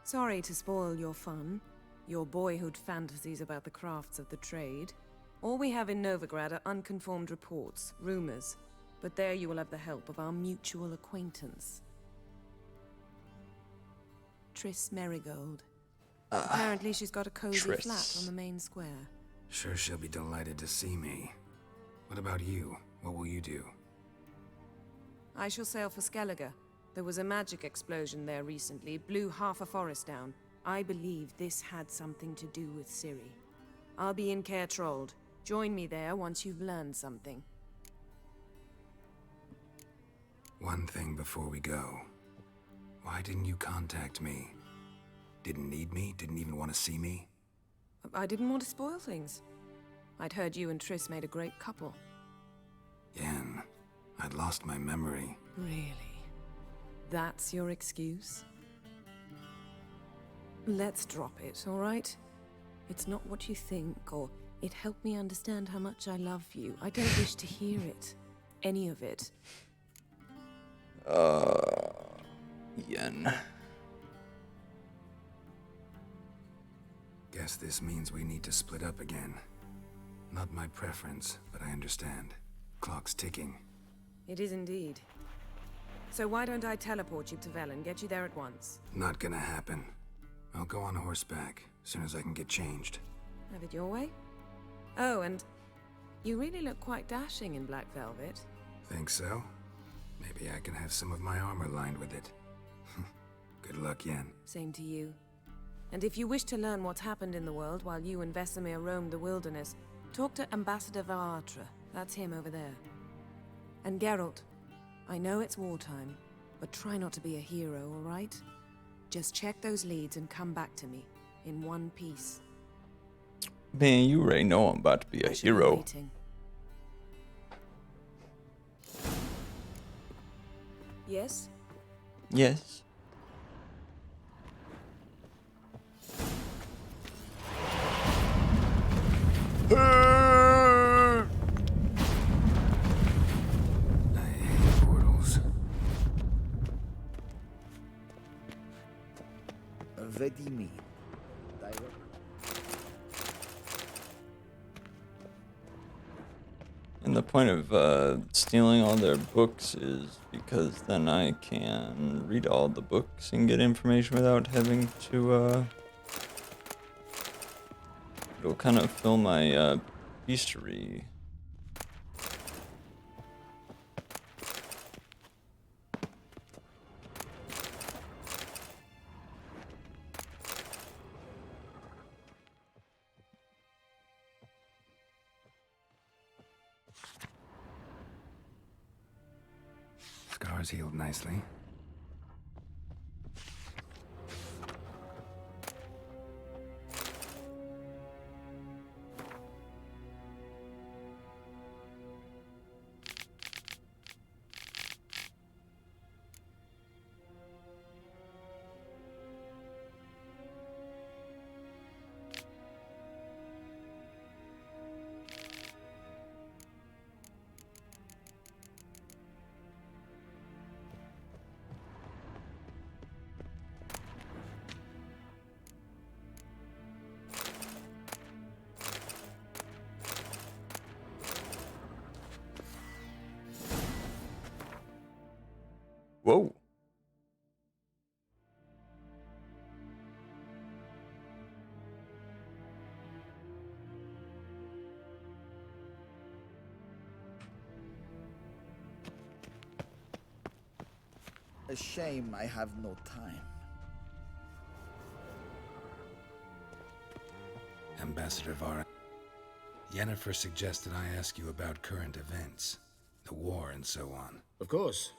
Sorry to spoil your fun. Your boyhood fantasies about the crafts of the trade. All we have in Novigrad are unconfirmed reports, rumors. But there you will have the help of our mutual acquaintance. Triss Merigold. Apparently she's got a cozy Triss. flat on the main square. Sure she'll be delighted to see me. What about you? What will you do? I shall sail for Skellige. There was a magic explosion there recently, blew half a forest down. I believe this had something to do with Ciri. I'll be in Caer Trolde. Join me there once you've learned something. One thing before we go. Why didn't you contact me? Didn't need me? Didn't even want to see me? I didn't want to spoil things. I'd heard you and Triss made a great couple. Yen, I'd lost my memory. Really? That's your excuse? Let's drop it, all right? It's not what you think, or it helped me understand how much I love you. I don't wish to hear it. Any of it. Yen. Guess this means we need to split up again. Not my preference, but I understand. Clock's ticking. It is indeed. So why don't I teleport you to Velen, get you there at once? Not gonna happen. I'll go on horseback, as soon as I can get changed. Have it your way? Oh, and you really look quite dashing in black velvet. Think so? Maybe I can have some of my armor lined with it. Good luck, Yen. Same to you. And if you wish to learn what's happened in the world while you and Vesemir roamed the wilderness, talk to Ambassador Varatra. That's him over there. And Geralt, I know it's wartime, but try not to be a hero, all right? Just check those leads and come back to me, in one piece. Man, you already know I'm about to be a hero. Yes? Yes. Vedimi. And the point of stealing all their books is because then I can read all the books and get information without having to, it'll kind of fill my bestiary. Scars healed nicely. Whoa. A shame I have no time. Ambassador Vara, Yennefer suggested I ask you about current events, the war and so on. Of course.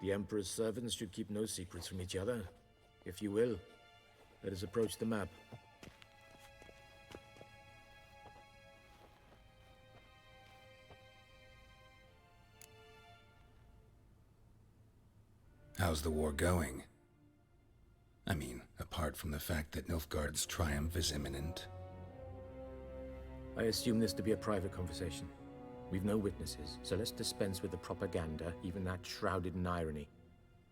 The Emperor's servants should keep no secrets from each other. If you will, let us approach the map. How's the war going? I mean, apart from the fact that Nilfgaard's triumph is imminent. I assume this to be a private conversation. We've no witnesses, so let's dispense with the propaganda, even that shrouded in irony.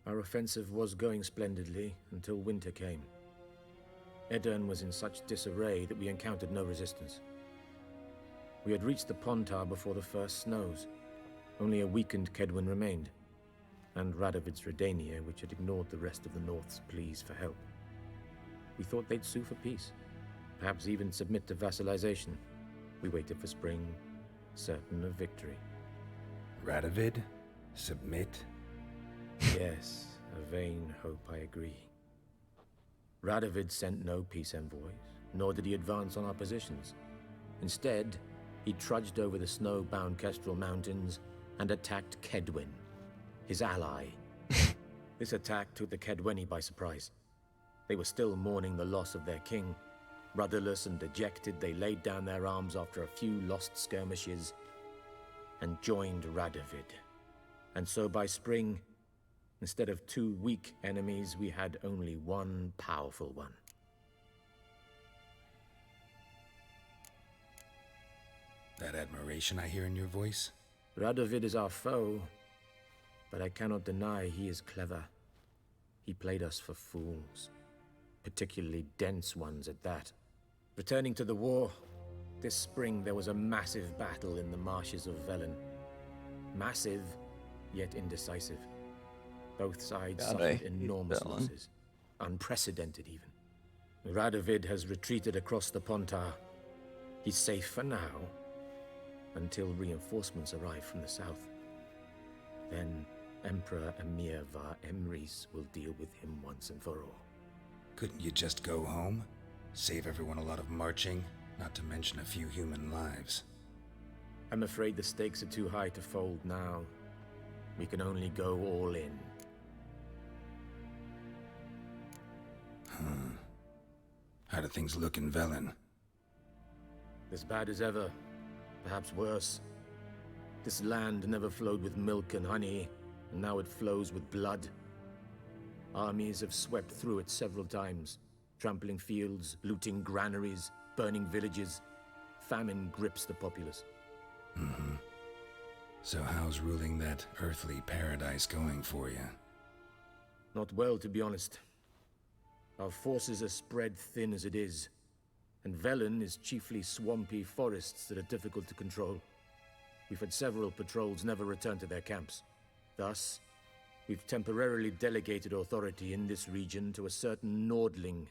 Our offensive was going splendidly until winter came. Edirn was in such disarray that we encountered no resistance. We had reached the Pontar before the first snows. Only a weakened Kedwen remained, and Radovid's Redania, which had ignored the rest of the North's pleas for help. We thought they'd sue for peace, perhaps even submit to vassalization. We waited for spring, certain of victory. Radovid? Submit? Yes, a vain hope, I agree. Radovid sent no peace envoys, nor did he advance on our positions. Instead, he trudged over the snow-bound Kestrel Mountains and attacked Kedwen, his ally. This attack took the Kedweni by surprise. They were still mourning the loss of their king. Rudderless and dejected, they laid down their arms after a few lost skirmishes and joined Radovid. And so by spring, instead of two weak enemies, we had only one powerful one. That admiration I hear in your voice? Radovid is our foe, but I cannot deny he is clever. He played us for fools, particularly dense ones at that. Returning to the war, this spring there was a massive battle in the marshes of Velen. Massive, yet indecisive. Both sides suffered enormous losses. Unprecedented, even. Radovid has retreated across the Pontar. He's safe for now, until reinforcements arrive from the south. Then Emperor Emir var Emrys will deal with him once and for all. Couldn't you just go home? Save everyone a lot of marching, not to mention a few human lives. I'm afraid the stakes are too high to fold now. We can only go all in. How do things look in Velen? As bad as ever, perhaps worse. This land never flowed with milk and honey, and now it flows with blood. Armies have swept through it several times, trampling fields, looting granaries, burning villages. Famine grips the populace. So how's ruling that earthly paradise going for you? Not well, to be honest. Our forces are spread thin as it is, and Velen is chiefly swampy forests that are difficult to control. We've had several patrols never return to their camps. Thus, we've temporarily delegated authority in this region to a certain Nordling,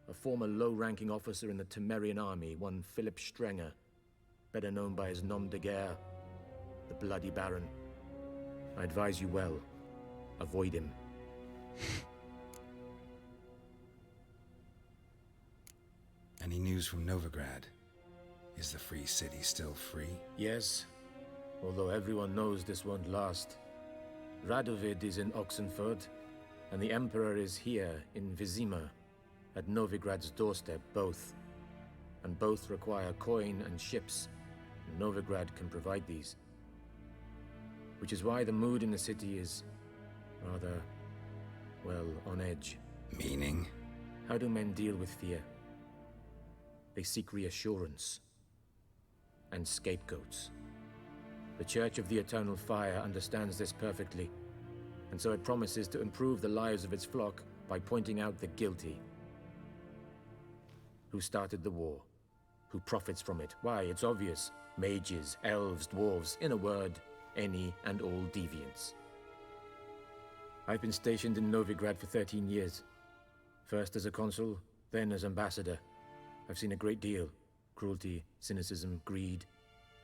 a former low-ranking officer in the Temerian army, one Philip Strenger, better known by his nom de guerre, the Bloody Baron. I advise you well. Avoid him. Any news from Novigrad? Is the Free City still free? Yes, although everyone knows this won't last. Radovid is in Oxenford, and the Emperor is here in Vizima, at Novigrad's doorstep, both. And both require coin and ships, and Novigrad can provide these. Which is why the mood in the city is rather, well, on edge. Meaning? How do men deal with fear? They seek reassurance and scapegoats. The Church of the Eternal Fire understands this perfectly, and so it promises to improve the lives of its flock by pointing out the guilty. Who started the war? Who profits from it? Why, it's obvious. Mages, elves, dwarves, in a word, any and all deviants. I've been stationed in Novigrad for 13 years. First as a consul, then as ambassador. I've seen a great deal. Cruelty, cynicism, greed.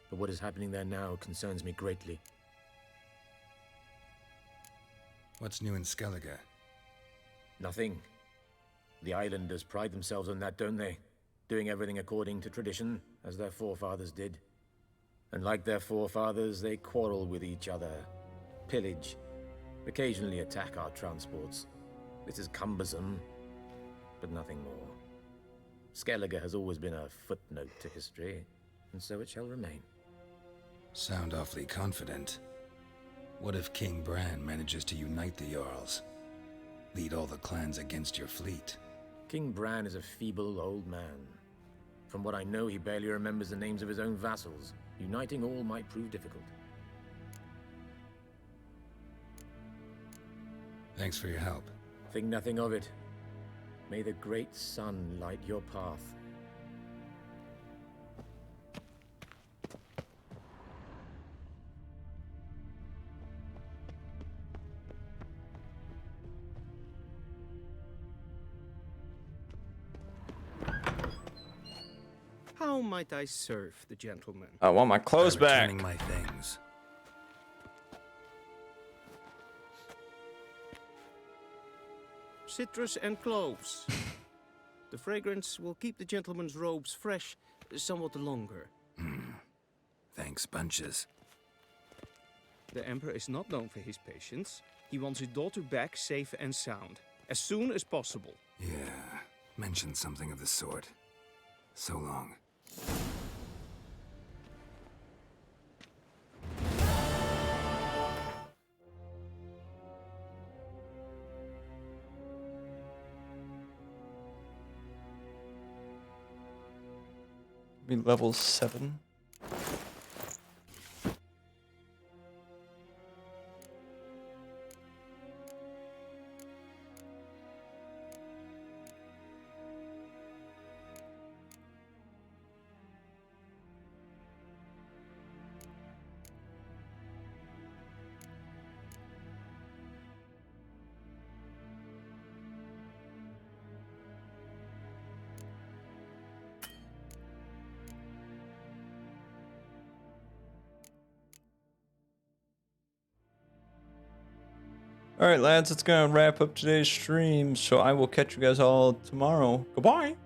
But what is happening there now concerns me greatly. What's new in Skellige? Nothing. The islanders pride themselves on that, don't they? Doing everything according to tradition, as their forefathers did. And like their forefathers, they quarrel with each other, pillage, occasionally attack our transports. This is cumbersome, but nothing more. Skellige has always been a footnote to history, and so it shall remain. Sound awfully confident. What if King Bran manages to unite the Jarls? Lead all the clans against your fleet? King Bran is a feeble old man. From what I know, he barely remembers the names of his own vassals. Uniting all might prove difficult. Thanks for your help. Think nothing of it. May the great sun light your path. How might I serve the gentleman? I want my clothes back. Returning my things. Citrus and cloves. The fragrance will keep the gentleman's robes fresh somewhat longer. Thanks, bunches. The Emperor is not known for his patience. He wants his daughter back safe and sound, as soon as possible. Yeah, mentioned something of the sort. So long. Be level 7. Alright lads, that's gonna wrap up today's stream, so I will catch you guys all tomorrow. Goodbye!